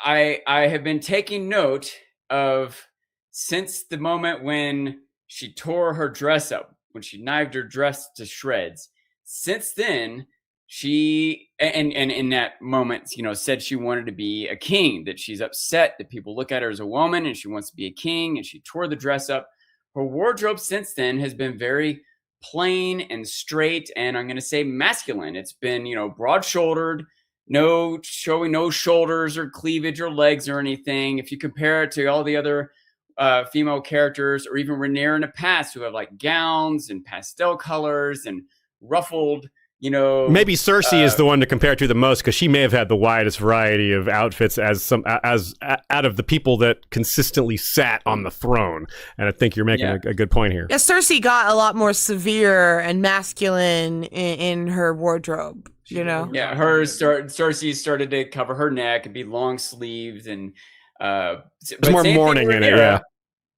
B: I have been taking note of, since the moment when she tore her dress up, when she knifed her dress to shreds, since then, she, and in that moment, said she wanted to be a king, that she's upset that people look at her as a woman and she wants to be a king, and she tore the dress up. Her wardrobe since then has been very plain and straight, and I'm going to say masculine. It's been, broad-shouldered, no showing no shoulders or cleavage or legs or anything. If you compare it to all the other female characters, or even Rhaenyra in the past, who have like gowns and pastel colors and ruffled,
A: maybe Cersei is the one to compare to the most, because she may have had the widest variety of outfits as out of the people that consistently sat on the throne. And I think you're making a good point here.
C: Yeah, Cersei got a lot more severe and masculine in her wardrobe. Yeah,
B: Cersei started to cover her neck and be long sleeved, and
A: there's more mourning in it.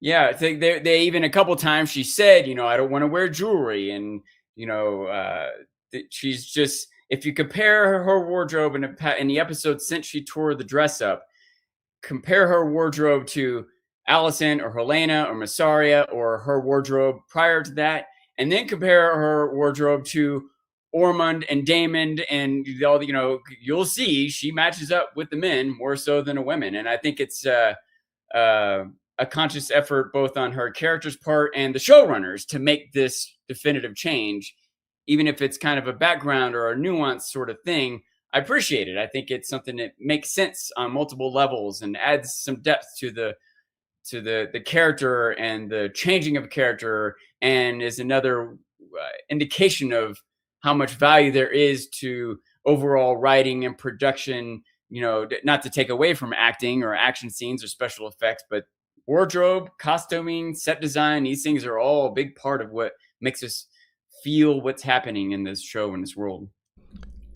B: Yeah, I think they even a couple times she said, I don't want to wear jewelry, and she's just, if you compare her wardrobe in the episode since she tore the dress up, compare her wardrobe to Alicent or Helena or Massaria or her wardrobe prior to that, and then compare her wardrobe to Ormond and Daemon, and all you'll see she matches up with the men more so than the women. And I think it's a conscious effort both on her character's part and the showrunners to make this definitive change, even if it's kind of a background or a nuanced sort of thing. I appreciate it. I think it's something that makes sense on multiple levels and adds some depth to the character and the changing of character, and is another indication of how much value there is to overall writing and production, not to take away from acting or action scenes or special effects, but wardrobe, costuming, set design, these things are all a big part of what makes us feel what's happening in this show, in this world.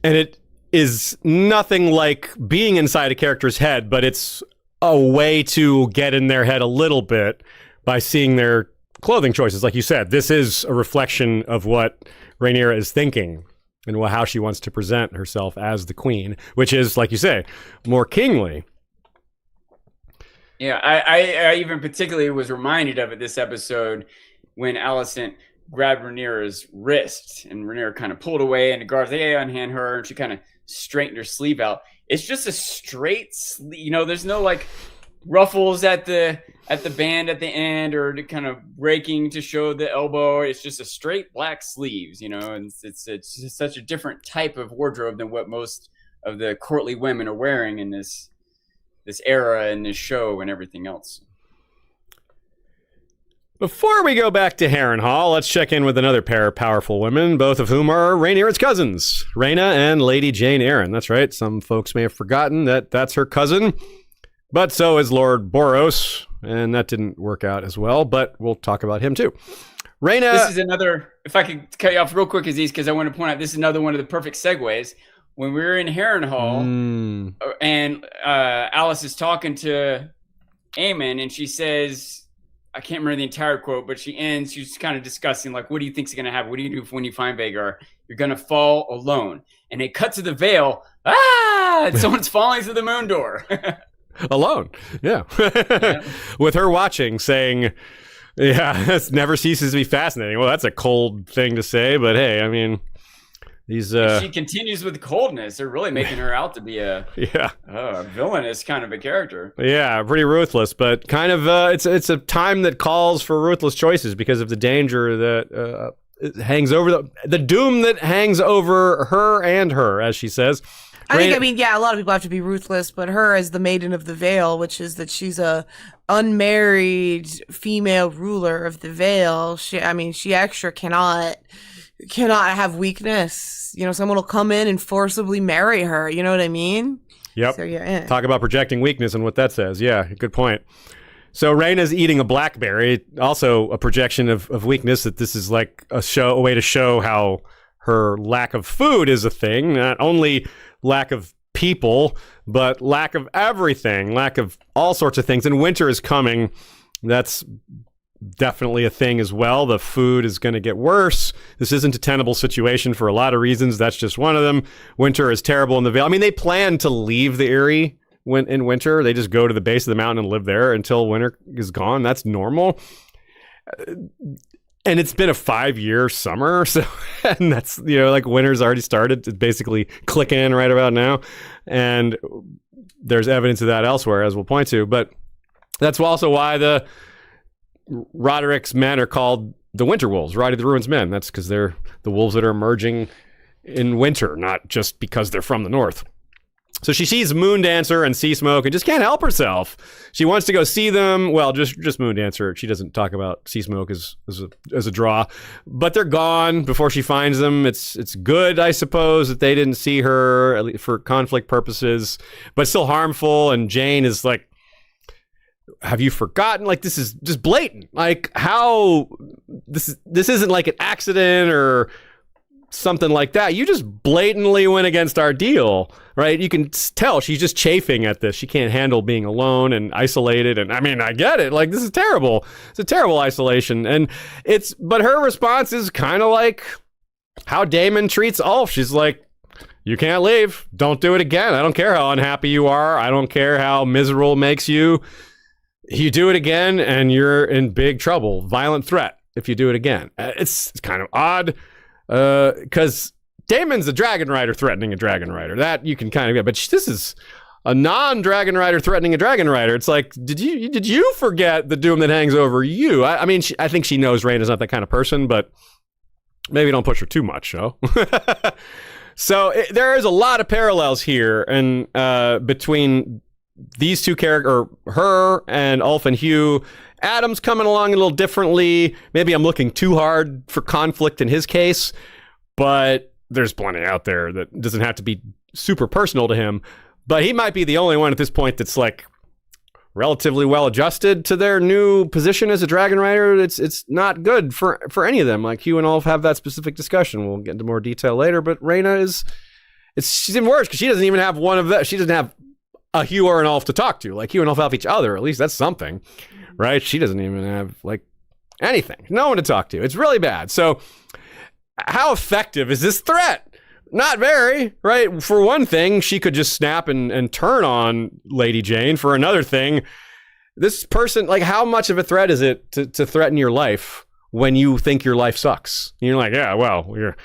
A: And it is nothing like being inside a character's head, but it's a way to get in their head a little bit by seeing their clothing choices. Like you said, this is a reflection of what Rhaenyra is thinking and how she wants to present herself as the queen, which is, like you say, more kingly.
B: Yeah, I even particularly was reminded of it this episode when Alicent grabbed Rhaenyra's wrist and Rhaenyra kind of pulled away and the guards, they unhand her and she kind of straightened her sleeve out. It's just a straight sleeve, you know, there's no like ruffles at the band at the end or the kind of breaking to show the elbow. It's just a straight black sleeves, you know, and it's just such a different type of wardrobe than what most of the courtly women are wearing in this era and this show and everything else.
A: Before we go back to Harrenhal, let's check in with another pair of powerful women, both of whom are Rhaenyra's cousins, Rhaena and Lady Jane Eyre. That's right. Some folks may have forgotten that that's her cousin, but so is Lord Boros, and that didn't work out as well, but we'll talk about him too. Rhaena...
B: This is another, if I could cut you off real quick, Aziz, because I want to point out, this is another one of the perfect segues. When we were in Harrenhal, and Alice is talking to Aemon, and she says... I can't remember the entire quote, but she's kind of discussing, like, what do you think's going to happen? What do you do when you find Vhagar? You're going to fall alone. And they cut to the veil. And someone's falling through the moon door.
A: Alone. Yeah. With her watching, saying, yeah, this never ceases to be fascinating. Well, that's a cold thing to say, but hey, I mean, these...
B: She continues with coldness. They're really making her out to be a villainous kind of a character.
A: Yeah, pretty ruthless, but kind of it's a time that calls for ruthless choices because of the danger that hangs over the doom that hangs over her, as she says.
C: A lot of people have to be ruthless, but her as the Maiden of the Vale, which is that she's a unmarried female ruler of the Vale. She extra cannot have weakness. You know, someone will come in and forcibly marry her. You know what I mean?
A: Yep.
C: So, yeah.
A: Talk about projecting weakness and what that says. Yeah, good point. So Rhaena's eating a blackberry, also a projection of weakness, that this is like a way to show how her lack of food is a thing, not only lack of people, but lack of everything, lack of all sorts of things. And winter is coming. That's definitely a thing as well. The food is going to get worse. This isn't a tenable situation for a lot of reasons. That's just one of them. Winter is terrible in the Vale. I mean, they plan to leave the Eyrie in winter. They just go to the base of the mountain and live there until winter is gone. That's normal. And it's been a 5-year summer. So, and that's, you know, like winter's already started. It's basically clicking in right about now. And there's evidence of that elsewhere, as we'll point to. But that's also why the Roderick's men are called the Winter Wolves, Roddy the Ruin's men. That's because they're the wolves that are emerging in winter, not just because they're from the north. So she sees Moondancer and Sea Smoke and just can't help herself. She wants to go see them. Well, just Moondancer. She doesn't talk about Sea Smoke as a draw, but they're gone before she finds them. It's good, I suppose, that they didn't see her, at least for conflict purposes, but still harmful. And Jane is like, have you forgotten? Like, this is just blatant. Like, how this isn't like an accident or something like that. You just blatantly went against our deal, right? You can tell she's just chafing at this. She can't handle being alone and isolated. And I mean, I get it. Like, this is terrible. It's a terrible isolation. But her response is kind of like how Daemon treats Ulf. She's like, you can't leave. Don't do it again. I don't care how unhappy you are. I don't care how miserable it makes you. You do it again and you're in big trouble. Violent threat if you do it again. It's kind of odd. Because Daemon's a dragon rider threatening a dragon rider. That you can kind of get, but this is a non-dragon rider threatening a dragon rider. It's like, did you forget the doom that hangs over you? I mean, I think she knows Rhaena's not that kind of person, but maybe don't push her too much, so. So there is a lot of parallels here, and between these two characters, or her and Ulf and Hugh. Adam's coming along a little differently. Maybe I'm looking too hard for conflict in his case, but there's plenty out there that doesn't have to be super personal to him. But he might be the only one at this point that's like relatively well adjusted to their new position as a dragon rider. It's not good for any of them. Like Hugh and Ulf have that specific discussion. We'll get into more detail later. But Rhaena she's even worse because she doesn't even have one of that. She doesn't have a Hugh or an Ulf to talk to. Like Hugh and Ulf have each other. At least that's something, right? She doesn't even have like anything. No one to talk to. It's really bad. So how effective is this threat? Not very, right? For one thing, she could just snap and turn on Lady Jane. For another thing, this person, like, how much of a threat is it to threaten your life when you think your life sucks? And you're like, yeah, well, you're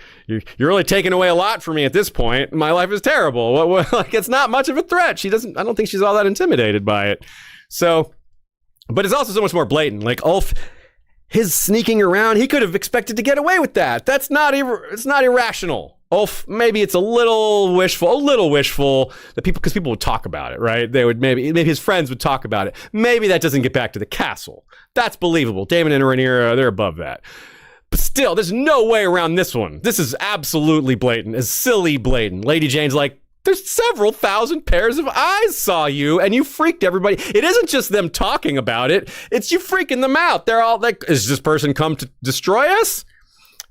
A: really taking away a lot from me at this point. My life is terrible. Like, it's not much of a threat. I don't think she's all that intimidated by it. So, but it's also so much more blatant. Like Ulf, his sneaking around, he could have expected to get away with that. It's not irrational. Ulf, maybe it's a little wishful that because people would talk about it, right? They would maybe his friends would talk about it. Maybe that doesn't get back to the castle. That's believable. Daemon and Rhaenyra, they're above that. But still, there's no way around this one. This is absolutely blatant, as silly blatant. Lady Jane's like, there's several thousand pairs of eyes saw you, and you freaked everybody. It isn't just them talking about it. It's you freaking them out. They're all like, is this person come to destroy us?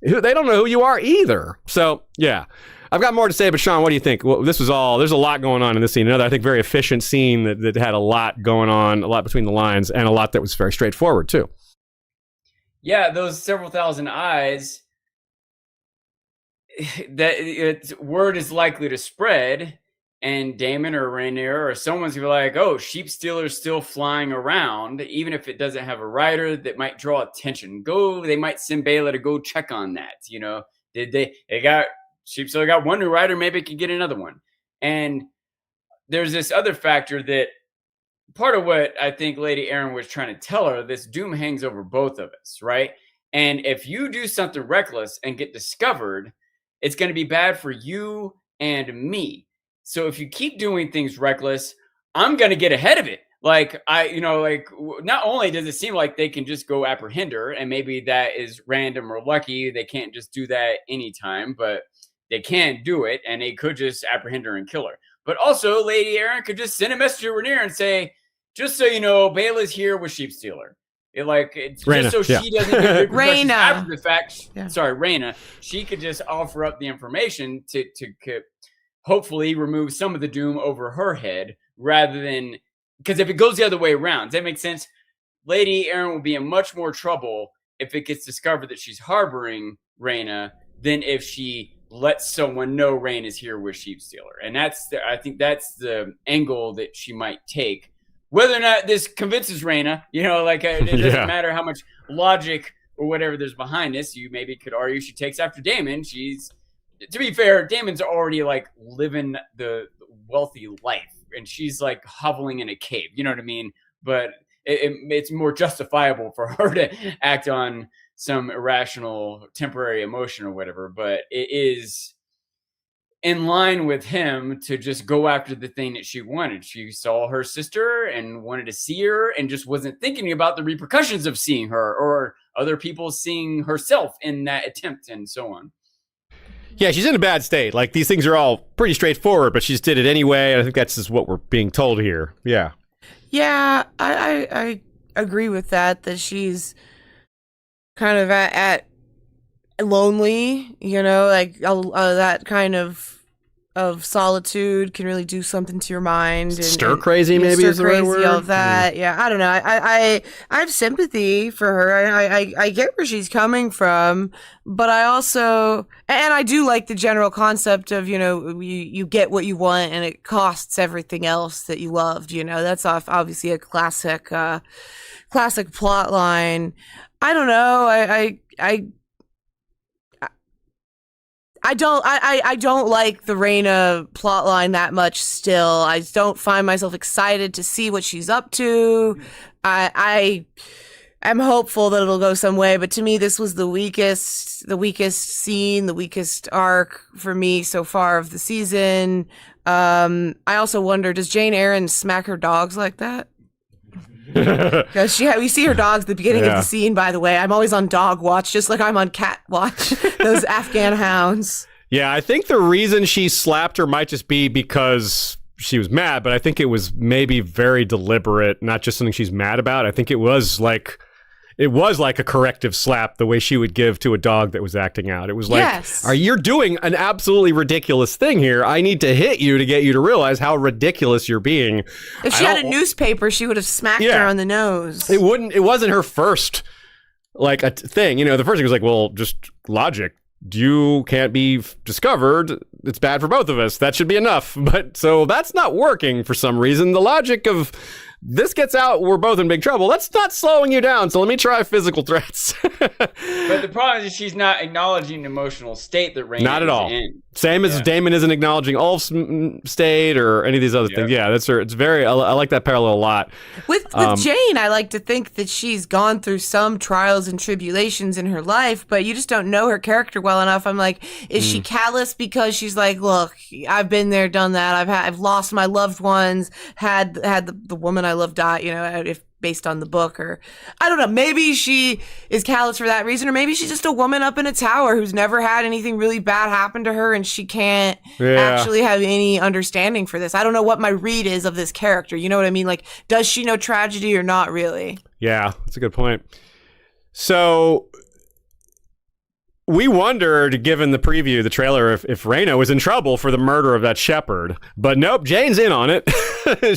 A: They don't know who you are either. So, yeah. I've got more to say, but Sean, what do you think? Well, there's a lot going on in this scene. Another, I think, very efficient scene that had a lot going on, a lot between the lines, and a lot that was very straightforward, too.
B: Yeah, those several thousand eyes, word is likely to spread, and Daemon or Rhaenyra or someone's gonna be like, oh, sheep stealer's still flying around, even if it doesn't have a rider, that might draw attention. They might send Baela to go check on that. You know, sheep stealer got one new rider, maybe it could get another one. And there's this other factor that part of what I think Lady Arryn was trying to tell her, this doom hangs over both of us, right? And if you do something reckless and get discovered, it's going to be bad for you and me. So if you keep doing things reckless, I'm going to get ahead of it. Like, not only does it seem like they can just go apprehend her, and maybe that is random or lucky, they can't just do that anytime, but they can do it, and they could just apprehend her and kill her. But also, Lady Arryn could just send a message to Rhaenyra and say, just so you know, Baela's here with Sheep Stealer.
A: Rhaena,
B: just so she doesn't get repercussions
C: Rhaena.
B: After the fact.
C: Yeah.
B: Sorry, Rhaena. She could just offer up the information to hopefully remove some of the doom over her head, rather than, because if it goes the other way around, does that make sense? Lady Arryn will be in much more trouble if it gets discovered that she's harboring Rhaena than if she lets someone know Rhaena is here with Sheep Stealer. And I think that's the angle that she might take. Whether or not this convinces Rhaena, it doesn't matter how much logic or whatever there's behind this. You maybe could argue she takes after Daemon. To be fair, Daemon's already like living the wealthy life, and she's like hoveling in a cave. You know what I mean? But it's more justifiable for her to act on some irrational temporary emotion or whatever. But it is in line with him to just go after the thing that she wanted. She saw her sister and wanted to see her, and just wasn't thinking about the repercussions of seeing her or other people seeing herself in that attempt, and so on.
A: Yeah, she's in a bad state. Like, these things are all pretty straightforward, but she just did it anyway. And I think that's just what we're being told here. Yeah.
C: Yeah, I agree with that she's kind of at lonely, like that kind of solitude can really do something to your mind.
A: Stir crazy, maybe is the right word.
C: All of that. Yeah, I don't know. I have sympathy for her. I get where she's coming from, but I also, and I do like the general concept of, you get what you want and it costs everything else that you loved. That's obviously a classic plot line. I don't know. I don't like the Rhaena plotline that much still. I don't find myself excited to see what she's up to. I'm hopeful that it'll go some way, but to me this was the weakest scene, the weakest arc for me so far of the season. I also wonder, does Jane Arryn smack her dogs like that? Because we see her dogs at the beginning of the scene, by the way. I'm always on dog watch, just like I'm on cat watch. Those Afghan hounds.
A: Yeah, I think the reason she slapped her might just be because she was mad, but I think it was maybe very deliberate, not just something she's mad about. I think it was like, it was like a corrective slap the way she would give to a dog that was acting out. It was like,
C: Yes.
A: you're doing an absolutely ridiculous thing here. I need to hit you to get you to realize how ridiculous you're being.
C: If she had a newspaper, she would have smacked
A: Yeah.
C: her on the nose.
A: It wasn't her first like a thing. The first thing was like, well, just logic. You can't be discovered. It's bad for both of us. That should be enough. But so that's not working for some reason. The logic of this gets out, we're both in big trouble. That's not slowing you down. So let me try physical threats.
B: But the problem is she's not acknowledging the emotional state that Rhaena
A: Not at all.
B: is in.
A: Same as Damon isn't acknowledging Ulf's state or any of these other things. Yeah, that's her. It's very. I like that parallel a lot.
C: With Jane, I like to think that she's gone through some trials and tribulations in her life, but you just don't know her character well enough. I'm like, is she callous because she's like, look, I've been there, done that. I've lost my loved ones, had the woman I love die. If based on the book, or I don't know. Maybe she is callous for that reason, or maybe she's just a woman up in a tower who's never had anything really bad happen to her, and she can't actually have any understanding for this. I don't know what my read is of this character. You know what I mean? Like, does she know tragedy or not really?
A: Yeah, that's a good point. So we wondered, given the preview, the trailer, if Rhaena was in trouble for the murder of that shepherd. But nope, Jane's in on it.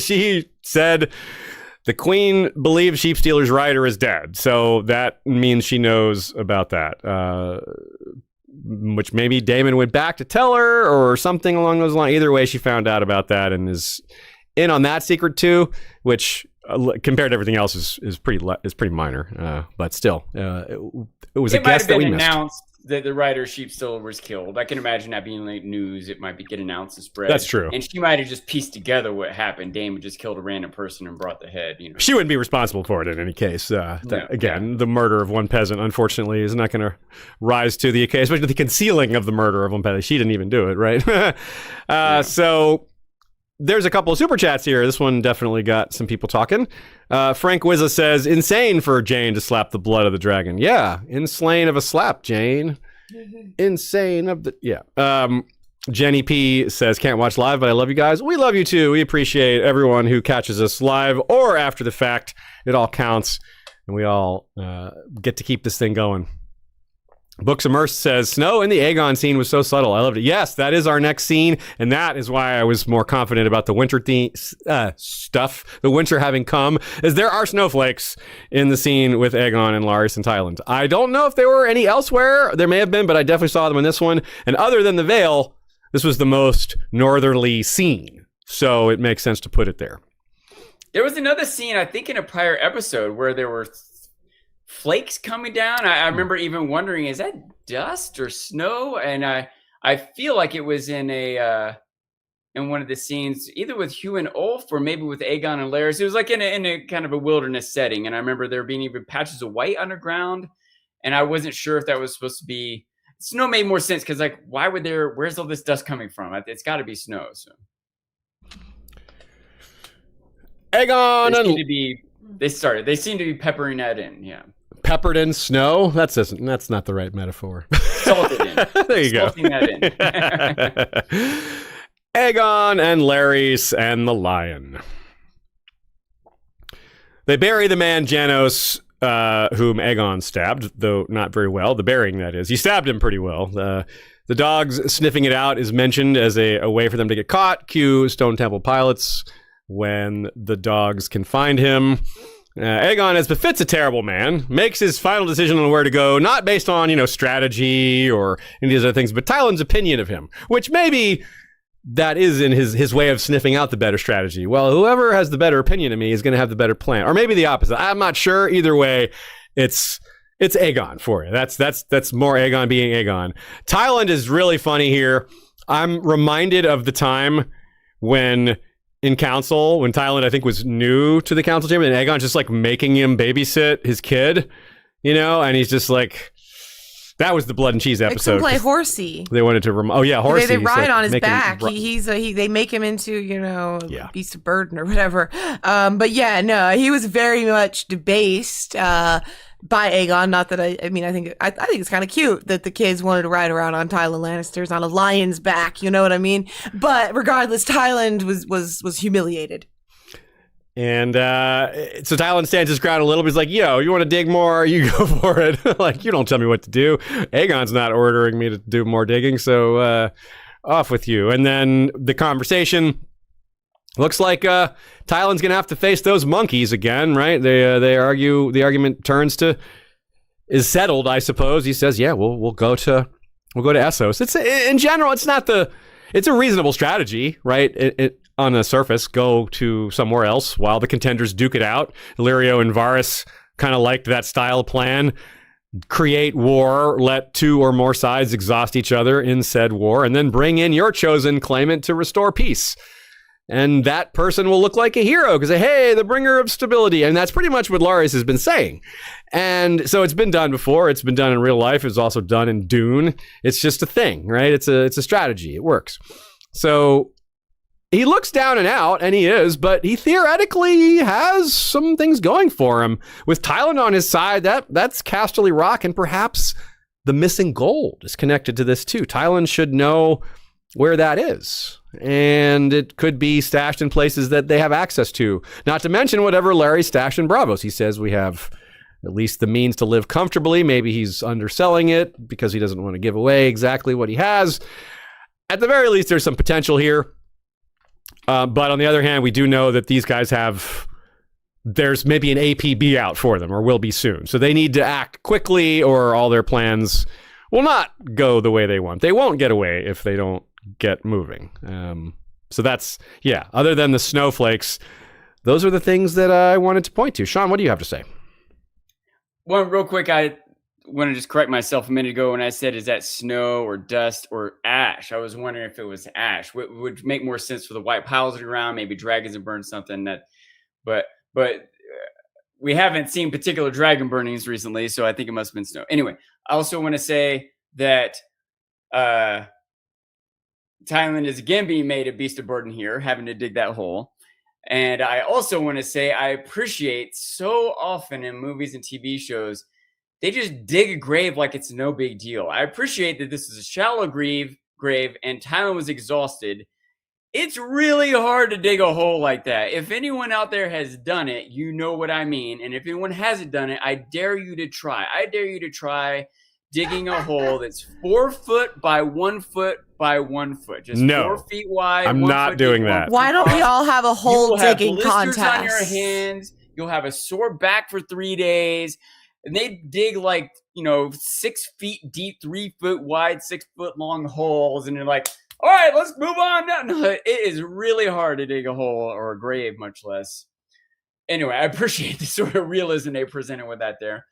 A: She said the queen believes Sheep Stealer's rider is dead. So that means she knows about that. Which maybe Damon went back to tell her or something along those lines. Either way, she found out about that and is in on that secret too, which compared to everything else is pretty minor. But still, it was a guess that we missed.
B: Announced that the rider Sheep Stealer was killed. I can imagine that being like news. It might get announced and spread.
A: That's true.
B: And she might have just pieced together what happened. Damon just killed a random person and brought the head.
A: She wouldn't be responsible for it in any case. The murder of one peasant, unfortunately, is not going to rise to the occasion, especially the concealing of the murder of one peasant. She didn't even do it, right? So there's a couple of super chats here. This one definitely got some people talking. Frank Wizza says, insane for Jane to slap the blood of the dragon. Yeah, insane of a slap, Jane. Insane of the... Yeah. Jenny P says, can't watch live, but I love you guys. We love you too. We appreciate everyone who catches us live or after the fact. It all counts, and we all get to keep this thing going. Books Immersed says, Snow in the Aegon scene was so subtle. I loved it. Yes, that is our next scene, and that is why I was more confident about the winter stuff, the winter having come, as there are snowflakes in the scene with Aegon and Larys and Tyland. I don't know if there were any elsewhere. There may have been, but I definitely saw them in this one. And other than the Vale, this was the most northerly scene, so it makes sense to put it there.
B: There was another scene, I think, in a prior episode where there were flakes coming down. I remember even wondering, is that dust or snow? And I feel like it was in one of the scenes, either with Hugh and Ulf or maybe with Aegon and Larys. It was like in a kind of a wilderness setting. And I remember there being even patches of white underground. And I wasn't sure if that was supposed to be snow. Made more sense because, like, where's all this dust coming from? It's got to be snow. So
A: Aegon
B: they seem to be peppering that in. Yeah.
A: Peppered in snow? That's not the right metaphor.
B: Salted in.
A: There you
B: Salting
A: go.
B: that in.
A: Aegon and Larys and the lion. They bury the man Janos, whom Aegon stabbed, though not very well. The burying, that is. He stabbed him pretty well. The dogs sniffing it out is mentioned as a way for them to get caught. Cue Stone Temple pilots when the dogs can find him. Aegon, as befits a terrible man, makes his final decision on where to go, not based on, strategy or any of these other things, but Tyland's opinion of him, which maybe that is in his way of sniffing out the better strategy. Well, whoever has the better opinion of me is going to have the better plan, or maybe the opposite. I'm not sure. Either way, it's Aegon for you. That's more Aegon being Aegon. Tyland is really funny here. I'm reminded of the time when in council, when Tyland, I think, was new to the council chamber, and Aegon's just like making him babysit his kid, and he's just like, that was the blood and cheese episode.
C: Makes him play horsey.
A: They wanted to horsey.
C: They ride on his back. They make him into, beast of burden or whatever. But yeah, no, he was very much debased by Aegon. Not that I think it's kind of cute that the kids wanted to ride around on Tyland Lannister's on a lion's back. You know what I mean? But regardless, Tyland was humiliated.
A: And so Tylan stands his ground a little bit. He's like, yo, you want to dig more? You go for it. Like, you don't tell me what to do. Aegon's not ordering me to do more digging, so off with you. And then the conversation looks like Tylan's going to have to face those monkeys again, right? They argue. The argument turns to is settled, I suppose. He says, yeah, we'll go to Essos. It's in general, it's a reasonable strategy, right? It on the surface, go to somewhere else while the contenders duke it out. Illyrio and Varys kind of liked that style plan. Create war, let two or more sides exhaust each other in said war, and then bring in your chosen claimant to restore peace. And that person will look like a hero because, hey, the bringer of stability. And that's pretty much what Larys has been saying. And so it's been done before. It's been done in real life. It's also done in Dune. It's just a thing, right? It's a strategy. It works. So he looks down and out, and he is, but he theoretically has some things going for him. With Tylan on his side, that's Casterly Rock, and perhaps the missing gold is connected to this too. Tylan should know where that is, and it could be stashed in places that they have access to. Not to mention whatever Larry stashed in Bravos. He says we have at least the means to live comfortably. Maybe he's underselling it because he doesn't want to give away exactly what he has. At the very least, there's some potential here. But on the other hand, we do know that these guys there's maybe an APB out for them, or will be soon. So they need to act quickly, or all their plans will not go the way they want. They won't get away if they don't get moving. So that's, yeah, other than the snowflakes, those are the things that I wanted to point to. Sean, what do you have to say?
B: Well, real quick, I want to just correct myself a minute ago when I said, is that snow or dust or ash? I was wondering if it was ash. Would make more sense for the white piles around, maybe dragons have burned something but we haven't seen particular dragon burnings recently, so I think it must have been snow. Anyway, I also want to say that Tylan is again being made a beast of burden here, having to dig that hole. And I also want to say I appreciate so often in movies and TV shows, they just dig a grave like it's no big deal. I appreciate that this is a shallow grave and Tylan was exhausted. It's really hard to dig a hole like that. If anyone out there has done it, you know what I mean. And if anyone hasn't done it, I dare you to try. I dare you to try digging a hole that's 4 foot by 1 foot by 1 foot. Just 4 feet wide.
A: I'm not doing that.
C: Why don't we all have a hole digging contest?
B: On your hands. You'll have a sore back for 3 days. And they dig 6 feet deep, 3 foot wide, 6 foot long holes. And you're like, all right, let's move on now. No, it is really hard to dig a hole or a grave, much less. Anyway, I appreciate the sort of realism they presented with that there.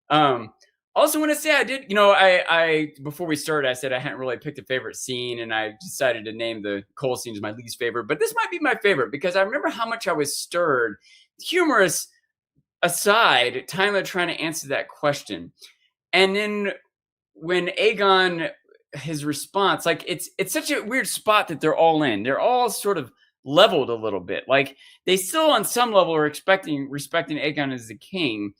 B: Also want to say I did, I before we started, I said I hadn't really picked a favorite scene, and I decided to name the Cole scene as my least favorite. But this might be my favorite because I remember how much I was stirred. Humorous aside, Tyler trying to answer that question. And then when Aegon, his response, it's such a weird spot that they're all in. They're all sort of leveled a little bit. Like they still on some level are respecting Aegon as the king.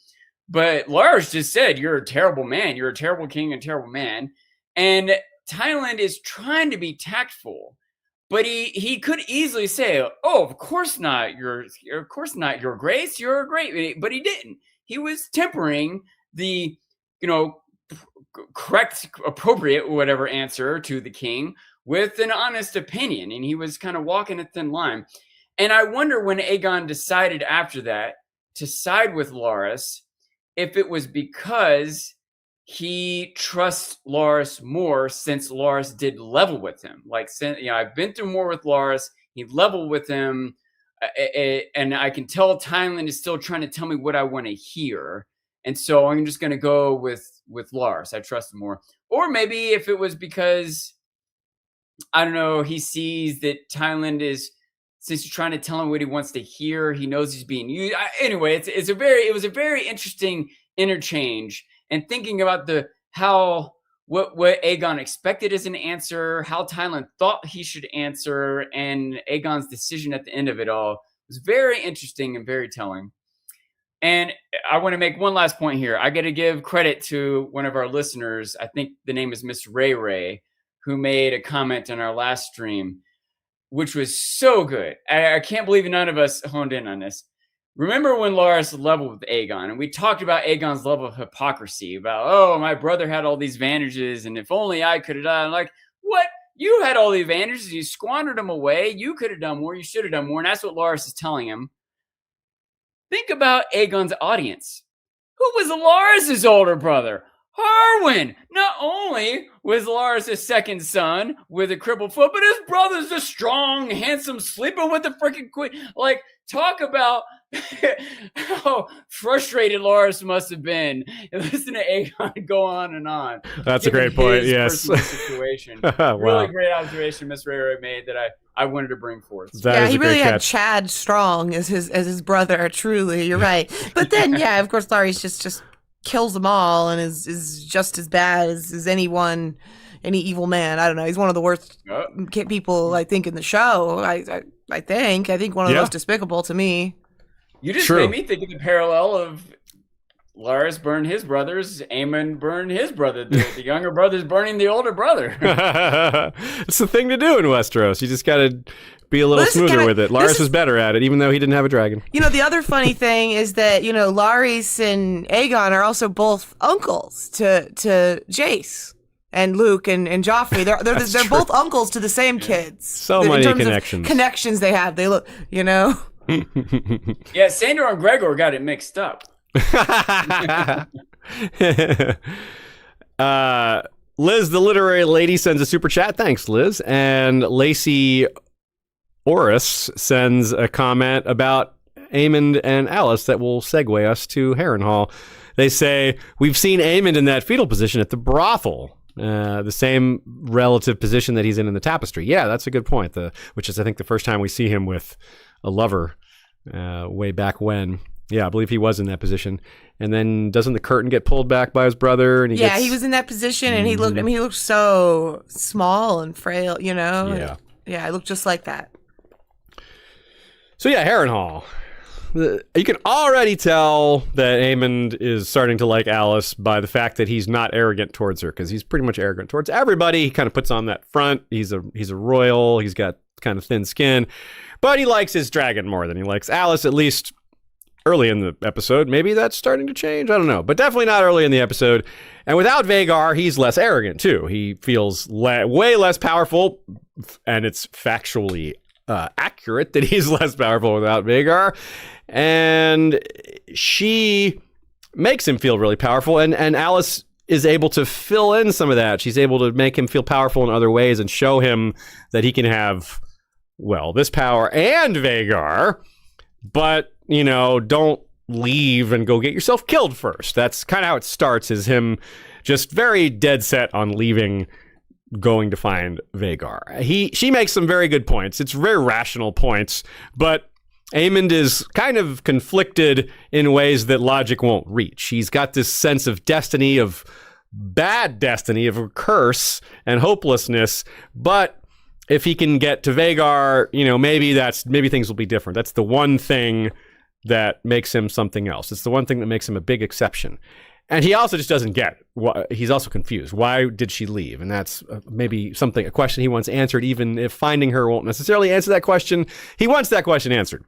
B: But Lars just said, you're a terrible man. You're a terrible king and terrible man. And Tylan is trying to be tactful. But he could easily say, oh, of course not, your grace, you're great. But he didn't. He was tempering the, correct, appropriate, whatever answer to the king with an honest opinion. And he was kind of walking a thin line. And I wonder when Aegon decided after that to side with Larys, if it was because he trusts Larys more since Larys did level with him. I've been through more with Larys. He leveled with him. And I can tell Tylan is still trying to tell me what I want to hear. And so I'm just going to go with Larys. I trust him more. Or maybe if it was because, I don't know, he sees that Tylan is, since you're trying to tell him what he wants to hear, he knows he's being used. Anyway, it was a very interesting interchange, and thinking about what Aegon expected as an answer, how Tylan thought he should answer, and Aegon's decision at the end of it all was very interesting and very telling. And I want to make one last point here. I got to give credit to one of our listeners. I think the name is Miss Ray Ray, who made a comment in our last stream. which was so good. I can't believe none of us honed in on this. Remember when Loras leveled with Aegon, and we talked about Aegon's level of hypocrisy about, oh, my brother had all these advantages, and if only I could have done. Like, what? You had all the advantages. You squandered them away. You could have done more. You should have done more. And that's what Loras is telling him. Think about Aegon's audience. Who was Larys's older brother? Harwin. Not only was Larys' second son with a crippled foot, but his brother's a strong, handsome, sleeping with the freaking queen. Like, talk about how frustrated Larys must have been. Listen to Aegon go on and on.
A: That's a great point. Yes.
B: Situation.
A: Wow.
B: Really great observation Miss Ray made that I wanted to bring forth.
C: Yeah, he really had Chad Strong as his brother. Truly, you're right. But then, yeah, of course, Larys just kills them all and is just as bad as any evil man. I don't know. He's one of the worst people, I think, in the show. I think one of the most despicable to me.
B: You just made me think of the parallel of Larys burned his brothers, Aemon burned his brother. The younger brother's burning the older brother.
A: It's the thing to do in Westeros. You just got to be a little smoother with it. Larys was better at it, even though he didn't have a dragon.
C: You know, the other funny thing is that, Larys and Aegon are also both uncles to Jace and Luke and Joffrey. They're both uncles to the same kids.
A: So many
C: connections they have. They look,
B: Yeah, Sandor and Gregor got it mixed up.
A: Liz, the literary lady, sends a super chat. Thanks, Liz. And Lacey Oris sends a comment about Aemond and Alice that will segue us to Harrenhal. They say, we've seen Aemond in that fetal position at the brothel. The same relative position that he's in the tapestry. Yeah, that's a good point. Which is, I think, the first time we see him with a lover way back when. Yeah, I believe he was in that position. And then doesn't the curtain get pulled back by his brother? And
C: he was in that position, and he looked so small and frail,
A: Yeah.
C: Yeah, he looked just like that.
A: So yeah, Harrenhal. You can already tell that Aemond is starting to like Alice by the fact that he's not arrogant towards her, because he's pretty much arrogant towards everybody. He kind of puts on that front. He's a royal. He's got kind of thin skin, but he likes his dragon more than he likes Alice, at least early in the episode. Maybe that's starting to change. I don't know, but definitely not early in the episode. And without Vhagar, he's less arrogant too. He feels way less powerful, and it's factually accurate that he's less powerful without Vhagar. And she makes him feel really powerful, and Alice is able to fill in some of that. She's able to make him feel powerful in other ways and show him that he can have, this power and Vhagar, but, don't leave and go get yourself killed first. That's kind of how it starts, is him just very dead set on leaving, going to find Vhagar. She makes some very good points. It's very rational points, but Aemond is kind of conflicted in ways that logic won't reach. He's got this sense of destiny, of bad destiny, of a curse and hopelessness, but if he can get to Vhagar, maybe things will be different. That's the one thing that makes him something else. It's the one thing that makes him a big exception. And he also just doesn't get. He's also confused. Why did she leave? And that's maybe a question he wants answered, even if finding her won't necessarily answer that question. He wants that question answered.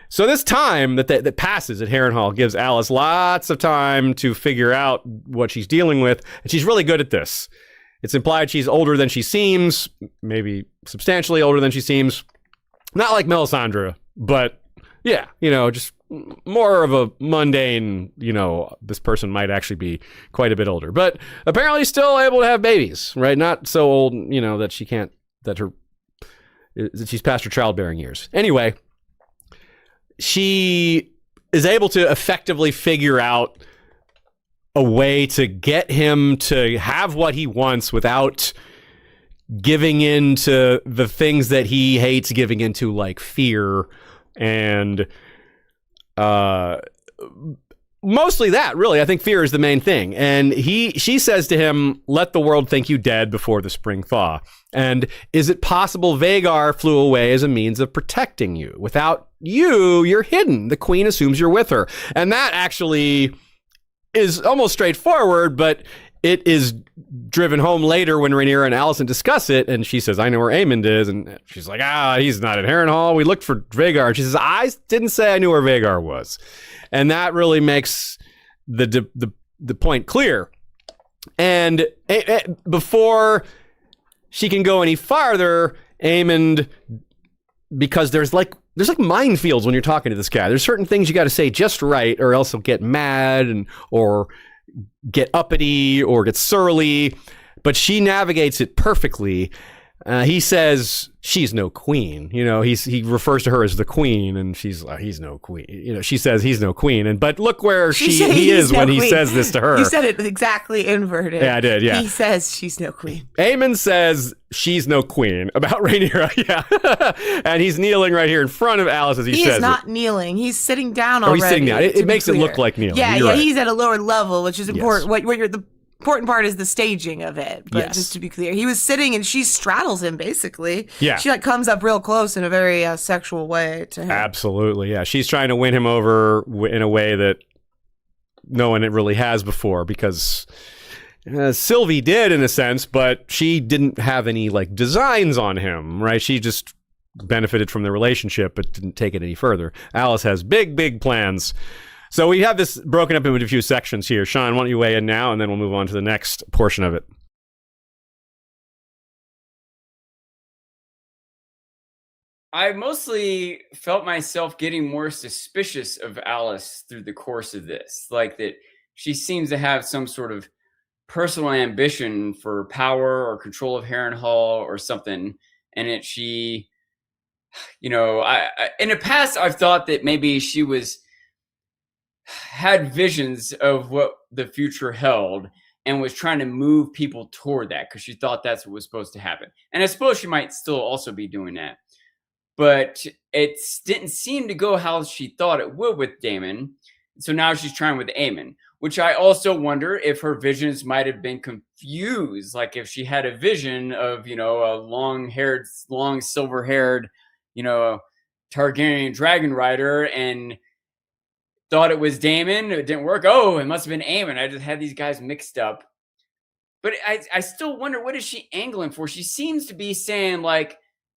A: So this time that passes at Harrenhal gives Alice lots of time to figure out what she's dealing with, and she's really good at this. It's implied she's older than she seems, maybe substantially older than she seems. Not like Melisandre, but yeah, just more of a mundane, this person might actually be quite a bit older, but apparently still able to have babies, right? Not so old, that she can't, that she's past her childbearing years. Anyway, she is able to effectively figure out a way to get him to have what he wants without giving in to the things that he hates giving into, like fear and mostly that, really. I think fear is the main thing. And she says to him, let the world think you dead before the spring thaw. And is it possible Vhagar flew away as a means of protecting you? Without you, you're hidden. The queen assumes you're with her. And that actually is almost straightforward, but it is driven home later when Rhaenyra and Alicent discuss it, and she says, I know where Aemond is, and she's like, he's not at Harrenhal. We looked for Vhagar. She says, I didn't say I knew where Vhagar was. And that really makes the point clear. And before she can go any farther, Aemond, because there's like minefields when you're talking to this guy. There's certain things you got to say just right, or else he'll get mad or get uppity or get surly. But she navigates it perfectly. He says she's no queen. He refers to her as the queen, and she's like, he's no queen. She says he's no queen, but look where he is when he says this to her.
C: You said it exactly inverted.
A: Yeah, I did. Yeah,
C: he says she's no queen.
A: Aemond says she's no queen about Rhaenyra. Yeah, and he's kneeling right here in front of Alice as he says it.
C: He is not kneeling. He's sitting down already.
A: He's sitting down. It makes it look like kneeling.
C: Yeah,
A: You're right.
C: He's at a lower level, which is important.
A: Yes.
C: The important part is the staging of it, but
A: yes.
C: Just to be clear, he was sitting and she straddles him basically.
A: Yeah,
C: she comes up real close in a very sexual way to him.
A: Absolutely, yeah. She's trying to win him over in a way that no one really has before, because Sylvie did in a sense, but she didn't have any designs on him, right? She just benefited from the relationship, but didn't take it any further. Alice has big plans. So we have this broken up into a few sections here. Sean, why don't you weigh in now, and then we'll move on to the next portion of it.
B: I mostly felt myself getting more suspicious of Alice through the course of this. Like that she seems to have some sort of personal ambition for power or control of Harrenhal or something. And I in the past, I've thought that maybe she had visions of what the future held and was trying to move people toward that because she thought that's what was supposed to happen. And I suppose she might still also be doing that. But it didn't seem to go how she thought it would with Daemon. So now she's trying with Aemon, which I also wonder if her visions might have been confused. Like if she had a vision of, a long silver-haired, Targaryen dragon rider and thought it was Daemon. It didn't work. Oh, it must have been Aemon. I just had these guys mixed up. But I still wonder, what is she angling for? She seems to be saying,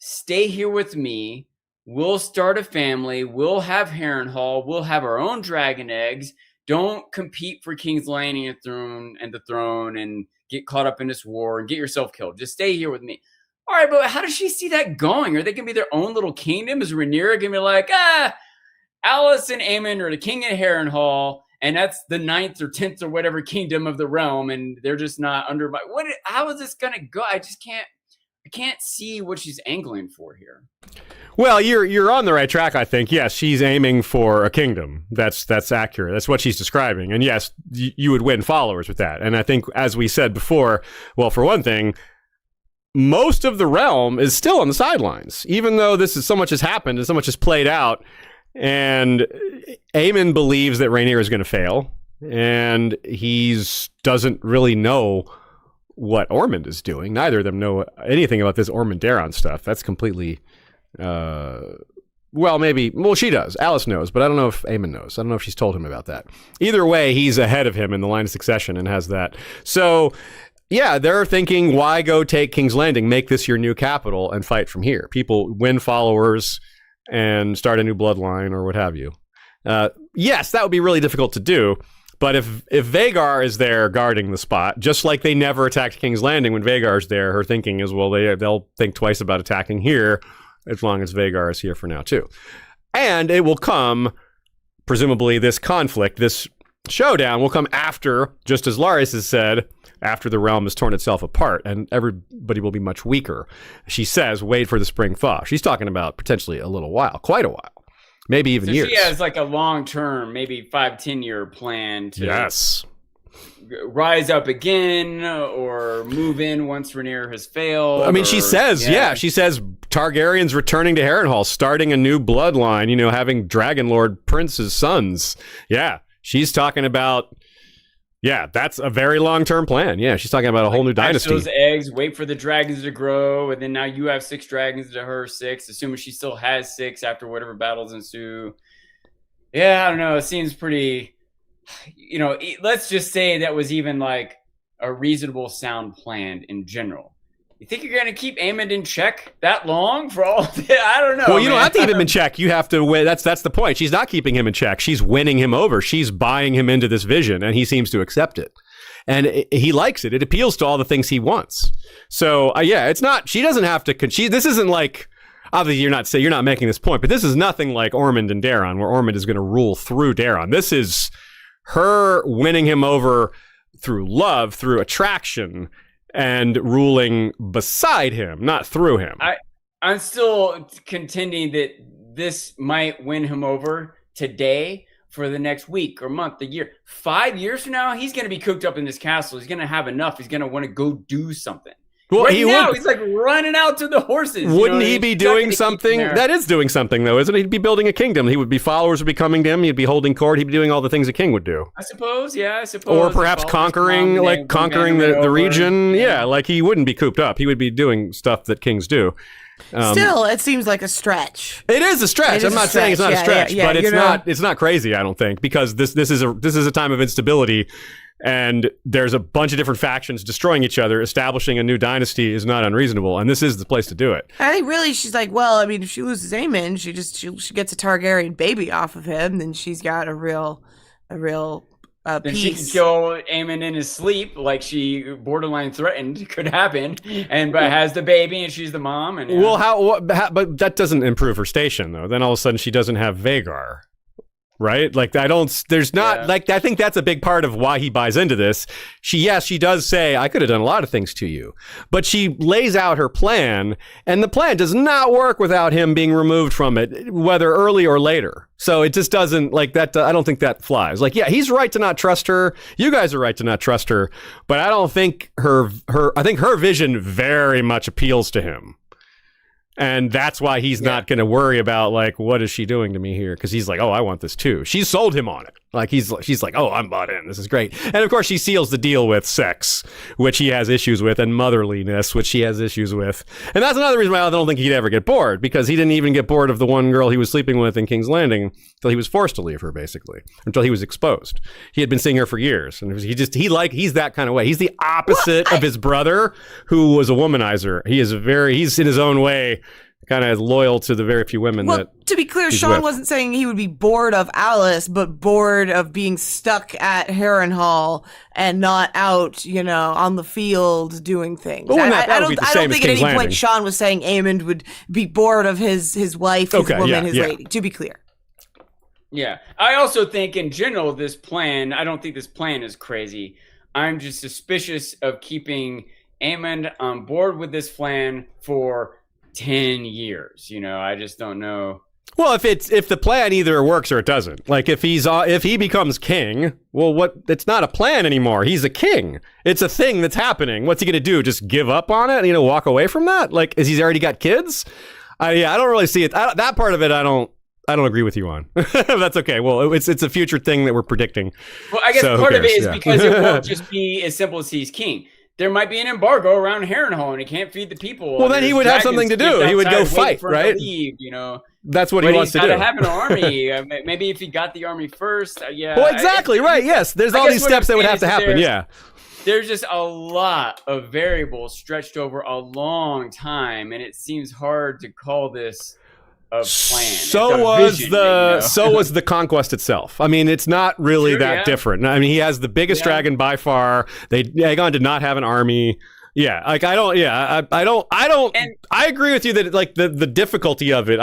B: stay here with me. We'll start a family. We'll have Harrenhal. We'll have our own dragon eggs. Don't compete for King's Landing and the throne and get caught up in this war and get yourself killed. Just stay here with me. All right, but how does she see that going? Are they going to be their own little kingdom? Is Rhaenyra going to be like, Alice and Aemon are the king of Harrenhal, and that's the 9th or 10th or whatever kingdom of the realm, and they're just not under my... How is this going to go? I can't see what she's angling for here.
A: Well, you're on the right track, I think. Yes, she's aiming for a kingdom. That's accurate. That's what she's describing. And yes, you would win followers with that. And I think, as we said before, well, for one thing, most of the realm is still on the sidelines, even though so much has happened and so much has played out. And Aemon believes that Rhaenyra is going to fail, and he doesn't really know what Ormond is doing. Neither of them know anything about this Ormond Daron stuff. That's completely, she does. Alice knows, but I don't know if Aemon knows. I don't know if she's told him about that. Either way, he's ahead of him in the line of succession and has that. So, yeah, they're thinking, why go take King's Landing, make this your new capital, and fight from here? People win followers and start a new bloodline or what have you. Yes, that would be really difficult to do. But if Vhagar is there guarding the spot, just like they never attacked King's Landing when Vhagar's there, her thinking is, well, they'll think twice about attacking here as long as Vhagar is here for now too. And it will come, presumably, this conflict, this showdown will come after, just as Laris has said, after the realm has torn itself apart and everybody will be much weaker. She says, wait for the spring thaw. She's talking about potentially a little while, quite a while, maybe even years.
B: She has a long-term, maybe 5-10 year plan to rise up again or move in once Rhaenyra has failed.
A: I mean, she says Targaryens returning to Harrenhal, starting a new bloodline, having Dragonlord princes' sons. Yeah, she's talking about... Yeah, that's a very long-term plan. Yeah, she's talking about a whole new dynasty.
B: Those eggs, wait for the dragons to grow, and then now you have 6 dragons to her 6, assuming she still has 6 after whatever battles ensue. Yeah, I don't know. It seems pretty, let's just say that was even a reasonable, sound plan in general. You think you're going to keep Aemond in check that long for all of it? I don't know.
A: Well, you don't have to keep him in check. You have to win. That's the point. She's not keeping him in check. She's winning him over. She's buying him into this vision, and he seems to accept it. And he likes it. It appeals to all the things he wants. So, yeah, it's not, she doesn't have to, this isn't like, obviously you're not making this point, but this is nothing like Ormond and Daeron, where Ormond is going to rule through Daeron. This is her winning him over through love, through attraction, and ruling beside him, not through him.
B: I'm still contending that this might win him over today for the next week or month, a year. 5 years from now, he's going to be cooped up in this castle. He's going to have enough. He's going to want to go do something. Well, he's like running out to the horses.
A: Wouldn't he be doing something? That is doing something, though, isn't it? He'd be building a kingdom. Followers would be coming to him. He'd be holding court. He'd be doing all the things a king would do.
B: I suppose.
A: Or perhaps conquering the region. Yeah, like he wouldn't be cooped up. He would be doing stuff that kings do.
C: Still, it seems like a stretch.
A: It is a stretch. I'm not saying it's not a stretch, but it's not crazy, I don't think, because this is a time of instability. And there's a bunch of different factions destroying each other. Establishing a new dynasty is not unreasonable, and this is the place to do it.
C: I think really she's like, well, I mean, if she loses Aemond, she gets a Targaryen baby off of him, then she's got a real
B: then
C: piece.
B: She can kill Aemond in his sleep, like she borderline threatened could happen, but has the baby and she's the mom. And
A: well, but that doesn't improve her station, though. Then all of a sudden she doesn't have Vhagar. Right? Like, I think that's a big part of why he buys into this. She does say, I could have done a lot of things to you, but she lays out her plan, and the plan does not work without him being removed from it, whether early or later. So it just doesn't, like, that, I don't think that flies. Like, yeah, he's right to not trust her. You guys are right to not trust her, but I don't think I think her vision very much appeals to him. And that's why he's not going to worry about, like, what is she doing to me here? Because he's like, oh, I want this too. She sold him on it. Like, she's like, oh, I'm bought in. This is great. And of course, she seals the deal with sex, which he has issues with, and motherliness, which she has issues with. And that's another reason why I don't think he'd ever get bored, because he didn't even get bored of the one girl he was sleeping with in King's Landing until he was forced to leave her, basically, until he was exposed. He had been seeing her for years, and he's that kind of way. He's the opposite of his brother, who was a womanizer. He's in his own way kind of loyal to the very few women
C: to be clear, Sean wasn't saying he would be bored of Alice, but bored of being stuck at Harrenhal and not out, on the field doing things.
A: Well,
C: I don't think at any point Sean was saying Aemond would be bored of his wife, his woman, his lady, to be clear.
B: Yeah. I also think in general, I don't think this plan is crazy. I'm just suspicious of keeping Aemond on board with this plan for 10 years. I just don't know.
A: Well, if the plan either works or it doesn't. Like, if he becomes king, well, it's not a plan anymore. He's a king. It's a thing that's happening. What's he going to do? Just give up on it? Walk away from that? Like, he's already got kids? I don't really see it. That part of it, I don't agree with you on. That's okay. Well, it's a future thing that we're predicting.
B: Well, I guess part of it is because it won't just be as simple as he's king. There might be an embargo around Harrenhal, and he can't feed the people.
A: Well, then he would have something to do. He would go fight, right?
B: Leave,
A: That's what he wants to do.
B: He's got to have an army. Maybe if he got the army first,
A: Well, exactly, right. Yes, there's all these steps that would have to happen.
B: There's just a lot of variables stretched over a long time, and it seems hard to call this a plan.
A: So was the conquest itself. I mean, it's not really different. I mean, he has the biggest dragon by far. Aegon did not have an army. Yeah, like I agree with you that like the difficulty of it,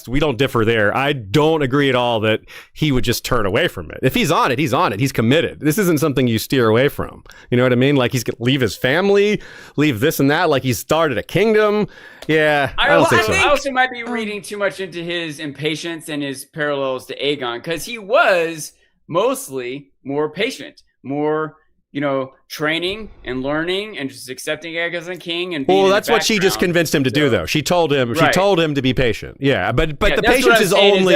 A: we don't differ there. I don't agree at all that he would just turn away from it. If he's on it, he's on it. He's committed. This isn't something you steer away from. You know what I mean? Like he's gonna leave his family, leave this and that. Like he started a kingdom. Yeah, I don't think so.
B: I also might be reading too much into his impatience and his parallels to Aegon, because he was mostly more patient, more training and learning and just accepting Aegon as a king and being
A: that's what she just convinced him to do, though. She told him to be patient. Yeah, but the patience is only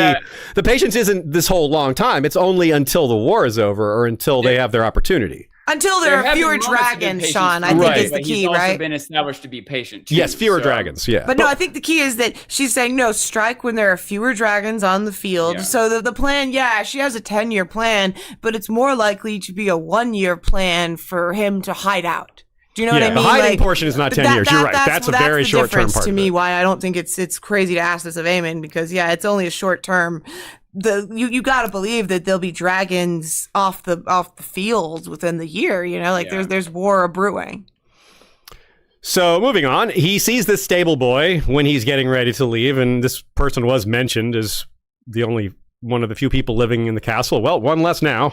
A: the patience isn't this whole long time. It's only until the war is over or until they have their opportunity.
C: Until there are fewer dragons, Sean. I think is the key,
B: he's also
C: right?
B: been established to be patient, too.
A: Yes, fewer dragons, yeah.
C: But no, I think the key is that she's saying, no, strike when there are fewer dragons on the field.
B: Yeah.
C: So the plan, she has a 10-year plan, but it's more likely to be a 1-year plan for him to hide out. Do you know what I mean?
A: The hiding portion is not 10 years. You're right. That's a very short-term part
C: to
A: of
C: me
A: it.
C: why I don't think it's crazy to ask this of Aemon, because, it's only a short term. You got to believe that there'll be dragons off the fields within the year. There's war brewing.
A: So moving on, he sees this stable boy when he's getting ready to leave, and this person was mentioned as the only one of the few people living in the castle. Well, one less now.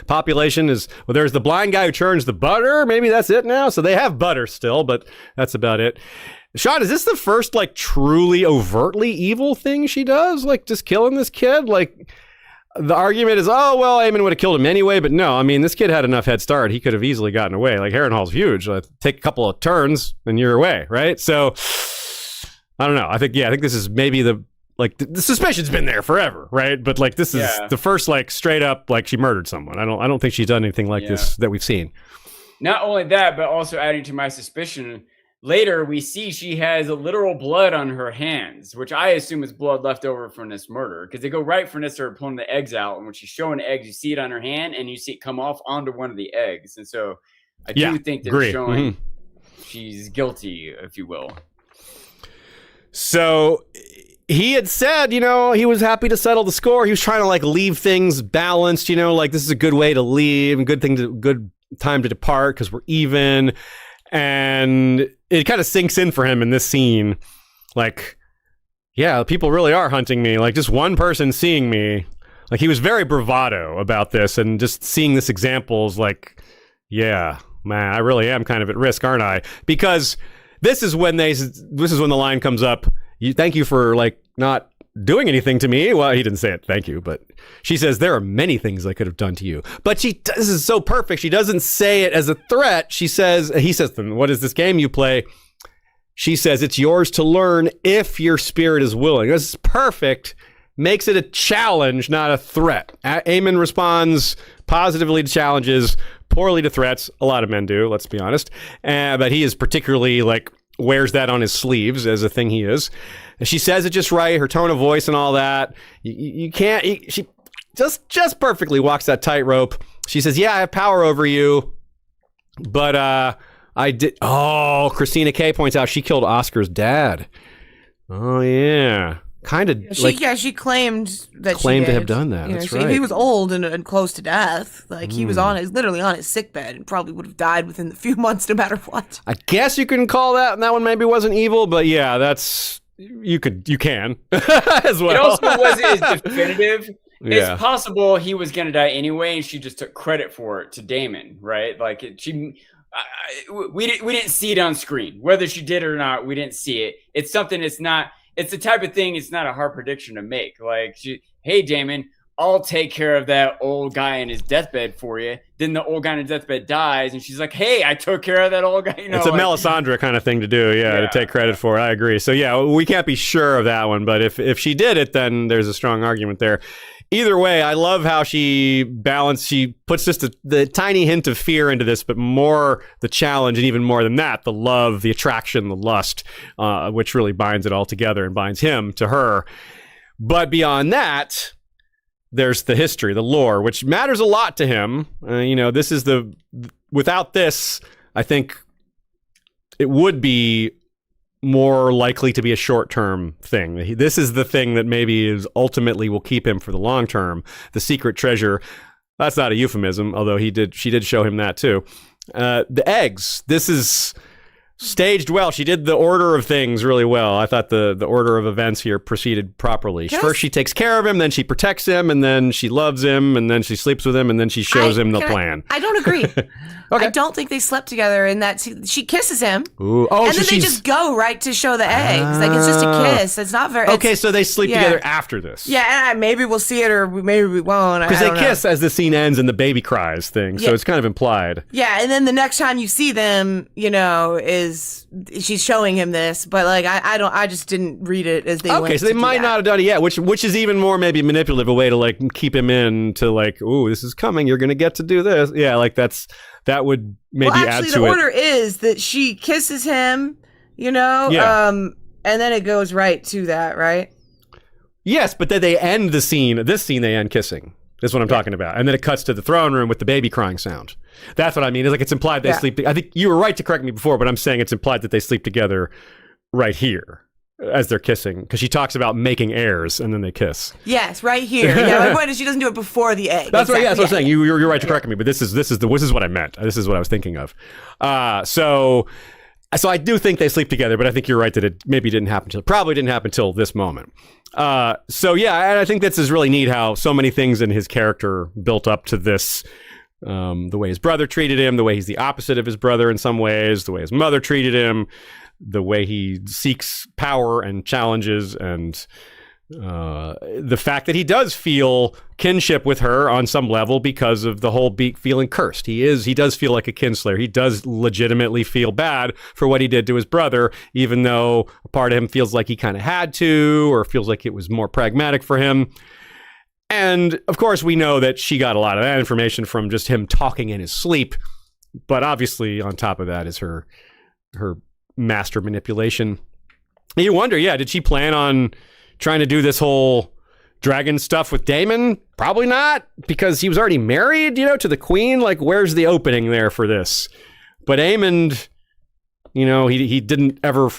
A: Population is, there's the blind guy who churns the butter. Maybe that's it now. So they have butter still, but that's about it. Sean, is this the first, truly overtly evil thing she does? Just killing this kid? The argument is, Aemon would have killed him anyway, but no, this kid had enough head start. He could have easily gotten away. Harrenhal's huge. Take a couple of turns and you're away, right? So, I don't know. I think this is maybe the suspicion's been there forever, right? But this is the first straight up she murdered someone. I don't think she's done anything like this that we've seen.
B: Not only that, but also adding to my suspicion, later we see she has a literal blood on her hands, which I assume is blood left over from this murder, because they go right for Nissa pulling the eggs out, and when she's showing eggs, you see it on her hand, and you see it come off onto one of the eggs, and so I do think they're showing she's guilty, if you will.
A: So he had said, he was happy to settle the score. He was trying to leave things balanced, this is a good way to leave, and good time to depart because we're even. And it kind of sinks in for him in this scene. People really are hunting me. Just one person seeing me. He was very bravado about this, and just seeing this example is man, I really am kind of at risk, aren't I? Because this is when the line comes up. Thank you for not doing anything to me. Well, he didn't say it, thank you, but she says there are many things I could have done to you. But this is so perfect. She doesn't say it as a threat. He says, then what is this game you play? She says, it's yours to learn if your spirit is willing. This is perfect. Makes it a challenge, not a threat. Aemon responds positively to challenges, poorly to threats. A lot of men do, let's be honest. But he is particularly wears that on his sleeves as a thing he is. And she says it just right, her tone of voice and all that. You can't, she just perfectly walks that tightrope. She says, I have power over you, but I did. Oh, Christina K points out she killed Oscar's dad. Oh, yeah. Kind of
C: she claimed that she
A: to have done that. That's right.
C: He was old and close to death. He was literally on his sickbed and probably would have died within a few months, no matter what.
A: I guess you can call that, and that one maybe wasn't evil, but that's you can as well.
B: It also wasn't as definitive. It's possible he was going to die anyway, and she just took credit for it to Daemon, right? We didn't see it on screen, whether she did or not. We didn't see it. It's something. It's the type of thing. It's not a hard prediction to make. Hey, Daemon, I'll take care of that old guy in his deathbed for you. Then the old guy in his deathbed dies, and she's like, hey, I took care of that old guy.
A: It's a Melisandre kind of thing to do, to take credit for it. I agree. So, we can't be sure of that one, but if she did it, then there's a strong argument there. Either way, I love how she puts just the tiny hint of fear into this, but more the challenge, and even more than that, the love, the attraction, the lust, which really binds it all together and binds him to her. But beyond that, there's the history, the lore, which matters a lot to him. This is without this, I think it would be more likely to be a short-term thing. This is the thing that maybe is ultimately will keep him for the long term. The secret treasure. That's not a euphemism, although she did show him that too. The eggs. This is staged well. She did the order of things really well. I thought the order of events here proceeded properly. First she takes care of him, then she protects him, and then she loves him, and then she sleeps with him, and then she shows him the plan.
C: I don't agree. Okay. I don't think they slept together in that she kisses him.
A: Ooh. Oh,
C: and then they just go right to show the eggs. It's just a kiss. It's not very...
A: Okay, so they sleep together after this.
C: Yeah, and maybe we'll see it or maybe we won't.
A: Because they kiss as the scene ends and the baby cries thing, so it's kind of implied.
C: Yeah, and then the next time you see them, is she's showing him this, but like I just didn't read it as they went.
A: Okay, so they might not have done it yet, which is even more maybe manipulative, a way to like keep him in to like, ooh, this is coming, you're gonna get to do this. Yeah, like that would maybe add to it.
C: The order is that she kisses him, you know, and then it goes right to that, right?
A: Yes, but then they end this scene they end kissing. That's what I'm talking about. And then it cuts to the throne room with the baby crying sound. That's what I mean. It's like it's implied they sleep. I think you were right to correct me before, but I'm saying it's implied that they sleep together right here as they're kissing, because she talks about making heirs and then they kiss.
C: Yes, right here. Yeah, my point is she doesn't do it before the egg.
A: That's right. Yeah, that's what I'm saying. You're right to correct me, but this is what I meant. This is what I was thinking of. So I do think they sleep together, but I think you're right that it maybe probably didn't happen until this moment. So yeah, and I think this is really neat how so many things in his character built up to this. The way his brother treated him, the way he's the opposite of his brother in some ways, the way his mother treated him, the way he seeks power and challenges, and the fact that he does feel kinship with her on some level because of the whole feeling cursed. He does feel like a kinslayer. He does legitimately feel bad for what he did to his brother, even though a part of him feels like he kind of had to, or feels like it was more pragmatic for him. And of course, we know that she got a lot of that information from just him talking in his sleep. But obviously, on top of that is her master manipulation. And you wonder, did she plan on trying to do this whole dragon stuff with Daemon? Probably not, because he was already married, to the queen. Like, where's the opening there for this? But Aemond, he didn't ever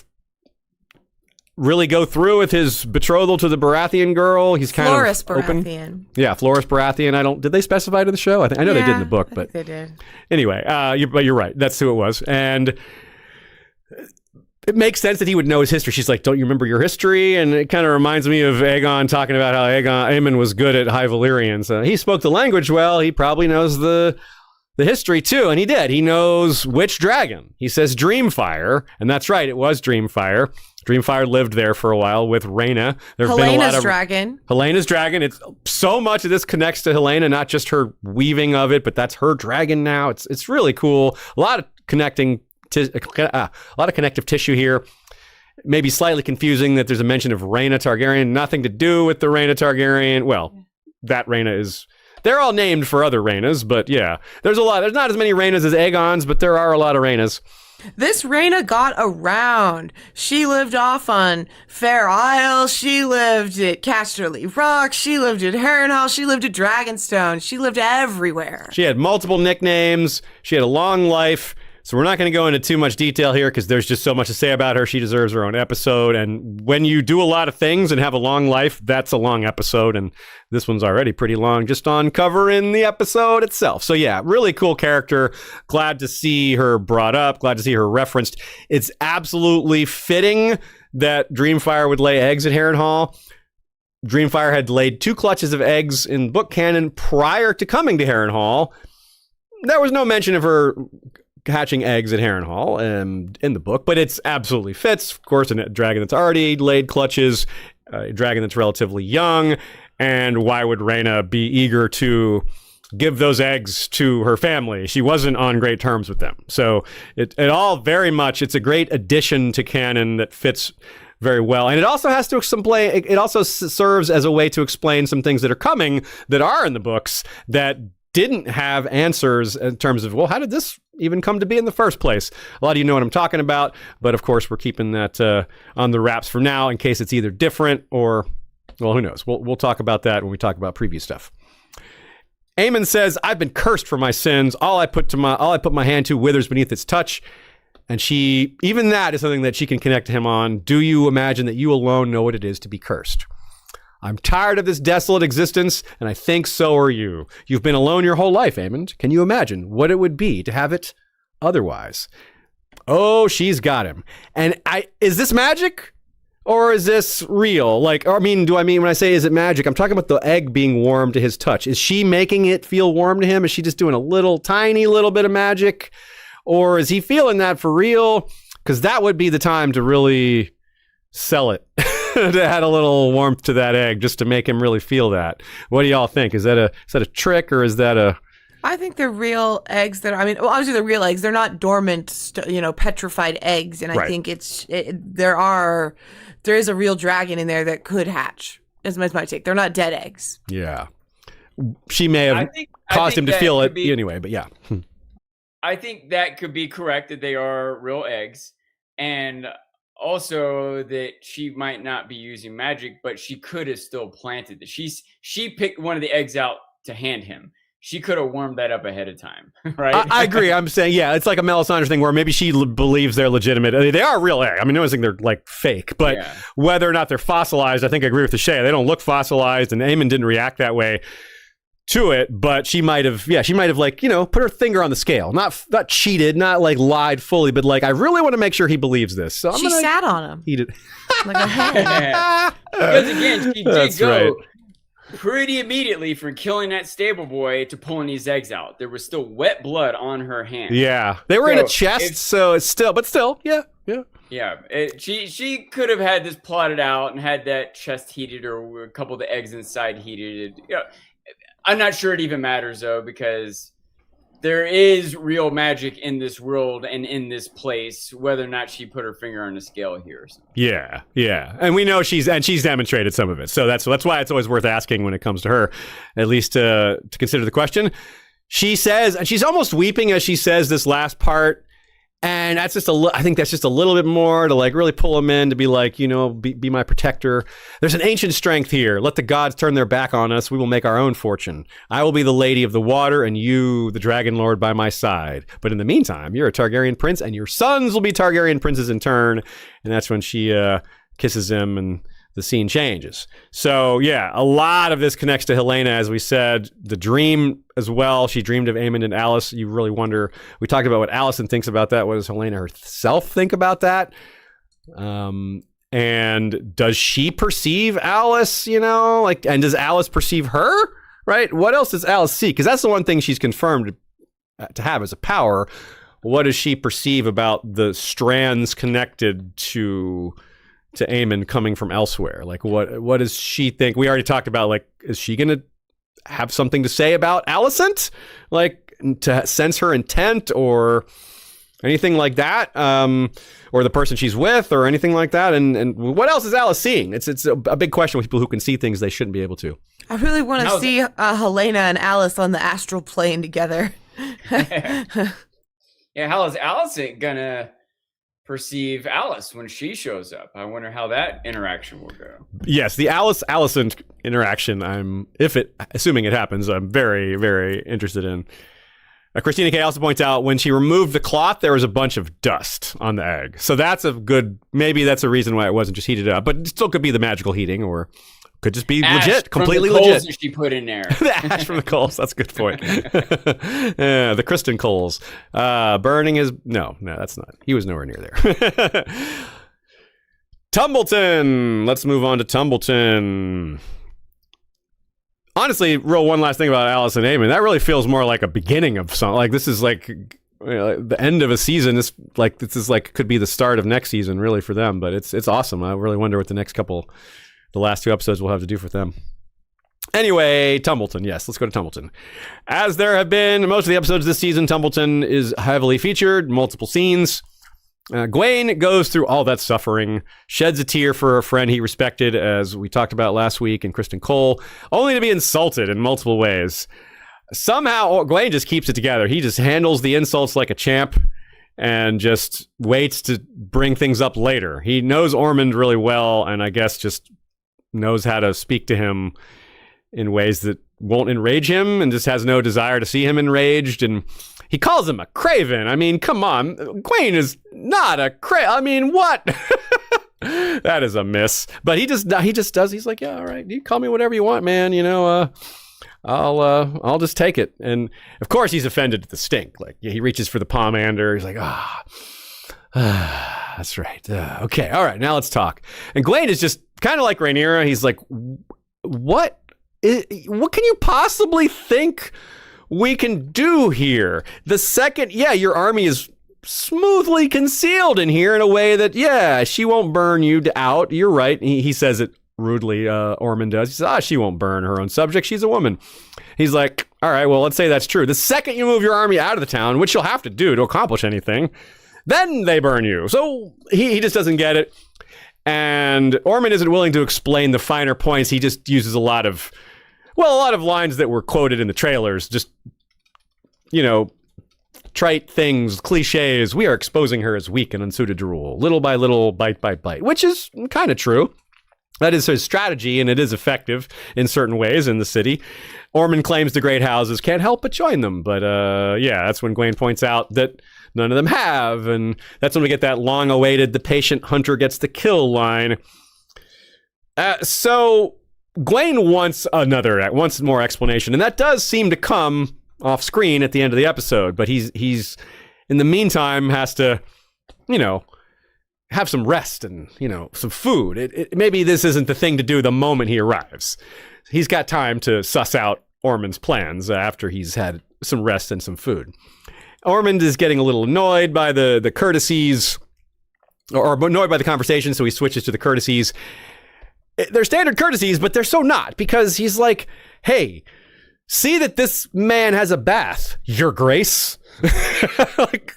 A: really go through with his betrothal to the Baratheon girl. He's kind
C: Floris
A: of open.
C: Baratheon.
A: Yeah, Floris Baratheon. Did they specify to the show? I know they did in the book, but
C: they did.
A: Anyway, but you're right. That's who it was, and it makes sense that he would know his history. She's like, "Don't you remember your history?" And it kind of reminds me of Aegon talking about how Aemon was good at High Valyrian. So he spoke the language well. He probably knows the history too, and he did. He knows which dragon. He says Dreamfire, and that's right. It was Dreamfire. Dreamfire lived there for a while with Rhaena.
C: Helena's dragon.
A: Helena's dragon. It's so much of this connects to Helena, not just her weaving of it, but that's her dragon now. It's really cool. A lot of connective tissue here. Maybe slightly confusing that there's a mention of Rhaena Targaryen. Nothing to do with the Rhaena Targaryen. Well, that Rhaena is. They're all named for other Rhaenas, but yeah, there's a lot. There's not as many Rhaenas as Aegons, but there are a lot of Rhaenas.
C: This Rhaena got around. She lived off on Fair Isle. She lived at Casterly Rock. She lived at Harrenhal. She lived at Dragonstone. She lived everywhere.
A: She had multiple nicknames. She had a long life. So we're not going to go into too much detail here because there's just so much to say about her. She deserves her own episode. And when you do a lot of things and have a long life, that's a long episode. And this one's already pretty long just on covering the episode itself. So yeah, really cool character. Glad to see her brought up. Glad to see her referenced. It's absolutely fitting that Dreamfire would lay eggs at Harrenhal. Dreamfire had laid 2 clutches of eggs in book canon prior to coming to Harrenhal. There was no mention of her hatching eggs at Harrenhal in the book, but it's absolutely fits. Of course, a dragon that's already laid clutches, a dragon that's relatively young, and why would Rhaena be eager to give those eggs to her family? She wasn't on great terms with them. So it all very much, it's a great addition to canon that fits very well. And it also has to explain, it also serves as a way to explain some things that are coming that are in the books that didn't have answers in terms of, well, how did this even come to be in the first place? A lot of you know what I'm talking about, but of course we're keeping that on the wraps for now in case it's either different or, well, who knows? We'll talk about that when we talk about preview stuff. Aemon says, "I've been cursed for my sins. All I put my hand to withers beneath its touch." And even that is something that she can connect to him on. Do you imagine that you alone know what it is to be cursed? I'm tired of this desolate existence, and I think so are you. You've been alone your whole life, Aemond. Can you imagine what it would be to have it otherwise? Oh, she's got him. And is this magic? Or is this real? Do I mean when I say is it magic, I'm talking about the egg being warm to his touch. Is she making it feel warm to him? Is she just doing a tiny little bit of magic? Or is he feeling that for real? Because that would be the time to really sell it. To add a little warmth to that egg just to make him really feel that. What do y'all think? Is that a trick or is that
C: I think they're real eggs that are, I mean, well, obviously they're real eggs. They're not dormant, petrified eggs. And I
A: Right.
C: think there is a real dragon in there that could hatch, is my take. They're not dead eggs.
A: Yeah. She may have
B: I
A: caused
B: think
A: him to
B: that
A: feel
B: could
A: it
B: be-
A: anyway, but yeah.
B: I think that could be correct, that they are real eggs, and also that she might not be using magic, but she could have still planted it. She picked one of the eggs out to hand him. She could have warmed that up ahead of time, right?
A: I agree. I'm saying, yeah, it's like a Melisandre thing where maybe she believes they're legitimate. I mean, they are real egg. I mean, no one's saying they're like fake, but
B: Yeah.
A: whether or not they're fossilized, I think I agree with the Shay. They don't look fossilized, and Aemon didn't react that way to it, but she might have like, put her finger on the scale, not cheated, not like lied fully, but like, I really want to make sure he believes this. So
C: She sat on him
A: eat it.
C: like a hen.
B: Because again, she did
A: That's
B: go
A: right.
B: pretty immediately from killing that stable boy to pulling these eggs out. There was still wet blood on her hand.
A: Yeah, they were in a
B: So,
A: chest, so it's still, yeah.
B: Yeah, she could have had this plotted out and had that chest heated or a couple of the eggs inside heated. I'm not sure it even matters though, because there is real magic in this world and in this place, whether or not she put her finger on the scale here. So.
A: Yeah, and we know she's demonstrated some of it, so that's why it's always worth asking when it comes to her, at least to consider the question. She says, and she's almost weeping as she says this last part, and that's just I think that's just a little bit more to like really pull him in, to be like, be my protector. There's an ancient strength here. Let the gods turn their back on us. We will make our own fortune. I will be the lady of the water, and you, the dragon lord, by my side. But in the meantime, you're a Targaryen prince, and your sons will be Targaryen princes in turn. And that's when she kisses him, and the scene changes. So yeah, a lot of this connects to Helena, as we said. The dream as well. She dreamed of Aemon and Alice. You really wonder. We talked about what Alicent thinks about that. What does Helena herself think about that? And does she perceive Alice? And does Alice perceive her? Right? What else does Alice see? Because that's the one thing she's confirmed to have as a power. What does she perceive about the strands connected to Aemon coming from elsewhere? Like, what does she think? We already talked about, like, is she going to have something to say about Alicent? Like, to sense her intent or anything like that? Or the person she's with or anything like that? And what else is Alice seeing? It's a big question with people who can see things they shouldn't be able to.
C: I really want to see Helena and Alice on the astral plane together.
B: Yeah, how is Alicent gonna perceive Alice when she shows up? I wonder how that interaction will go.
A: Yes, the Alicent interaction, assuming it happens, I'm very, very interested in. Christina K. also points out when she removed the cloth, there was a bunch of dust on the egg. So maybe that's a reason why it wasn't just heated up, but it still could be the magical heating, or could just be legit, completely
B: from the
A: legit.
B: coals that she put in there.
A: The ash from the coals. That's a good point. Yeah, the Kristen coals. Burning is... No, that's not. He was nowhere near there. Tumbleton. Let's move on to Tumbleton. Honestly, one last thing about Alice and Aemon. That really feels more like a beginning of something. Like, this is like the end of a season. This is like could be the start of next season, really, for them. But it's awesome. I really wonder what the last two episodes will have to do for them. Anyway, Tumbleton. Yes, let's go to Tumbleton. As there have been most of the episodes this season, Tumbleton is heavily featured, multiple scenes. Gwaine goes through all that suffering, sheds a tear for a friend he respected, as we talked about last week, in Kristen Cole, only to be insulted in multiple ways. Somehow, Gwaine just keeps it together. He just handles the insults like a champ and just waits to bring things up later. He knows Ormond really well, and I guess just knows how to speak to him in ways that won't enrage him, and just has no desire to see him enraged. And he calls him a craven. I mean, come on. Gwaine is not a craven. I mean, what? That is a miss. But he just does. He's like, yeah, all right. You call me whatever you want, man. I'll just take it. And of course he's offended at the stink. Like, he reaches for the pomander. He's like, that's right. Okay. All right. Now let's talk. And Gwaine is just kind of like Rhaenyra. He's like, what can you possibly think we can do here? The second, your army is smoothly concealed in here in a way that, she won't burn you out. You're right. He says it rudely, Ormond does. He says, she won't burn her own subject. She's a woman. He's like, all right, well, let's say that's true. The second you move your army out of the town, which you'll have to do to accomplish anything, then they burn you. So he just doesn't get it. And Ormond isn't willing to explain the finer points. He just uses a lot of lines that were quoted in the trailers. Just, trite things, cliches. We are exposing her as weak and unsuited to rule. Little by little, bite by bite, which is kind of true. That is his strategy, and it is effective in certain ways in the city. Ormond claims the great houses can't help but join them. But that's when Gwaine points out that none of them have. And that's when we get that long-awaited, the patient hunter gets the kill line. So Gwaine wants more explanation. And that does seem to come off screen at the end of the episode. But he's in the meantime has to, have some rest and, some food. Maybe this isn't the thing to do the moment he arrives. He's got time to suss out Ormond's plans after he's had some rest and some food. Ormond is getting a little annoyed by the courtesies, or annoyed by the conversation, so he switches to the courtesies. They're standard courtesies, but they're so not, because he's like, hey, see that this man has a bath, Your Grace. Like,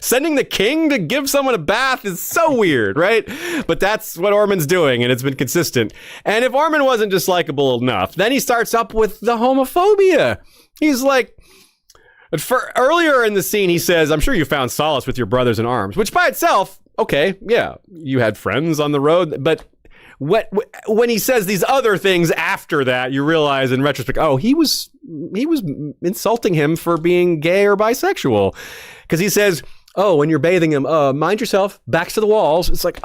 A: sending the king to give someone a bath is so weird, right? But that's what Ormond's doing, and it's been consistent. And if Ormond wasn't just likable enough, then he starts up with the homophobia. He's like, earlier in the scene, he says, I'm sure you found solace with your brothers in arms, which by itself, okay, yeah, you had friends on the road, but when he says these other things after that, you realize in retrospect, he was insulting him for being gay or bisexual. Because he says, when you're bathing him, mind yourself, backs to the walls. It's like,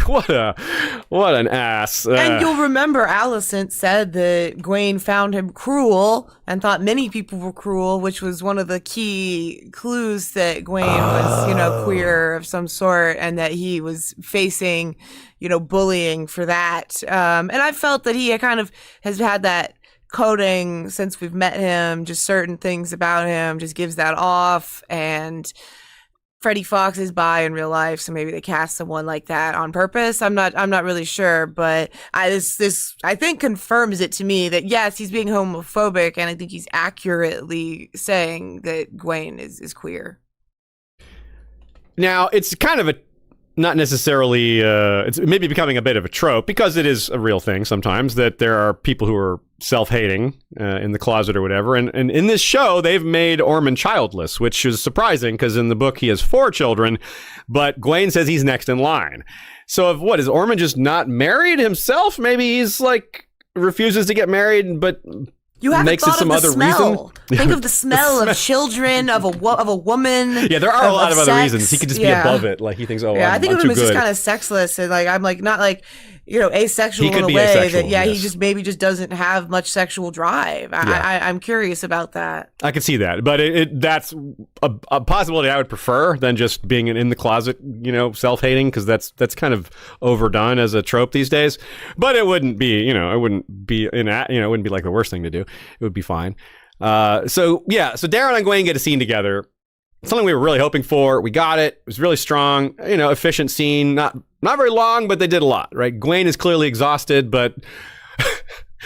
A: what an ass.
C: And you'll remember Alicent said that Gwaine found him cruel and thought many people were cruel, which was one of the key clues that Gwaine was, queer of some sort, and that he was facing, bullying for that. And I felt that he kind of has had that coding since we've met him, just certain things about him just gives that off. And Freddie Fox is bi in real life, so maybe they cast someone like that on purpose. I'm not really sure, but this I think confirms it to me that yes, he's being homophobic, and I think he's accurately saying that Gwaine is queer.
A: Now, it's kind of not necessarily, it's maybe becoming a bit of a trope, because it is a real thing sometimes, that there are people who are self-hating in the closet or whatever. And in this show, they've made Ormond childless, which is surprising, because in the book he has 4 children, but Gwaine says he's next in line. So is Ormond just not married himself? Maybe he's like refuses to get married, but
C: you haven't
A: makes
C: thought
A: it some
C: of the
A: other
C: smell.
A: reason.
C: Think of the smell of children, of a woman.
A: Yeah, there are a lot of other
C: sex.
A: reasons. He could just be above it. Like he thinks,
C: I think
A: I'm
C: of him
A: too
C: as
A: good.
C: just kind of sexless, and like I'm like not like asexual in a way
A: asexual,
C: that
A: yes.
C: he just doesn't have much sexual drive. I'm curious about that.
A: I can see that, but that's a possibility I would prefer than just being in the closet, self-hating, because that's kind of overdone as a trope these days. But it wouldn't be, it wouldn't be it wouldn't be like the worst thing to do. It would be fine. So Darren and Gwaine get a scene together. Something we were really hoping for. We got it. It was really strong, efficient scene. Not very long, but they did a lot, right? Gwaine is clearly exhausted, but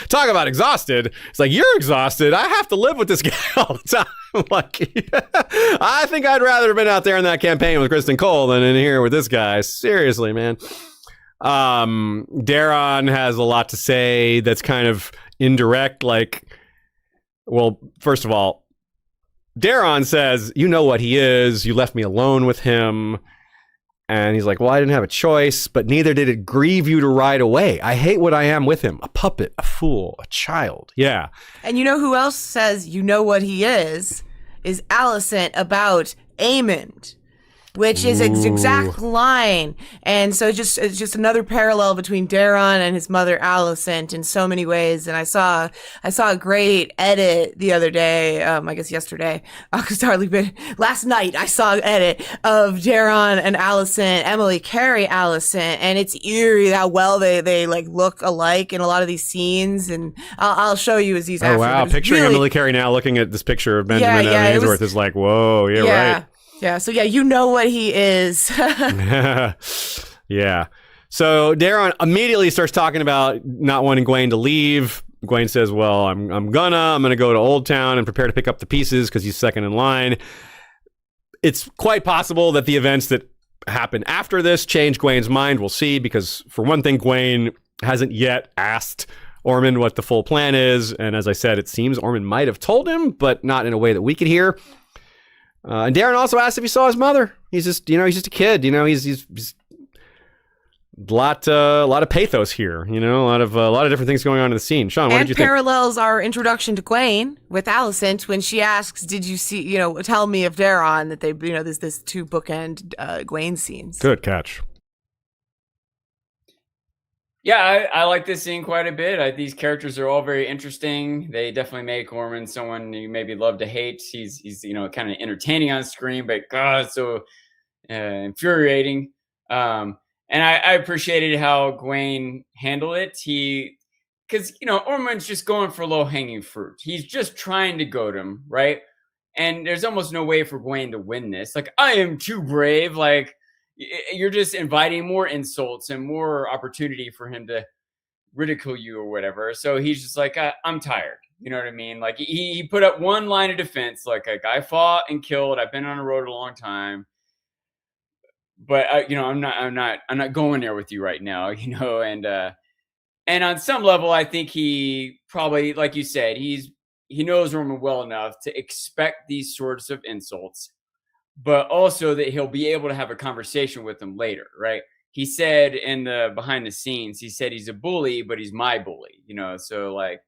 A: talk about exhausted. It's like, you're exhausted. I have to live with this guy all the time. Like, I think I'd rather have been out there in that campaign with Kristen Cole than in here with this guy. Seriously, man. Darren has a lot to say that's kind of indirect. Like, well, first of all, Darren says, you know what he is. You left me alone with him. And he's like, well, I didn't have a choice, but neither did it grieve you to ride away. I hate what I am with him. A puppet, a fool, a child. Yeah.
C: And you know who else says, you know what he is Alicent about Aemond, which is an exact line. And so it's just another parallel between Darren and his mother Alicent in so many ways. And I saw a great edit the other day, I guess yesterday, because hardly been last night. I saw an edit of Darren and Alicent, Emily Carey Alicent, and it's eerie how well they like look alike in a lot of these scenes. And I'll show you as these.
A: Oh wow! Picturing really, Emily Carey now, looking at this picture of Benjamin Ainsworth is like, whoa, right.
C: Yeah, so you know what he is.
A: Yeah. So Daron immediately starts talking about not wanting Gwaine to leave. Gwaine says, well, I'm gonna go to Old Town and prepare to pick up the pieces because he's second in line. It's quite possible that the events that happen after this change Gwaine's mind. We'll see, because for one thing, Gwaine hasn't yet asked Ormond what the full plan is. And as I said, it seems Ormond might have told him, but not in a way that we could hear. And Daron also asked if he saw his mother. He's just a kid. He's a lot of pathos here. A lot of different things going on in the scene. Sean, what did you think?
C: And parallels our introduction to Gwaine with Alicent when she asks, "Did you see? Tell me of Daron." That they, there's this two bookend Gwaine scenes.
A: Good catch.
B: Yeah, I like this scene quite a bit. These characters are all very interesting. They definitely make Ormond someone you maybe love to hate. He's kind of entertaining on screen, but God, so infuriating. And I appreciated how Gwaine handled it. Because Ormond's just going for low hanging fruit. He's just trying to goad him, right? And there's almost no way for Gwaine to win this. Like, I am too brave. Like, you're just inviting more insults and more opportunity for him to ridicule you or whatever. So he's just like, I'm tired. You know what I mean? Like, he put up one line of defense, like I fought and killed. I've been on the road a long time, but I'm not going there with you right now. And on some level, I think he probably, like you said, he knows Roman well enough to expect these sorts of insults, but also that he'll be able to have a conversation with them later, right? He said in the behind the scenes, he said he's a bully, but he's my bully, so like,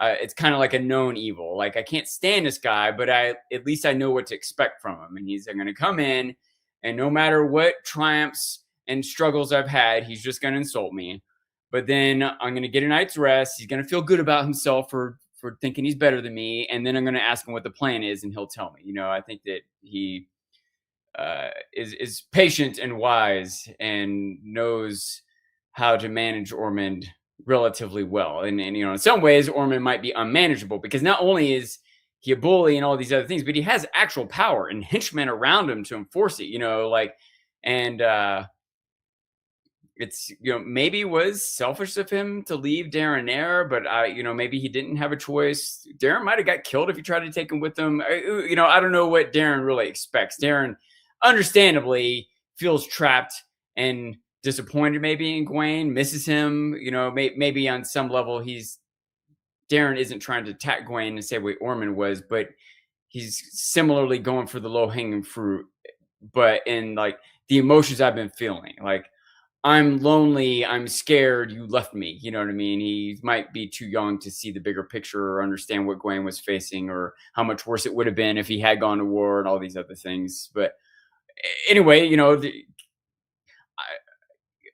B: it's kind of like a known evil. Like, I can't stand this guy, but at least I know what to expect from him. And he's going to come in, and no matter what triumphs and struggles I've had, he's just going to insult me. But then I'm going to get a night's rest. He's going to feel good about himself for thinking he's better than me. And then I'm going to ask him what the plan is, and he'll tell me. I think that he is patient and wise and knows how to manage Ormond relatively well. And in some ways, Ormond might be unmanageable, because not only is he a bully and all these other things, but he has actual power and henchmen around him to enforce it, it's, maybe it was selfish of him to leave Daron there, but maybe he didn't have a choice. Daron might have got killed if he tried to take him with him. I don't know what Daron really expects. Daron understandably feels trapped and disappointed maybe in Gwaine, misses him, maybe on some level Daron isn't trying to attack Gwaine and say what Ormond was, but he's similarly going for the low-hanging fruit, but in like the emotions I've been feeling, like I'm lonely, I'm scared, you left me, you know what I mean? He might be too young to see the bigger picture or understand what Gwaine was facing or how much worse it would have been if he had gone to war and all these other things. But anyway,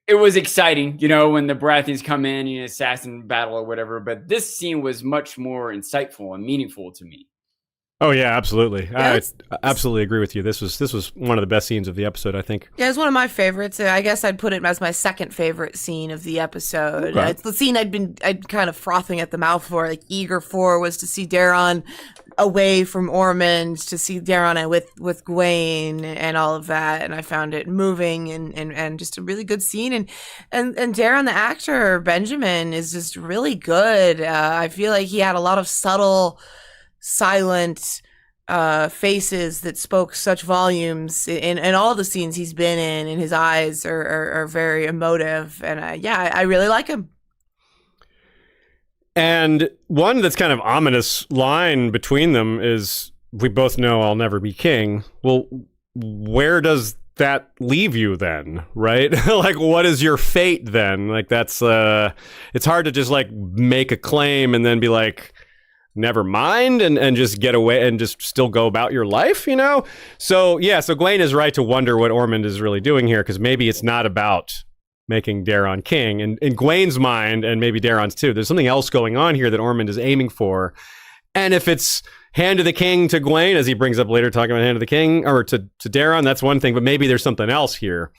B: it was exciting, when the Baratheons come in, assassin battle or whatever. But this scene was much more insightful and meaningful to me.
A: Oh yeah, absolutely. I absolutely agree with you. This was one of the best scenes of the episode, I think.
C: Yeah, it's one of my favorites. I guess I'd put it as my second favorite scene of the episode.
A: Okay.
C: It's the scene I'd kind of frothing at the mouth for, like eager for, was to see Daron away from Ormond, to see Daron with Gwaine and all of that, and I found it moving and just a really good scene. And Daron, the actor Benjamin, is just really good. I feel like he had a lot of subtle, silent faces that spoke such volumes in all the scenes he's been in, and his eyes are very emotive. And I really like him.
A: And one that's kind of ominous line between them is, we both know I'll never be king. Well, where does that leave you then, right? Like, what is your fate then? Like, that's it's hard to just like make a claim and then be like, never mind, and just get away and just still go about your life, So yeah, so Gwaine is right to wonder what Ormond is really doing here, because maybe it's not about making Daron king. And in Gwaine's mind, and maybe Daron's too, there's something else going on here that Ormond is aiming for. And if it's hand of the king to Gwaine, as he brings up later, talking about hand of the king, or to Daron, that's one thing, but maybe there's something else here.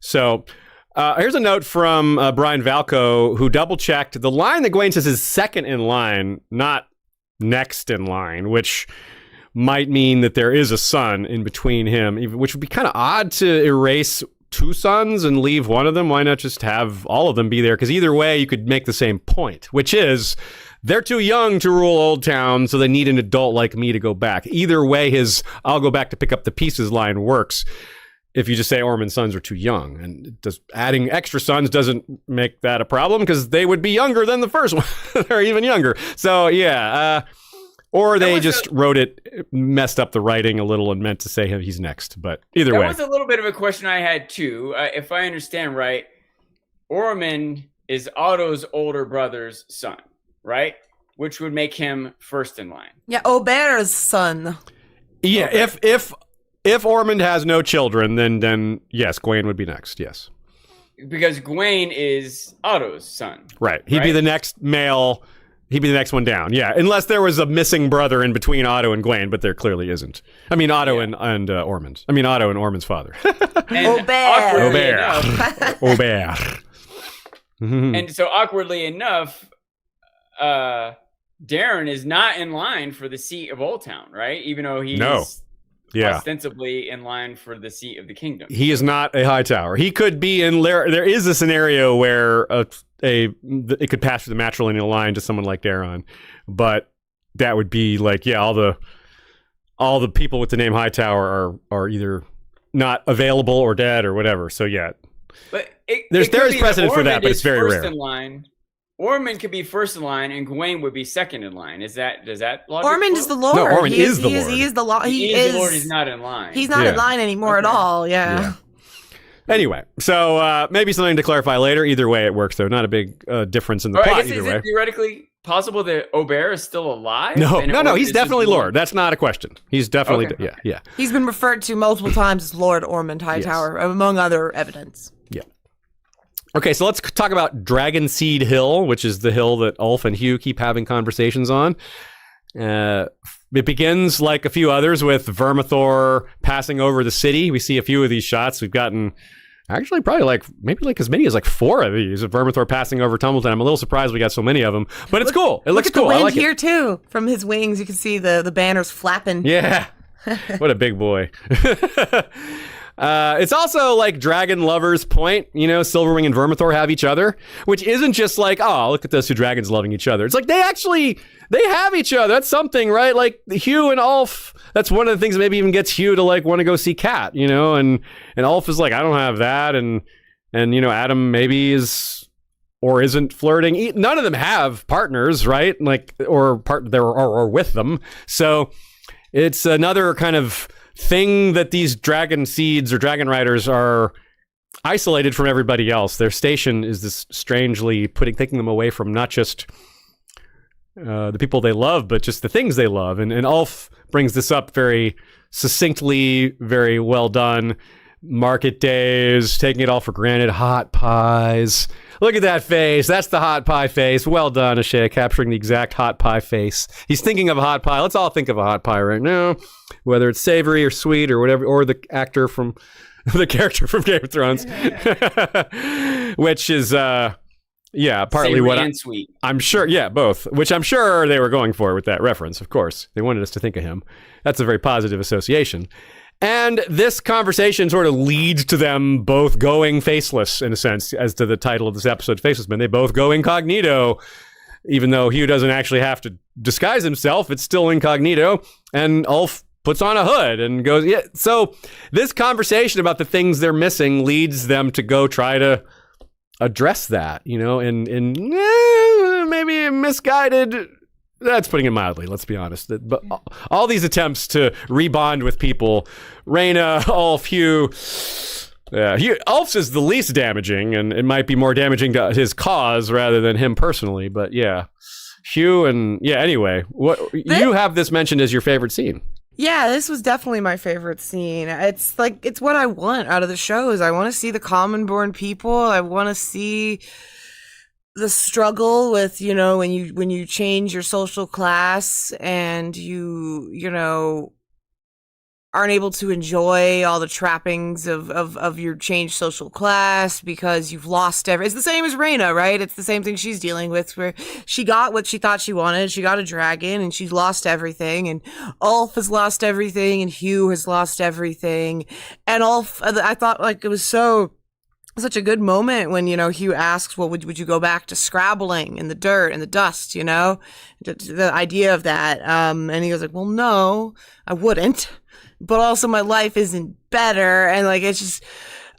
A: So here's a note from Brian Valco, who double-checked. The line that Gwaine says is second in line, not next in line, which might mean that there is a son in between him, which would be kind of odd to erase 2 sons and leave one of them? Why not just have all of them be there? Because either way, you could make the same point, which is they're too young to rule Old Town, so they need an adult like me to go back. Either way, his "I'll go back to pick up the pieces" line works. If you just say Ormond's sons are too young, and adding extra sons doesn't make that a problem because they would be younger than the first one. They're even younger. So yeah, or they just wrote it, messed up the writing a little and meant to say he's next. But either way.
B: That was a little bit of a question I had too. If I understand right, Ormond is Otto's older brother's son, right? Which would make him first in line.
C: Yeah, Aubert's son.
A: Yeah, if Ormond has no children, then yes, Gawain would be next. Yes,
B: because Gawain is Otto's son.
A: Right. He'd be the next male. He'd be the next one down. Yeah, unless there was a missing brother in between Otto and Gawain, but there clearly isn't. I mean, Otto and Ormond. I mean, Otto and Ormond's father.
C: Aubert.
B: And so awkwardly enough, Darren is not in line for the seat of Old Town, right? Even though he's ostensibly in line for the seat of the kingdom.
A: He is not a Hightower. He could be in there is a scenario where it could pass through the matrilineal line to someone like Daron, but that would be like, yeah, all the people with the name Hightower are either not available or dead or whatever. So yeah,
B: but
A: there is precedent for that, but it's very rare.
B: In line. Ormond could be first in line, and Gawain would be second in line. Does that logic?
C: Ormond is the Lord.
A: No, Ormond is the Lord.
C: He is the Lord.
B: He is the Lord. He's not in line.
C: He's not in line anymore at all. Yeah.
A: Anyway, so maybe something to clarify later. Either way, it works though. Not a big difference in the plot. Either
B: is
A: way.
B: It theoretically possible that Aubert is still alive?
A: No. He's definitely Lord. That's not a question. He's definitely yeah.
C: He's been referred to multiple times as Lord Ormond Hightower, among other evidence.
A: Yeah. Okay, so let's talk about Dragonseed Hill, which is the hill that Ulf and Hugh keep having conversations on. It begins, like a few others, with Vermithor passing over the city. We see a few of these shots. We've gotten actually probably maybe as many as 4 of these of Vermithor passing over Tumbleton. I'm a little surprised we got so many of them, but it's cool. It looks cool.
C: Look at the wind
A: I like
C: here too. From his wings, you can see the banners flapping.
A: Yeah, what a big boy. It's also like Dragon Lovers Point, Silverwing and Vermithor have each other, which isn't just like, oh, look at those 2 dragons loving each other. It's like they have each other. That's something, right? Like Hugh and Ulf, that's one of the things that maybe even gets Hugh to want to go see Cat, and Ulf is like, I don't have that. And Adam maybe is or isn't flirting. None of them have partners, right? Or with them. So it's another kind of thing that these dragon seeds or dragon riders are isolated from everybody else. Their station is this strangely taking them away from not just the people they love, but just the things they love. And Ulf brings this up very succinctly, very well done. Market days, taking it all for granted, hot pies. Look at that face. That's the hot pie face. Well done, Ashea, capturing the exact hot pie face. He's thinking of a hot pie. Let's all think of a hot pie right now, whether it's savory or sweet or whatever, or the character from Game of Thrones, which is partly
B: savory
A: what
B: and sweet.
A: I'm sure. Yeah, both. Which I'm sure they were going for with that reference. Of course, they wanted us to think of him. That's a very positive association. And this conversation sort of leads to them both going faceless, in a sense, as to the title of this episode, Faceless Men. They both go incognito, even though Hugh doesn't actually have to disguise himself. It's still incognito. And Ulf puts on a hood and goes, yeah. So this conversation about the things they're missing leads them to go try to address that, in maybe misguided. That's putting it mildly, let's be honest. But all these attempts to rebond with people, Rhaena, Ulf, Hugh, Ulf's is the least damaging, and it might be more damaging to his cause rather than him personally. But yeah, Hugh anyway, you have this mentioned as your favorite scene.
C: Yeah, this was definitely my favorite scene. It's what I want out of the shows. I want to see the common born people. I want to see the struggle with, when you change your social class and you aren't able to enjoy all the trappings of your changed social class because you've lost it's the same as Rhaena, right? It's the same thing she's dealing with, where she got what she thought she wanted. She got a dragon and she's lost everything, and Ulf has lost everything, and Hugh has lost everything. And Ulf, I thought like it was such a good moment when, Hugh asks, well, would you go back to scrabbling in the dirt and the dust, the idea of that. And he goes like, well, no, I wouldn't. But also my life isn't better. And like, it's just,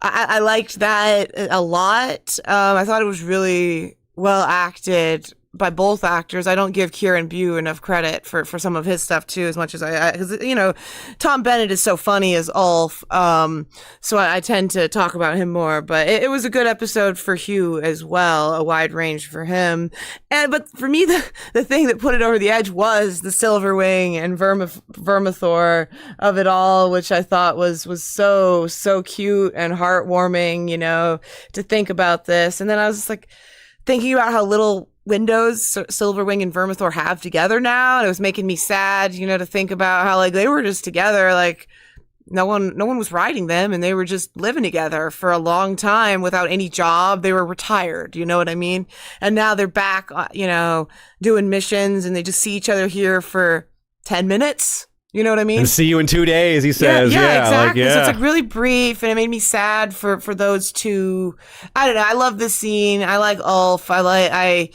C: I liked that a lot. I thought it was really well acted by both actors. I don't give Kieran Bew enough credit for some of his stuff too, as much as because Tom Bennett is so funny as Ulf, so I tend to talk about him more. But it was a good episode for Hugh as well, a wide range for him. But for me, the thing that put it over the edge was the Silverwing and Vermithor of it all, which I thought was so cute and heartwarming, to think about this. And then I was just like thinking about how little windows Silverwing and Vermithor have together now, and it was making me sad, to think about how like they were just together, like no one was riding them, and they were just living together for a long time without any job. They were retired, you know what I mean? And now they're back, doing missions, and they just see each other here for 10 minutes. You know what I mean?
A: And see you in 2 days, he says.
C: Yeah, exactly. So it's like really brief, and it made me sad for those two. I don't know. I love this scene. I like Ulf. I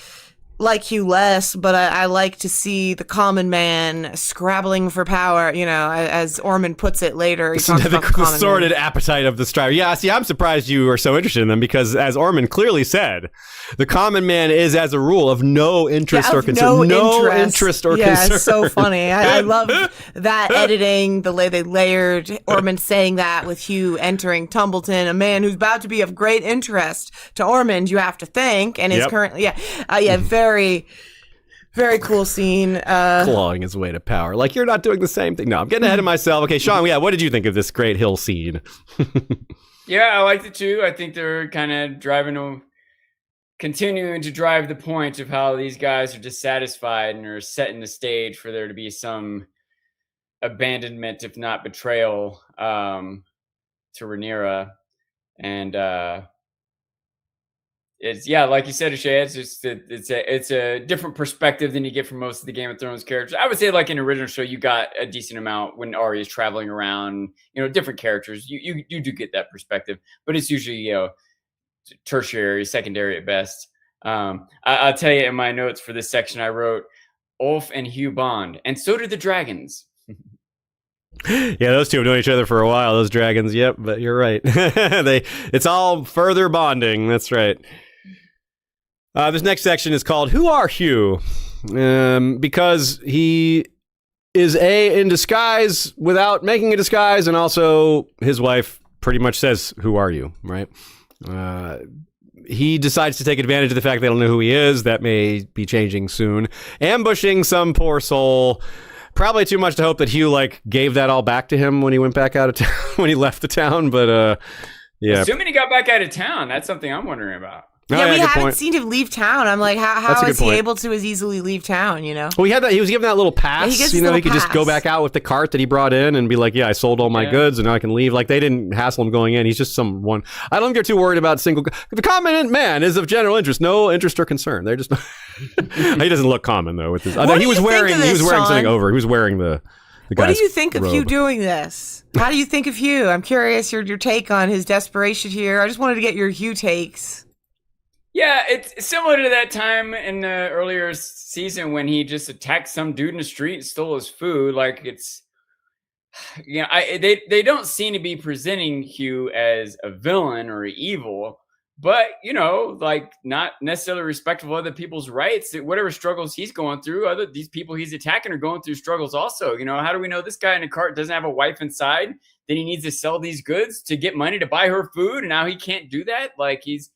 C: like Hugh less, but I like to see the common man scrabbling for power, as Ormond puts it later. He talks about
A: the sordid appetite of the striver. Yeah, see, I'm surprised you are so interested in them because, as Ormond clearly said, the common man is, as a rule, of no interest or concern. No interest or concern.
C: Yeah, it's so funny. I love that editing, the way they layered Ormond saying that with Hugh entering Tumbleton, a man who's about to be of great interest to Ormond, you have to think, and is currently, very, very cool scene.
A: Clawing his way to power. Like, you're not doing the same thing. No, I'm getting ahead of myself. Okay, Sean, what did you think of this great hill scene?
B: Yeah, I liked it too. I think they're kind of continuing to drive the point of how these guys are dissatisfied and are setting the stage for there to be some abandonment, if not betrayal, to Rhaenyra. And it's like you said, Ashay, it's just it's a different perspective than you get from most of the Game of Thrones characters. I would say, like in the original show, you got a decent amount when Arya is traveling around, different characters. You do get that perspective, but it's usually tertiary, secondary at best. I'll tell you in my notes for this section, I wrote Ulf and Hugh bond, and so did the dragons.
A: Yeah, those two have known each other for a while. Those dragons, yep. But you're right. It's all further bonding. That's right. This next section is called "Who Are Hugh?" Because he is in disguise without making a disguise, and also his wife pretty much says, "Who are you?" Right? He decides to take advantage of the fact they don't know who he is. That may be changing soon. Ambushing some poor soul. Probably too much to hope that Hugh gave that all back to him when he went back out of town, when he left the town. But yeah,
B: assuming he got back out of town, that's something I'm wondering about.
C: Yeah, we haven't seen him leave town. I'm like, how is he able to as easily leave town, Well,
A: he was given that little pass.
C: Yeah,
A: he could just go back out with the cart that he brought in and be like, yeah, I sold all my goods and now I can leave. Like, they didn't hassle him going in. He's just someone. I don't think they're too worried about the common man is of general interest, no interest or concern. They're just he doesn't look common though with his. He was wearing something over. He was wearing the
C: What do you think of Hugh doing this? How do you think of Hugh? I'm curious your take on his desperation here. I just wanted to get your Hugh takes.
B: Yeah, it's similar to that time in the earlier season when he just attacked some dude in the street and stole his food. Like, it's, they don't seem to be presenting Hugh as a villain or evil, but, not necessarily respectful of other people's rights. Whatever struggles he's going through, these people he's attacking are going through struggles also. How do we know this guy in a cart doesn't have a wife inside? Then he needs to sell these goods to get money to buy her food, and now he can't do that? Like, he's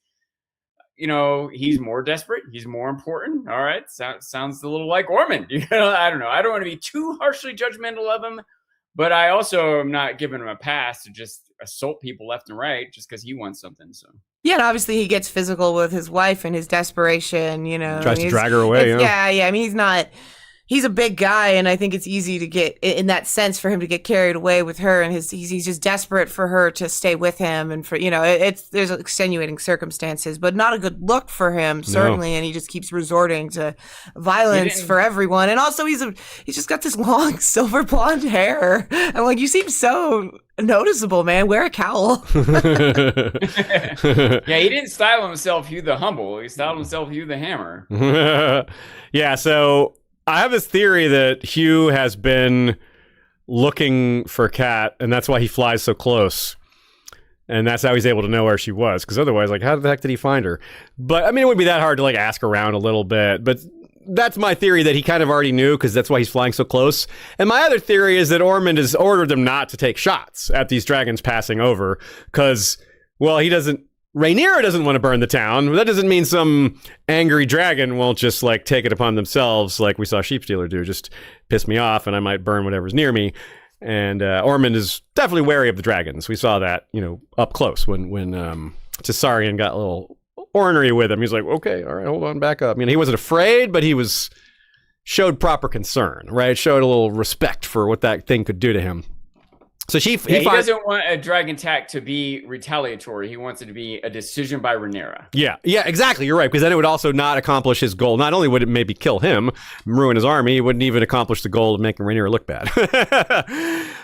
B: more desperate. He's more important. All right. Sounds a little like Ormond. I don't know. I don't want to be too harshly judgmental of him, but I also am not giving him a pass to just assault people left and right just because he wants something. So. Yeah,
C: and obviously he gets physical with his wife and his desperation,
A: Tries to drag her away.
C: Yeah. I mean, he's not he's a big guy, and I think it's easy to get in that sense for him to get carried away with her, and he's just desperate for her to stay with him, and for there's extenuating circumstances, but not a good look for him certainly, and he just keeps resorting to violence for everyone, and also he's just got this long silver blonde hair. I'm like, you seem so noticeable, man. Wear a cowl.
B: Yeah, he didn't style himself Hugh the Humble. He styled himself Hugh the Hammer.
A: Yeah, so I have this theory that Hugh has been looking for Kat, and that's why he flies so close. And that's how he's able to know where she was. Because otherwise, like, how the heck did he find her? But, I mean, it wouldn't be that hard to, like, ask around a little bit. But that's my theory, that he kind of already knew, because that's why he's flying so close. And my other theory is that Ormond has ordered them not to take shots at these dragons passing over. Because, well, Rhaenyra doesn't want to burn the town. That doesn't mean some angry dragon won't just, like, take it upon themselves like we saw Sheepstealer do. Just piss me off and I might burn whatever's near me. And Ormond is definitely wary of the dragons. We saw that, up close when Tessarion got a little ornery with him. He's like, okay, all right, hold on, back up. He wasn't afraid, but he showed proper concern, right? Showed a little respect for what that thing could do to him. So he
B: doesn't want a dragon attack to be retaliatory. He wants it to be a decision by Rhaenyra.
A: Yeah, exactly. You're right, because then it would also not accomplish his goal. Not only would it maybe kill him, ruin his army, it wouldn't even accomplish the goal of making Rhaenyra look bad.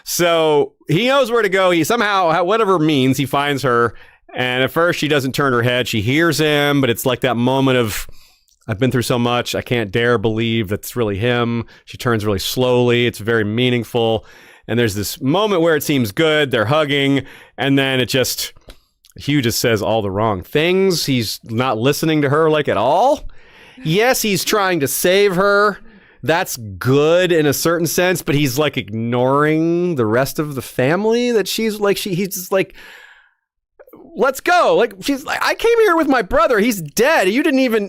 A: So he knows where to go. He somehow, whatever means, he finds her. And at first, she doesn't turn her head. She hears him, but it's like that moment of, I've been through so much, I can't dare believe that's really him. She turns really slowly. It's very meaningful. And there's this moment where it seems good. They're hugging. And then Hugh just says all the wrong things. He's not listening to her, like, at all. Yes, he's trying to save her. That's good in a certain sense, but he's, like, ignoring the rest of the family that he's just like, let's go. Like, she's like, I came here with my brother. He's dead.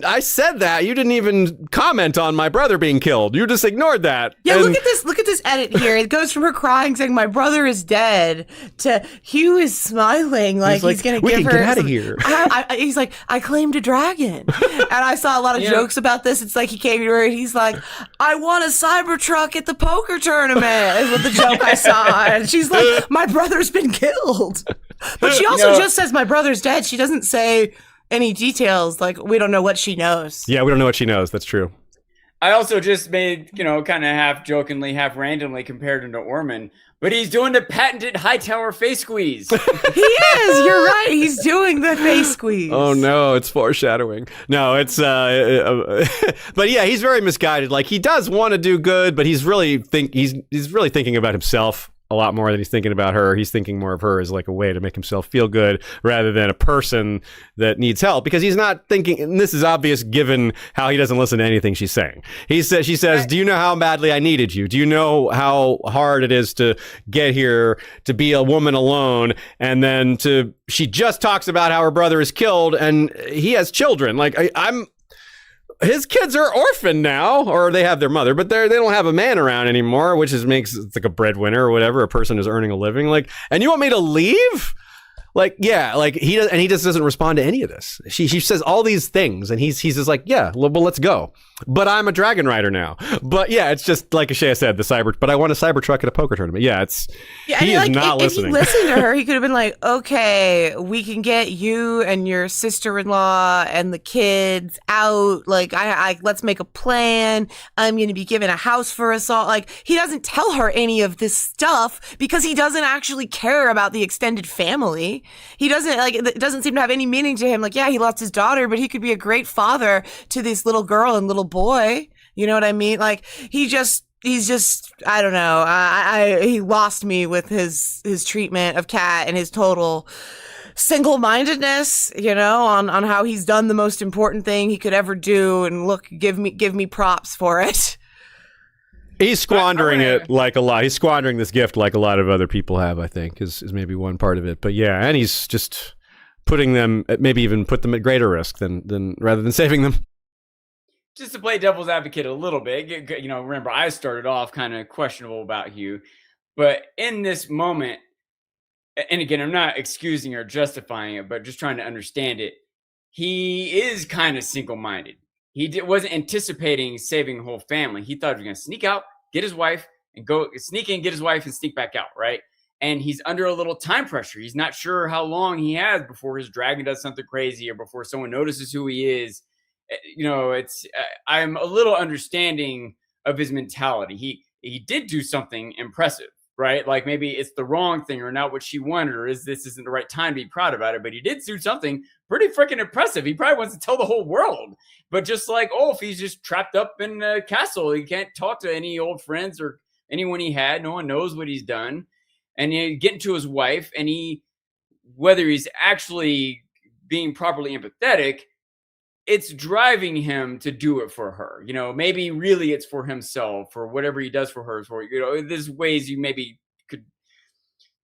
A: I said that. You didn't even comment on my brother being killed. You just ignored that.
C: Yeah, look at this edit here. It goes from her crying, saying, my brother is dead, to Hugh is smiling like he's going to give her.
A: Get out of here.
C: He's like, I claimed a dragon. And I saw a lot of jokes about this. It's like he came to her and he's like, I won a Cybertruck at the poker tournament, is what the joke I saw. And she's like, my brother's been killed. But she also just says, my brother's dead. She doesn't say any details. Like, we don't know what she knows.
A: Yeah, we don't know what she knows. That's true.
B: I also just made, kind of half jokingly, half randomly compared him to Ormond, but he's doing the patented Hightower face squeeze.
C: He is. You're right. He's doing the face squeeze.
A: Oh no, it's foreshadowing. No, it's but yeah, he's very misguided. Like, he does want to do good, but he's really really thinking about himself a lot more than he's thinking about her. He's thinking more of her as like a way to make himself feel good rather than a person that needs help, because he's not thinking, and this is obvious given how he doesn't listen to anything she's saying. She says, do you know how badly I needed you? Do you know how hard it is to get here, to be a woman alone? And then she just talks about how her brother is killed and he has children. Like, his kids are orphaned now, or they have their mother, but they don't have a man around anymore, which makes it's like a breadwinner or whatever, a person who's earning a living. Like, and you want me to leave? Like, yeah, like he just doesn't respond to any of this. She says all these things, and he's just like, yeah, well, let's go. But I'm a dragon rider now. But yeah, it's just like Ashaya said, but I want a Cybertruck at a poker tournament. Yeah, he is not listening.
C: If he listened to her, he could have been like, okay, we can get you and your sister-in-law and the kids out. Like, let's make a plan. I'm going to be given a house for us all. Like, he doesn't tell her any of this stuff because he doesn't actually care about the extended family. He doesn't, like, it doesn't seem to have any meaning to him. Like, yeah, he lost his daughter, but he could be a great father to this little girl and little boy. You know what I mean? Like, he's just, I don't know. He lost me with his treatment of Kat and his total single-mindedness, on how he's done the most important thing he could ever do. And look, give me props for it.
A: He's squandering it like a lot. He's squandering this gift like a lot of other people have, I think, is maybe one part of it. But yeah, and he's just putting them, maybe even put them at greater risk than rather than saving them.
B: Just to play devil's advocate a little bit, remember, I started off kind of questionable about Hugh. But in this moment, and again, I'm not excusing or justifying it, but just trying to understand it, he is kind of single-minded. wasn't anticipating saving the whole family. He thought he was going to sneak out, get his wife, and go sneak in, get his wife, and sneak back out, right? And he's under a little time pressure. He's not sure how long he has before his dragon does something crazy or before someone notices who he is. I'm a little understanding of his mentality. He did do something impressive, right? Like maybe it's the wrong thing or not what she wanted, or this isn't the right time to be proud about it. But he did do something pretty freaking impressive. He probably wants to tell the whole world. But just like Ulf, he's just trapped up in a castle. He can't talk to any old friends or anyone he had. No one knows what he's done. And you get into his wife, and whether he's actually being properly empathetic, it's driving him to do it for her. Maybe really it's for himself, or whatever he does for her. There's ways you maybe could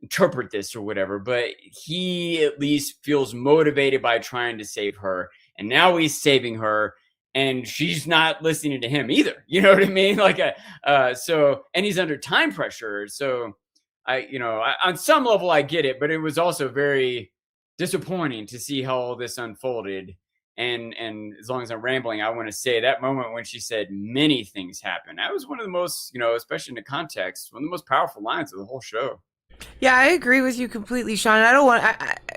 B: interpret this or whatever, but he at least feels motivated by trying to save her. And now he's saving her, and she's not listening to him either. You know what I mean? And he's under time pressure. So on some level I get it, but it was also very disappointing to see how all this unfolded. And as long as I'm rambling, I want to say that moment when she said many things happen. That was one of the most, especially in the context, one of the most powerful lines of the whole show.
C: Yeah, I agree with you completely, Sean. I don't want.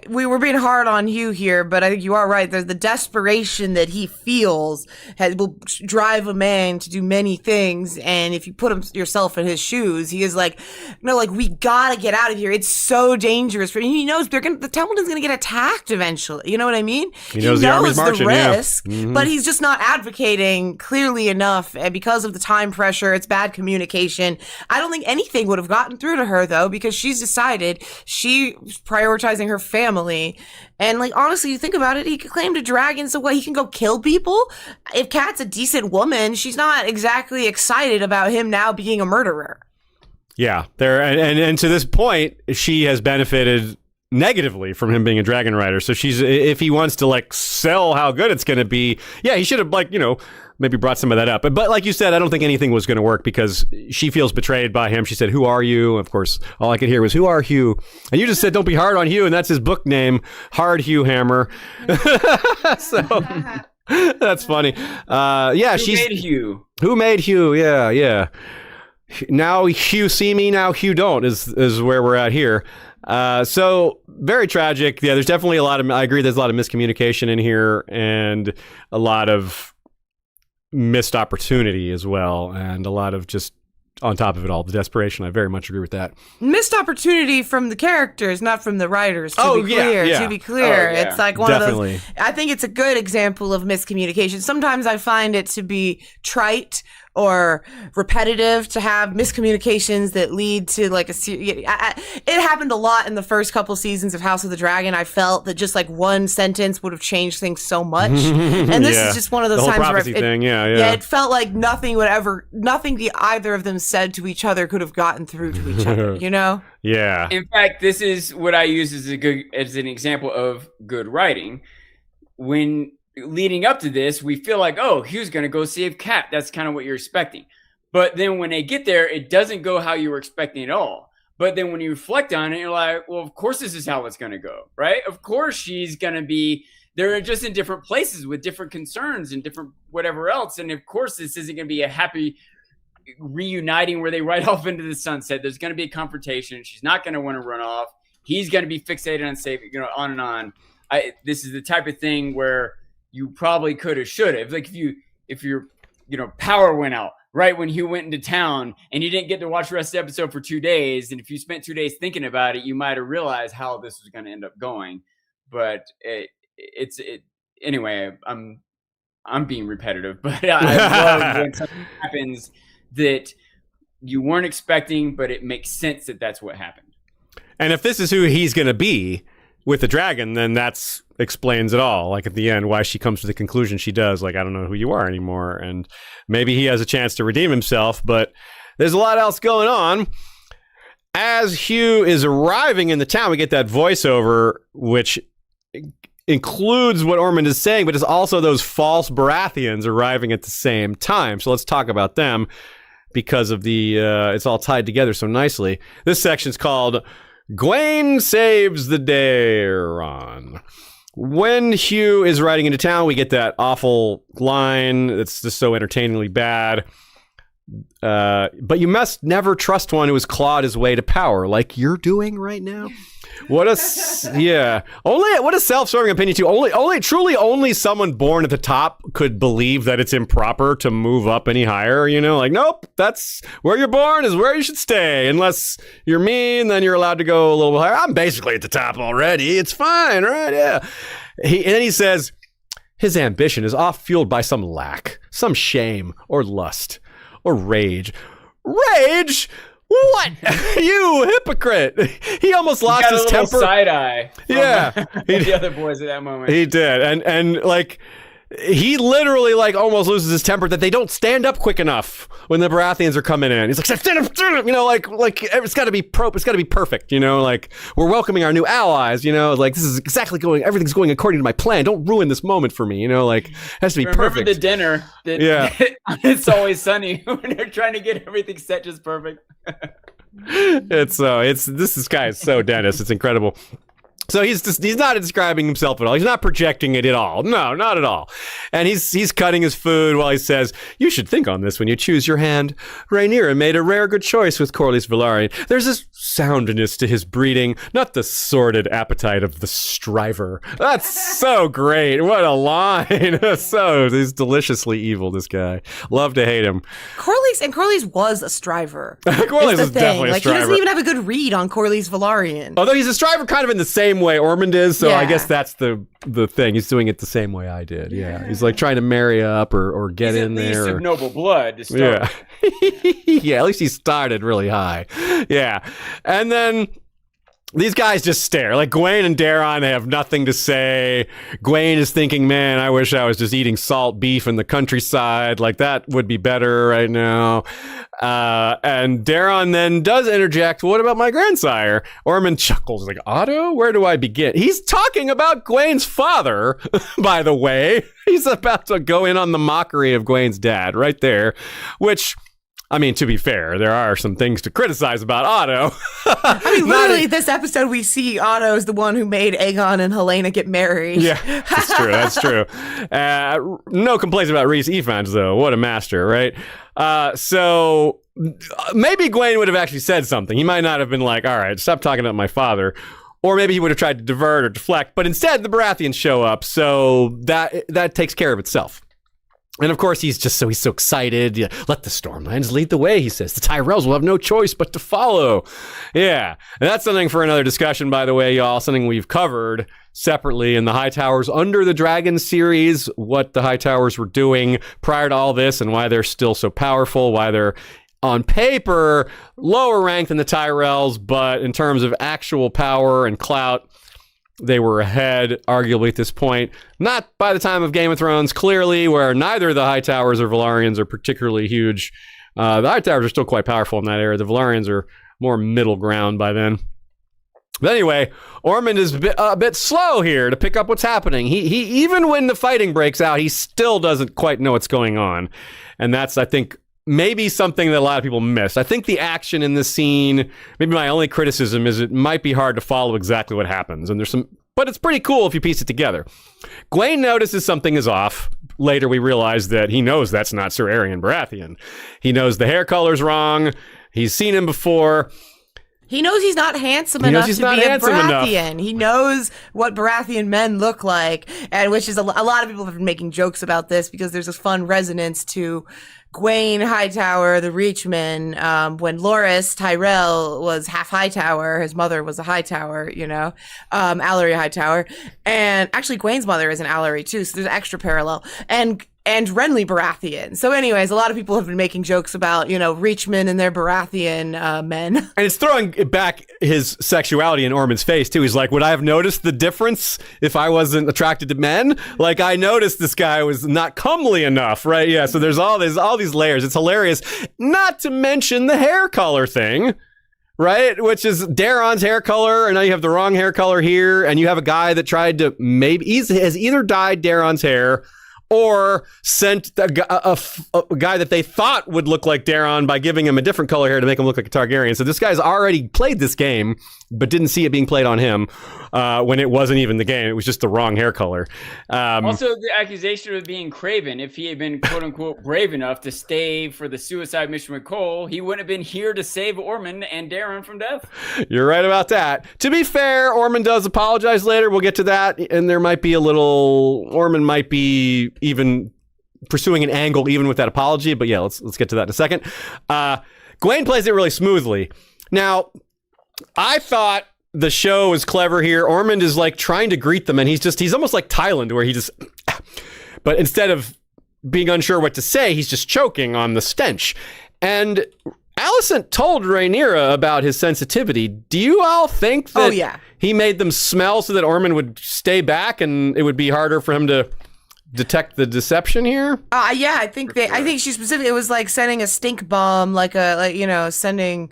C: We were being hard on Hugh here, but I think you are right. There's the desperation that he feels will drive a man to do many things, and if you put yourself in his shoes, he is like, no, like we gotta get out of here. It's so dangerous for him. He knows the Templeton's gonna get attacked eventually. You know what I mean?
A: He knows the army's marching.
C: Risk,
A: yeah. Mm-hmm.
C: But he's just not advocating clearly enough, and because of the time pressure, it's bad communication. I don't think anything would have gotten through to her though, because she's decided she's prioritizing her family. And like honestly, you think about it, he could claim a dragon, so what, he can go kill people? If Kat's a decent woman, she's not exactly excited about him now being a murderer.
A: Yeah, and to this point, she has benefited negatively from him being a dragon rider. So if he wants to like sell how good it's going to be, yeah, he should have maybe brought some of that up. But like you said, I don't think anything was going to work because she feels betrayed by him. She said, "Who are you?" Of course, all I could hear was, "Who are Hugh?" And you just said, "Don't be hard on Hugh," and that's his book name, Hard Hugh Hammer. So that's funny. Yeah,
B: Who made Hugh?
A: Who made Hugh? Yeah. Now Hugh see me, now Hugh don't is where we're at here. So very tragic. Yeah, there's definitely I agree there's a lot of miscommunication in here and a lot of missed opportunity as well, and a lot of just on top of it all, the desperation. I very much agree with that. Missed
C: opportunity from the characters, not from the writers. To be clear, it's like one of those. I think it's a good example of miscommunication. Sometimes I find it to be trite or repetitive to have miscommunications that lead to like it happened a lot in the first couple seasons of House of the Dragon. I felt that just like one sentence would have changed things so much, and this is just one of those times where it felt like nothing either of them said to each other could have gotten through to each other.
A: Yeah.
B: In fact, this is what I use as an example of good writing. When leading up to this, we feel like, oh, Hugh's going to go save Kat. That's kind of what you're expecting. But then when they get there, it doesn't go how you were expecting at all. But then when you reflect on it, you're like, well, of course this is how it's going to go, right? Of course she's going to be, they're just in different places with different concerns and different whatever else. And of course this isn't going to be a happy reuniting where they ride off into the sunset. There's going to be a confrontation. She's not going to want to run off. He's going to be fixated on saving, on and on. This is the type of thing where you probably could have, should have. Like if your power went out right when Hugh went into town and you didn't get to watch the rest of the episode for 2 days, and if you spent 2 days thinking about it, you might have realized how this was going to end up going. But anyway, I'm being repetitive, but I love when something happens that you weren't expecting, but it makes sense that that's what happened.
A: And if this is who he's going to be with the dragon, then that's explains it all. Like at the end, why she comes to the conclusion she does. Like, I don't know who you are anymore. And maybe he has a chance to redeem himself, but there's a lot else going on. As Hugh is arriving in the town, we get that voiceover, which includes what Ormond is saying, but it's also those false Baratheons arriving at the same time. So let's talk about them because of it's all tied together so nicely. This section's called Gwaine saves the day, Ron. When Hugh is riding into town, we get that awful line that's just so entertainingly bad. But you must never trust one who has clawed his way to power, like you're doing right now. What a self-serving opinion too. Only someone born at the top could believe that it's improper to move up any higher. Like, nope, that's where you're born is where you should stay. Unless you're me, and then you're allowed to go a little bit higher. I'm basically at the top already. It's fine, right? Yeah. And then he says his ambition is oft fueled by some lack, some shame, or lust, or rage. Rage? What? You hypocrite. He almost lost his temper.
B: Side eye.
A: Yeah.
B: The other boys at that moment.
A: He did. And like, he literally like almost loses his temper that they don't stand up quick enough when the Baratheons are coming in. He's like, stand up, like it's got to be perfect, like we're welcoming our new allies, like this is everything's going according to my plan. Don't ruin this moment for me, like it has to be perfect.
B: Remember the dinner that It's Always Sunny when they're trying to get everything set just perfect.
A: This guy is so Dennis. It's incredible. So he's not describing himself at all. He's not projecting it at all. No, not at all. And he's cutting his food while he says, "You should think on this when you choose your hand. Rhaenyra made a rare good choice with Corlys Velaryon. There's this soundness to his breeding, not the sordid appetite of the striver." That's so great. What a line. He's deliciously evil, this guy. Love to hate him.
C: Corlys was a striver.
A: Corlys is definitely a striver.
C: He doesn't even have a good read on Corlys Velaryon.
A: Although he's a striver kind of in the same way Ormond is, so I guess that's the thing. He's doing it the same way I did. Yeah. He's like trying to marry up or get in there.
B: He's at least of noble blood to start.
A: Yeah, at least he started really high. Yeah. And then these guys just stare. Like Gwaine and Daron, they have nothing to say. Gwaine is thinking, man, I wish I was just eating salt beef in the countryside. Like that would be better right now. And Daron then does interject, what about my grandsire? Ormond chuckles like, Otto? Where do I begin? He's talking about Gwaine's father, by the way. He's about to go in on the mockery of Gwaine's dad right there, which... I mean, to be fair, there are some things to criticize about Otto.
C: I mean, literally, this episode we see Otto is the one who made Aegon and Helena get married.
A: Yeah, that's true. No complaints about Rhys Ifans, though. What a master, right? So maybe Gwaine would have actually said something. He might not have been like, all right, stop talking about my father. Or maybe he would have tried to divert or deflect. But instead, the Baratheons show up, so that takes care of itself. And of course, he's so excited. Yeah, let the Stormlands lead the way, he says. The Tyrells will have no choice but to follow. Yeah, and that's something for another discussion, by the way, y'all. Something we've covered separately in the High Towers Under the Dragon series, what the High Towers were doing prior to all this and why they're still so powerful, why they're on paper lower ranked than the Tyrells, but in terms of actual power and clout, they were ahead, arguably, at this point. Not by the time of Game of Thrones, clearly, where neither the High Towers or Velaryons are particularly huge. The High Towers are still quite powerful in that era. The Velaryons are more middle ground by then. But anyway, Ormond is a bit slow here to pick up what's happening. He even when the fighting breaks out, he still doesn't quite know what's going on. And that's, I think, maybe something that a lot of people miss. I think the action in this scene, maybe my only criticism is it might be hard to follow exactly what happens. And but it's pretty cool if you piece it together. Gwaine notices something is off. Later we realize that he knows that's not Sir Aerion Baratheon. He knows the hair color's wrong. He's seen him before.
C: He knows he's not handsome enough to be a Baratheon. He knows what Baratheon men look like, and which is a lot of people have been making jokes about this because there's this fun resonance to Gwaine Hightower, the Reachman, when Loras Tyrell was half Hightower, his mother was a Hightower, Allery Hightower, and actually Gwaine's mother is an Allery too, so there's an extra parallel, and Renly Baratheon. So anyways, a lot of people have been making jokes about, Reachmen and their Baratheon men.
A: And it's throwing back his sexuality in Ormond's face, too. He's like, would I have noticed the difference if I wasn't attracted to men? Like, I noticed this guy was not comely enough, right? Yeah, so there's all these layers. It's hilarious. Not to mention the hair color thing, right? Which is Daron's hair color, and now you have the wrong hair color here, and you have a guy that tried to has either dyed Daron's hair or sent a guy that they thought would look like Daron by giving him a different color hair to make him look like a Targaryen. So this guy's already played this game, but didn't see it being played on him when it wasn't even the game. It was just the wrong hair color.
B: Also, the accusation of being craven, if he had been quote unquote brave enough to stay for the suicide mission with Cole, he wouldn't have been here to save Ormond and Daron from death.
A: You're right about that. To be fair, Ormond does apologize later. We'll get to that. And there might be Ormond might be even pursuing an angle even with that apology. But yeah, let's get to that in a second. Gwaine plays it really smoothly. Now, I thought the show was clever here. Ormond is like trying to greet them, and he's almost like Thailand, where he just, but instead of being unsure what to say, he's just choking on the stench. And Alicent told Rhaenyra about his sensitivity. Do you all think that he made them smell so that Ormond would stay back and it would be harder for him to detect the deception here?
C: Yeah, I think she specifically, it was like sending a stink bomb, sending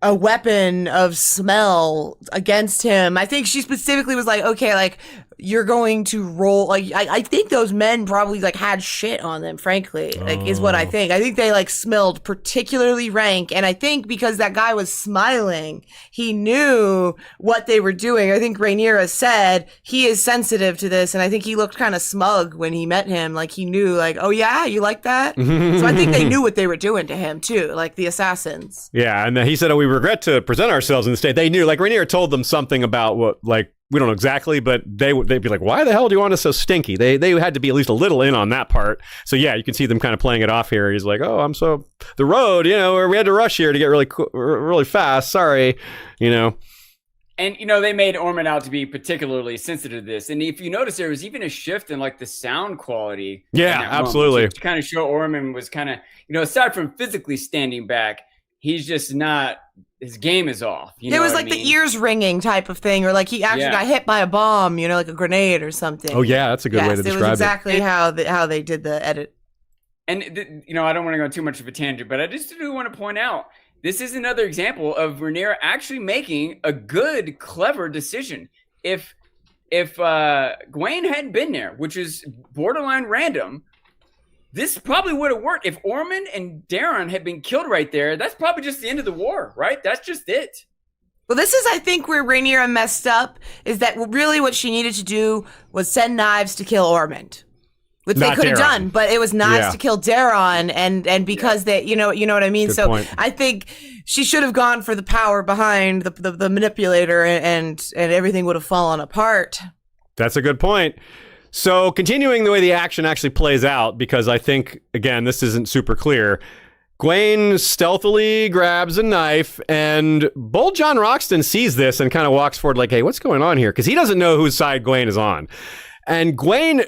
C: a weapon of smell against him. I think she specifically was like, okay, like, you're going to roll, like, I think those men probably like had shit on them, frankly, like, is what I think. I think they like smelled particularly rank, and I think because that guy was smiling, he knew what they were doing. I think Rhaenyra said he is sensitive to this, and I think he looked kind of smug when he met him, like he knew, like, oh yeah, you like that? So I think they knew what they were doing to him too, like the assassins. Yeah,
A: and then he said, oh, we regret to present ourselves in the state. They knew, like, Rhaenyra told them something about what, like, we don't know exactly, but they'd be like, why the hell do you want us so stinky? They had to be at least a little in on that part. So yeah, you can see them kind of playing it off here. He's like, oh, the road, we had to rush here to get really fast. Sorry, And,
B: they made Ormond out to be particularly sensitive to this. And if you notice, there was even a shift in like the sound quality.
A: Yeah, absolutely.
B: To kind of show Ormond was kind of, aside from physically standing back, he's just not, his game is off.
C: It was like the ears ringing type of thing, or like he actually got hit by a bomb, like a grenade or something.
A: Oh yeah, that's a good way to describe it.
C: It was exactly how they did the edit.
B: And I don't want to go too much of a tangent, but I just do want to point out, this is another example of Rhaenyra actually making a good, clever decision. If Gwaine hadn't been there, which is borderline random, this probably would have worked. If Ormond and Daron had been killed right there, that's probably just the end of the war, right? That's just it.
C: Well, this is, I think, where Rhaenyra messed up, is that really what she needed to do was send knives to kill Ormond, which they could have done, but it was knives to kill Daron, and because they, you know what I mean? Good point. I think she should have gone for the power behind the manipulator, and everything would have fallen apart.
A: That's a good point. So continuing the way the action actually plays out, because I think, again, this isn't super clear, Gwaine stealthily grabs a knife, and Bold John Roxton sees this and kind of walks forward like, hey, what's going on here? Because he doesn't know whose side Gwaine is on. And Gwaine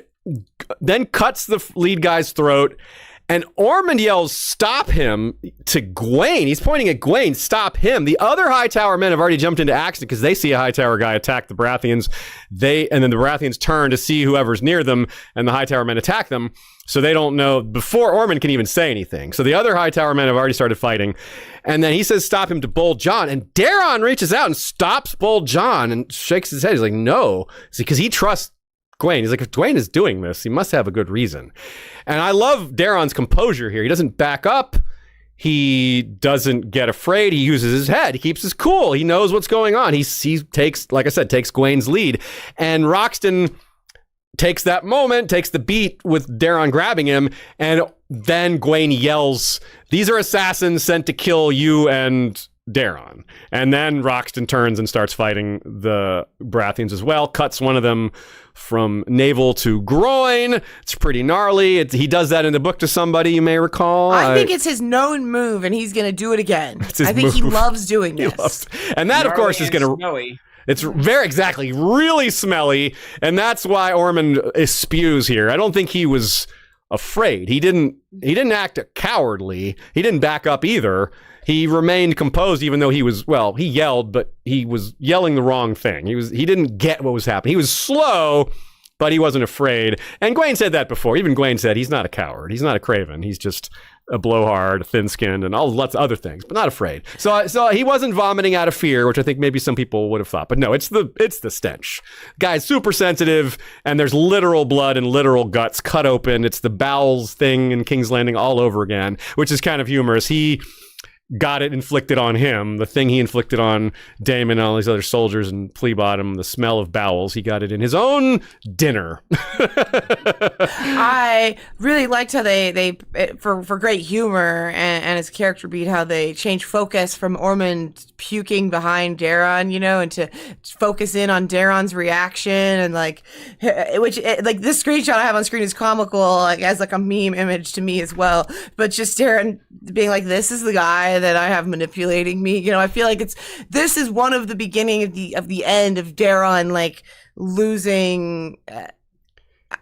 A: then cuts the lead guy's throat, and Ormond yells, stop him, to Gwaine. He's pointing at Gwaine, stop him. The other Hightower men have already jumped into action because they see a Hightower guy attack the Baratheons. And then the Baratheons turn to see whoever's near them, and the Hightower men attack them. So they don't know before Ormond can even say anything. So the other Hightower men have already started fighting. And then he says, stop him, to Bold John. And Daron reaches out and stops Bold John and shakes his head. He's like, no, because he trusts Gwaine. He's like, if Gwaine is doing this, he must have a good reason. And I love Daron's composure here. He doesn't back up. He doesn't get afraid. He uses his head. He keeps his cool. He knows what's going on. He takes, like I said, takes Gwaine's lead. And Roxton takes that moment, takes the beat with Daron grabbing him, and then Gwaine yells, these are assassins sent to kill you and Daron. And then Roxton turns and starts fighting the Baratheons as well, cuts one of them from navel to groin. It's pretty gnarly. He does that in the book to somebody, you may recall.
C: I think it's his known move, and he's going to do it again. I think he loves doing this.
A: And that, of course, is going to... It's very, really smelly, and that's why Ormond spews here. I don't think he was afraid. He didn't act cowardly. He didn't back up either. He remained composed, even though he yelled, but he was yelling the wrong thing. He didn't get what was happening. He was slow, but he wasn't afraid. And Gwaine said that before. Even Gwaine said he's not a coward. He's not a craven. He's just a blowhard, thin-skinned, and lots of other things, but not afraid. So he wasn't vomiting out of fear, which I think maybe some people would have thought. But no, it's the stench. Guy's super sensitive, and there's literal blood and literal guts cut open. It's the bowels thing in King's Landing all over again, which is kind of humorous. He got it inflicted on him, the thing he inflicted on Daemon and all these other soldiers in Flea Bottom, the smell of bowels. He got it in his own dinner.
C: I really liked how they for great humor and his character beat, how they changed focus from Ormond puking behind Daeron, and to focus in on Daeron's reaction, and like this screenshot I have on screen is comical, like as like a meme image to me as well. But just Daeron being like, "This is the guy that I have manipulating me." I feel like this is one of the beginning of the end of Daeron like losing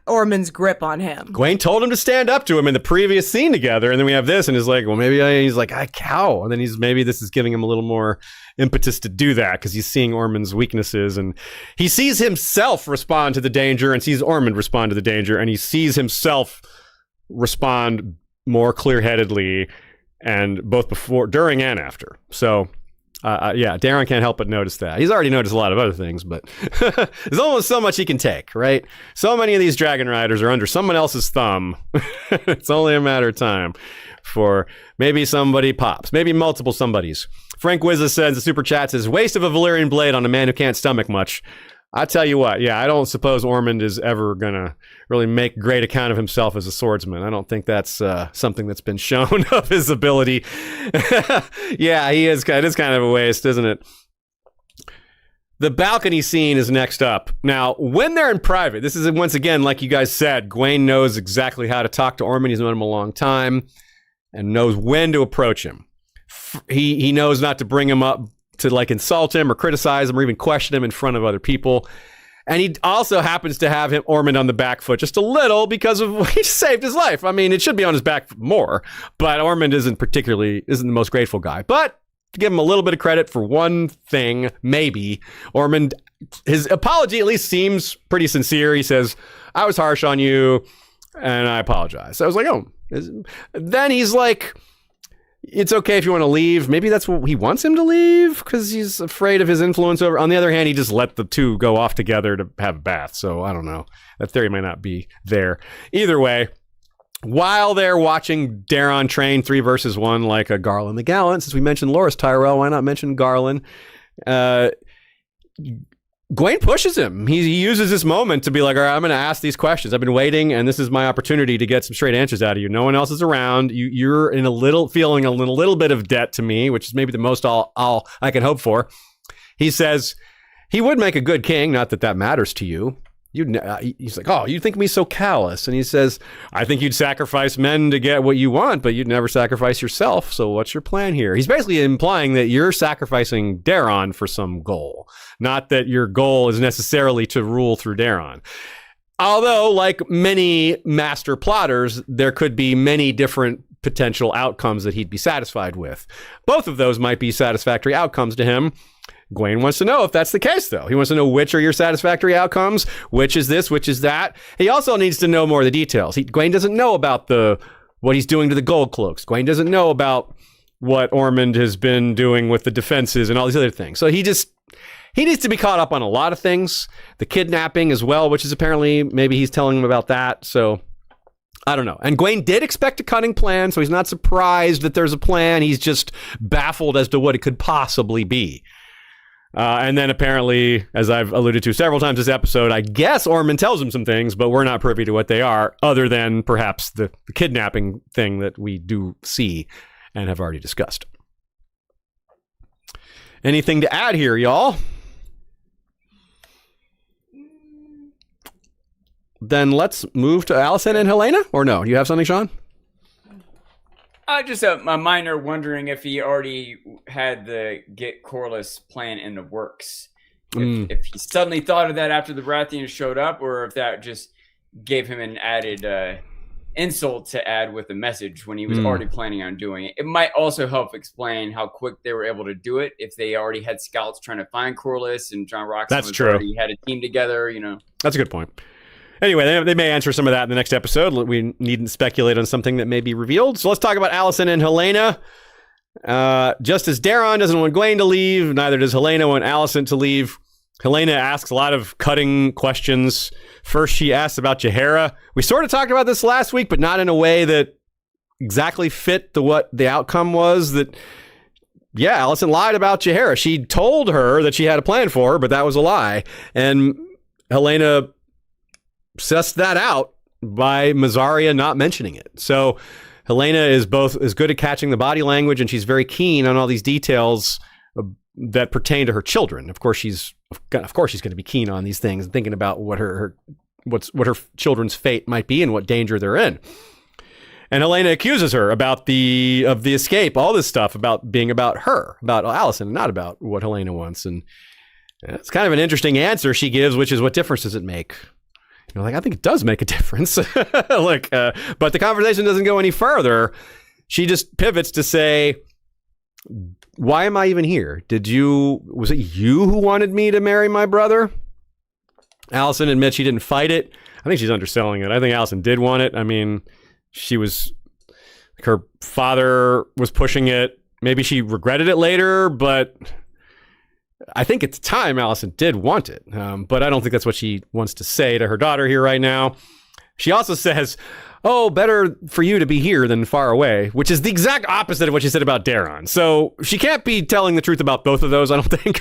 C: Ormond's grip on him.
A: Gwaine told him to stand up to him in the previous scene together, and then we have this, and he's like, well, he's like, I cow, and then maybe this is giving him a little more impetus to do that because he's seeing Ormond's weaknesses, and he sees himself respond to the danger and sees Ormond respond to the danger, and he sees himself respond more clear-headedly, and both before, during, and after. So Daeron can't help but notice that. He's already noticed a lot of other things, but there's almost so much he can take, right? So many of these dragon riders are under someone else's thumb. It's only a matter of time for maybe somebody pops, maybe multiple somebodies. Frank Wizza says, the super chat says, waste of a Valyrian blade on a man who can't stomach much. I tell you what, I don't suppose Ormond is ever going to really make great account of himself as a swordsman. I don't think that's something that's been shown of his ability. He is. It is kind of a waste, isn't it? The balcony scene is next up. Now, when they're in private, this is, once again, like you guys said, Gwaine knows exactly how to talk to Ormond. He's known him a long time and knows when to approach him. He knows not to bring him up to like insult him or criticize him or even question him in front of other people. And he also happens to have Ormond on the back foot just a little because of he saved his life. I mean, it should be on his back more, but Ormond isn't the most grateful guy. But to give him a little bit of credit for one thing, maybe, Ormond, his apology at least seems pretty sincere. He says, I was harsh on you and I apologize. So I was like, then he's like, it's okay if you want to leave. Maybe that's what he wants him to leave because he's afraid of his influence over. On the other hand, he just let the two go off together to have a bath. So I don't know. That theory might not be there. Either way, while they're watching Daeron train 3 versus 1 like a Garland the Gallant, since we mentioned Loras Tyrell, why not mention Garland? Gwaine pushes him. He uses this moment to be like, all right, I'm going to ask these questions. I've been waiting, and this is my opportunity to get some straight answers out of you. No one else is around. You're feeling a little bit of debt to me, which is maybe the most I can hope for. He says he would make a good king. Not that matters to you. He's like, oh, you think me so callous? And he says, I think you'd sacrifice men to get what you want, but you'd never sacrifice yourself. So what's your plan here? He's basically implying that you're sacrificing Daeron for some goal, not that your goal is necessarily to rule through Daeron. Although, like many master plotters, there could be many different potential outcomes that he'd be satisfied with. Both of those might be satisfactory outcomes to him. Gwaine wants to know if that's the case, though. He wants to know which are your satisfactory outcomes, which is this, which is that. He also needs to know more of the details. Gwaine doesn't know about what he's doing to the gold cloaks. Gwaine doesn't know about what Ormond has been doing with the defenses and all these other things. So he needs to be caught up on a lot of things. The kidnapping as well, which is apparently maybe he's telling him about that. So I don't know. And Gwaine did expect a cunning plan, so he's not surprised that there's a plan. He's just baffled as to what it could possibly be. And then apparently, as I've alluded to several times this episode, I guess Ormond tells him some things, but we're not privy to what they are, other than perhaps the kidnapping thing that we do see and have already discussed. Anything to add here, y'all? Then let's move to Alicent and Helena, or no? Do you have something, Sean?
B: Just a minor wondering if he already had the get Corlys plan in the works. If he suddenly thought of that after the Baratheons showed up, or if that just gave him an added insult to add with the message when he was already planning on doing it. It might also help explain how quick they were able to do it if they already had scouts trying to find Corlys and John Roxon already had a team together,
A: That's a good point. Anyway, they may answer some of that in the next episode. We needn't speculate on something that may be revealed. So let's talk about Alicent and Helena. Just as Daron doesn't want Gwaine to leave, neither does Helena want Alicent to leave. Helena asks a lot of cutting questions. First, she asks about Jaehaera. We sort of talked about this last week, but not in a way that exactly fit what the outcome was. That, yeah, Alicent lied about Jaehaera. She told her that she had a plan for her, but that was a lie. And Helena sussed that out by Mazaria not mentioning it. So Helena is good at catching the body language, and she's very keen on all these details that pertain to her children. Of course, she's going to be keen on these things and thinking about what her children's fate might be and what danger they're in. And Helena accuses her of the escape, all this stuff about being about her, about Alicent, and not about what Helena wants. And it's kind of an interesting answer she gives, which is, what difference does it make? I think it does make a difference. But the conversation doesn't go any further. She just pivots to say, why am I even here? Was it you who wanted me to marry my brother? Alicent admits she didn't fight it. I think she's underselling it. I think Alicent did want it. I mean, her father was pushing it. Maybe she regretted it later, but I think at the time Alicent did want it. But I don't think that's what she wants to say to her daughter here right now. She also says, oh, better for you to be here than far away, which is the exact opposite of what she said about Daron. So she can't be telling the truth about both of those, I don't think.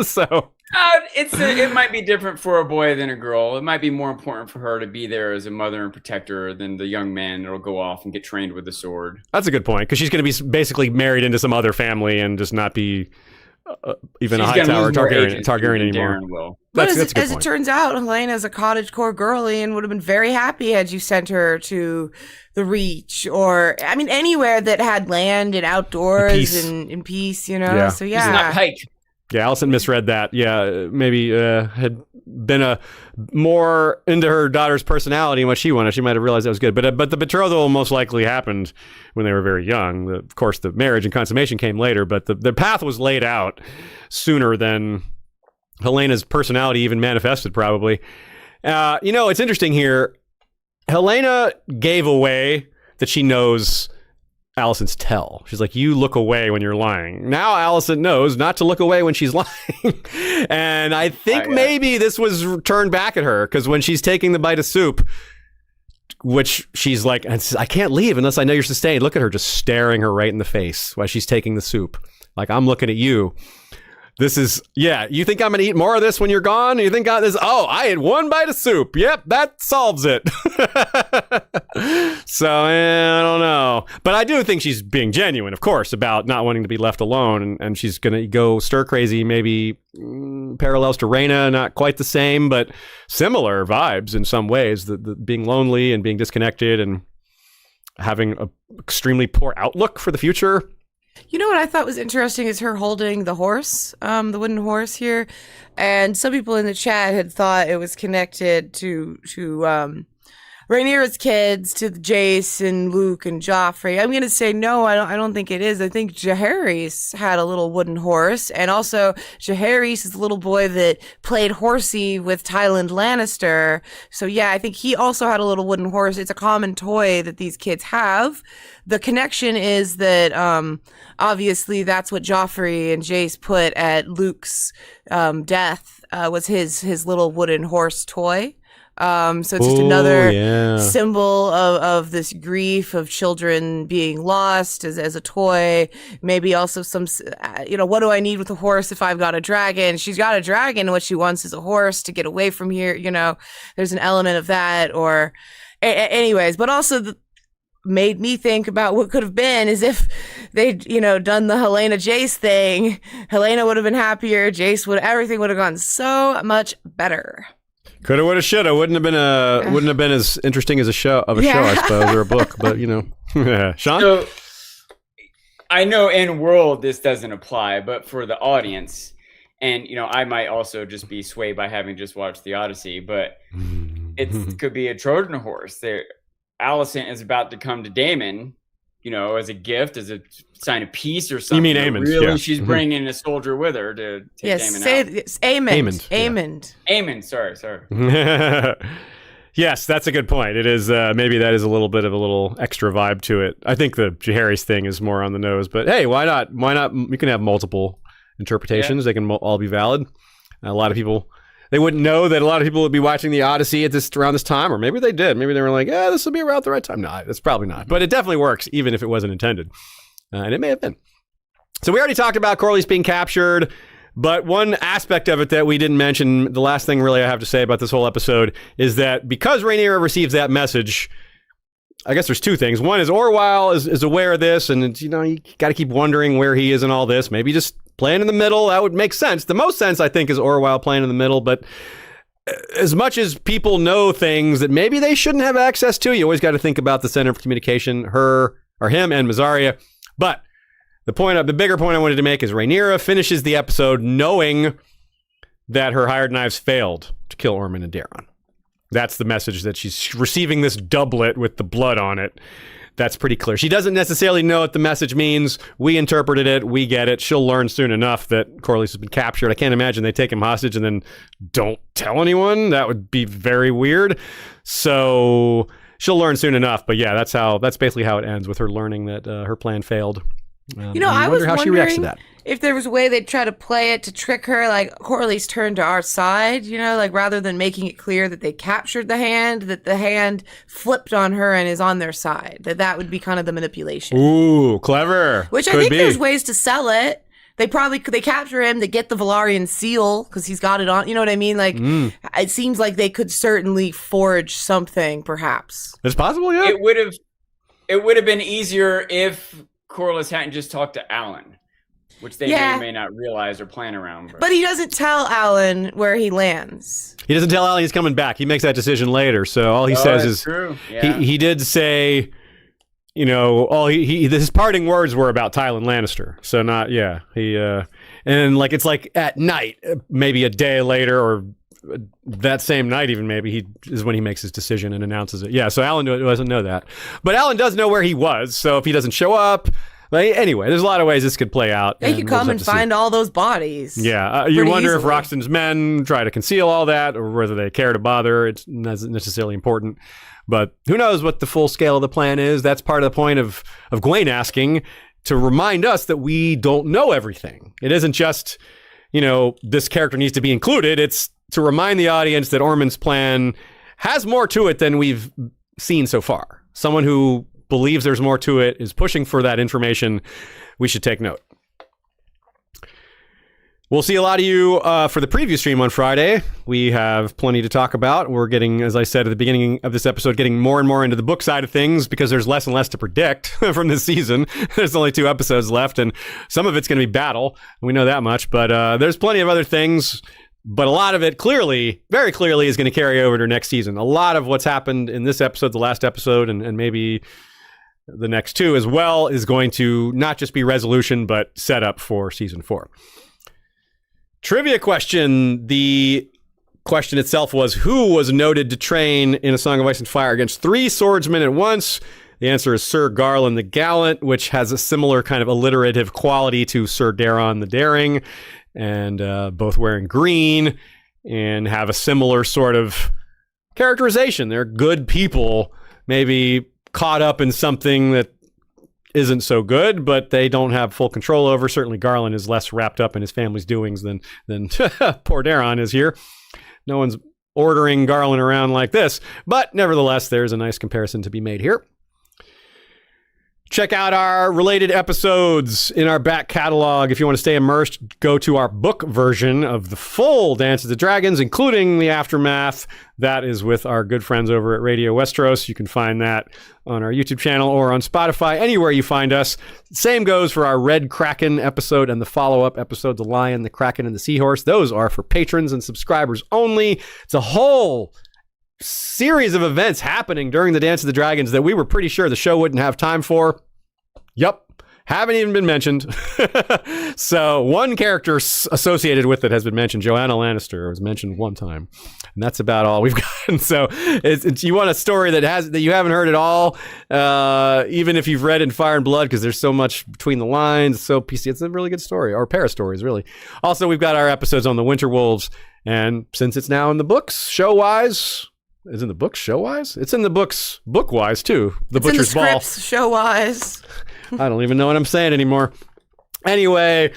A: So
B: it might be different for a boy than a girl. It might be more important for her to be there as a mother and protector than the young man that'll go off and get trained with a sword.
A: That's a good point, because she's going to be basically married into some other family and just not be even
B: she's
A: a Hightower Targaryen anymore.
C: But as it turns out, Helena's a cottagecore girly and would have been very happy had you sent her to the Reach, or anywhere that had land and outdoors and peace,
A: Yeah.
C: So yeah,
B: she's not Pike.
A: Yeah, Alicent misread that. Yeah, maybe had been more into her daughter's personality and what she wanted. She might have realized that was good. But the betrothal most likely happened when they were very young. Of course, the marriage and consummation came later, but the path was laid out sooner than Helena's personality even manifested, probably. It's interesting here. Helena gave away that she knows Alicent's tell. She's like, you look away when you're lying. Now Alicent knows not to look away when she's lying. And I think maybe this was turned back at her, because when she's taking the bite of soup, which she's like, I can't leave unless I know you're sustained. Look at her just staring her right in the face while she's taking the soup. Like, I'm looking at you. This is, you think I'm going to eat more of this when you're gone? You think I had one bite of soup. Yep, that solves it. So, I don't know. But I do think she's being genuine, of course, about not wanting to be left alone. And she's going to go stir crazy, maybe parallels to Rhaena, not quite the same, but similar vibes in some ways. The being lonely and being disconnected and having an extremely poor outlook for the future.
C: You know what I thought was interesting is her holding the horse, the wooden horse here, and some people in the chat had thought it was connected to Rhaenyra's kids, to Jace and Luke and Joffrey. I'm gonna say no. I don't think it is. I think Jaehaerys had a little wooden horse, and also Jaehaerys is the little boy that played horsey with Tywin Lannister. So yeah, I think he also had a little wooden horse. It's a common toy that these kids have. The connection is that obviously that's what Joffrey and Jace put at Luke's death, was his little wooden horse toy. So it's just another symbol of this grief of children being lost as a toy. Maybe also some, what do I need with a horse if I've got a dragon? She's got a dragon. What she wants is a horse to get away from here. There's an element of that. Or anyways, but also made me think about what could have been is if they'd, done the Helena Jace thing. Helena would have been happier. Everything would have gone so much better.
A: Coulda, woulda, shoulda. Wouldn't have been as interesting as a show, I suppose, or a book. But Sean.
B: So, I know in world this doesn't apply, but for the audience, and I might also just be swayed by having just watched the Odyssey, but it could be a Trojan horse. Alicent is about to come to Daemon, as a gift, as a sign of peace or something.
A: You mean Aemond?
B: Really,
A: yeah.
B: She's bringing a soldier with her to take Daemon out.
C: Aemond.
B: Aemond. Sorry.
A: Yes, that's a good point. It is maybe that is a little bit of a little extra vibe to it. I think the Jaehaerys thing is more on the nose, but hey, why not? Why not? You can have multiple interpretations. They can all be valid. A lot of people, they wouldn't know that a lot of people would be watching the Odyssey at around this time, or maybe they did. Maybe they were like, "Yeah, this will be around the right time." No, it's probably not, but it definitely works, even if it wasn't intended, and it may have been. So we already talked about Corlys being captured. But one aspect of it that we didn't mention, the last thing really I have to say about this whole episode, is that because Rhaenyra receives that message, I guess there's two things. One is Orwell is aware of this, and it's, you got to keep wondering where he is in all this. Maybe just playing in the middle, that would make sense. The most sense, I think, is Orwell playing in the middle, but as much as people know things that maybe they shouldn't have access to, you always got to think about the center of communication, him and Mazzaria. But the bigger point I wanted to make is Rhaenyra finishes the episode knowing that her hired knives failed to kill Ormond and Daeron. That's the message, that she's receiving this doublet with the blood on it. That's pretty clear. She doesn't necessarily know what the message means. We interpreted it. We get it. She'll learn soon enough that Corlys has been captured. I can't imagine they take him hostage and then don't tell anyone. That would be very weird. So she'll learn soon enough. But yeah, that's basically how it ends, with her learning that her plan failed.
C: I was wondering she reacts to that. If there was a way they'd try to play it to trick her, like Corlys turned to our side, like rather than making it clear that they captured the hand, that the hand flipped on her and is on their side. That would be kind of the manipulation.
A: Ooh, clever.
C: Which I think there's ways to sell it. They capture him, they get the Velaryon seal because he's got it on. You know what I mean? Like, It seems like they could certainly forge something, perhaps.
A: It's possible, yeah.
B: It would have been easier if Corlys hadn't just talked to Alan, which they may or may not realize or plan around.
C: But he doesn't tell Alan where he lands.
A: He doesn't tell Alan he's coming back. He makes that decision later. So all he says is, he did say, his parting words were about Tywin Lannister. So not, and like, it's like at night, maybe a day later or that same night even, maybe is when he makes his decision and announces it. Yeah, so Alan doesn't know that. But Alan does know where he was, so if he doesn't show up... Anyway, there's a lot of ways this could play out.
C: They could come and find all those bodies.
A: Yeah, you wonder if Roxton's men try to conceal all that, or whether they care to bother. It's not necessarily important. But who knows what the full scale of the plan is. That's part of the point of Gwaine asking, to remind us that we don't know everything. It isn't just, this character needs to be included. It's to remind the audience that Ormond's plan has more to it than we've seen so far. Someone who believes there's more to it is pushing for that information. We should take note. We'll see a lot of you for the preview stream on Friday. We have plenty to talk about. We're getting, as I said at the beginning of this episode, getting more and more into the book side of things because there's less and less to predict from this season. There's only 2 episodes left, and some of it's going to be battle. We know that much, but there's plenty of other things. But a lot of it very clearly is going to carry over to next season. A lot of what's happened in this episode, the last episode, and maybe the next 2 as well, is going to not just be resolution, but set up for season 4. Trivia question. The question itself was, who was noted to train in A Song of Ice and Fire against 3 swordsmen at once? The answer is Sir Garland the Gallant, which has a similar kind of alliterative quality to Sir Daeron the Daring, and both wearing green and have a similar sort of characterization. They're good people, maybe caught up in something that isn't so good, but they don't have full control over. Certainly Garland is less wrapped up in his family's doings than poor Daeron is here. No one's ordering Garland around like this, but nevertheless, there's a nice comparison to be made here. Check out our related episodes in our back catalog. If you want to stay immersed, go to our book version of the full Dance of the Dragons, including the aftermath. That is with our good friends over at Radio Westeros. You can find that on our YouTube channel or on Spotify, anywhere you find us. Same goes for our Red Kraken episode and the follow-up episode, The Lion, the Kraken, and the Seahorse. Those are for patrons and subscribers only. It's a whole series of events happening during the Dance of the Dragons that we were pretty sure the show wouldn't have time for. Yup, haven't even been mentioned. So one character associated with it has been mentioned. Joanna Lannister was mentioned one time, and that's about all we've gotten. So you want a story that you haven't heard at all, even if you've read in Fire and Blood, because there's so much between the lines. So PC, it's a really good story, or a pair of stories, really. Also, we've got our episodes on the Winter Wolves, and since it's now in the books, show-wise, Is in the books show-wise? It's in the books book-wise, too. The
C: It's in the
A: Butcher's Ball.
C: scripts, show-wise.
A: I don't even know what I'm saying anymore. Anyway,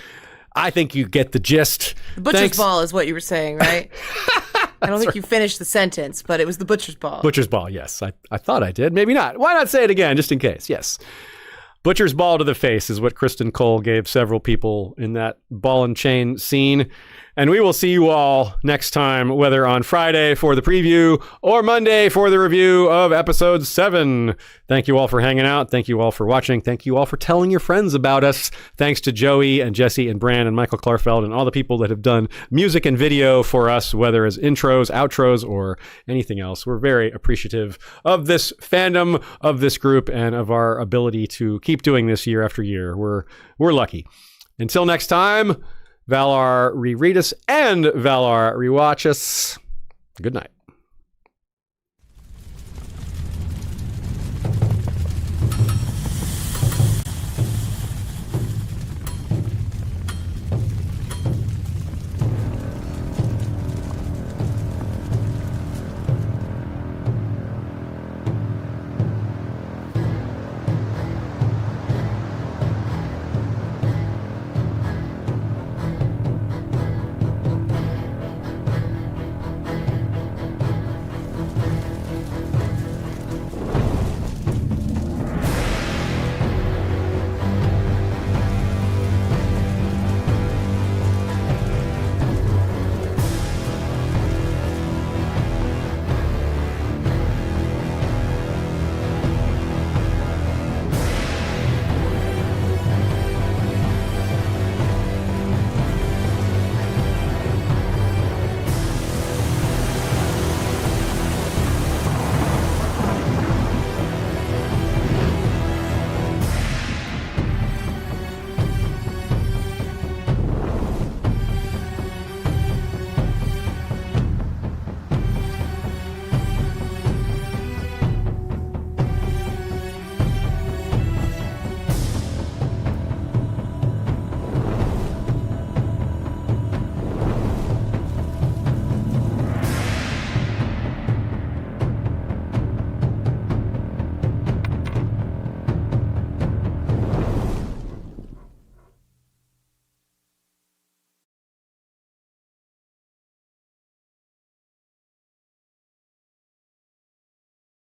A: I think you get the gist.
C: The Butcher's
A: Thanks.
C: Ball is what you were saying, right? I don't think you finished the sentence, but it was the Butcher's Ball.
A: Butcher's Ball, yes. I thought I did. Maybe not. Why not say it again, just in case? Yes. Butcher's Ball to the face is what Kristen Cole gave several people in that ball and chain scene. And we will see you all next time, whether on Friday for the preview or Monday for the review of episode 7. Thank you all for hanging out. Thank you all for watching. Thank you all for telling your friends about us. Thanks to Joey and Jesse and Bran and Michael Klarfeld and all the people that have done music and video for us, whether as intros, outros, or anything else. We're very appreciative of this fandom, of this group, and of our ability to keep doing this year after year. We're lucky. Until next time, Valar reread us and Valar rewatch us. Good night.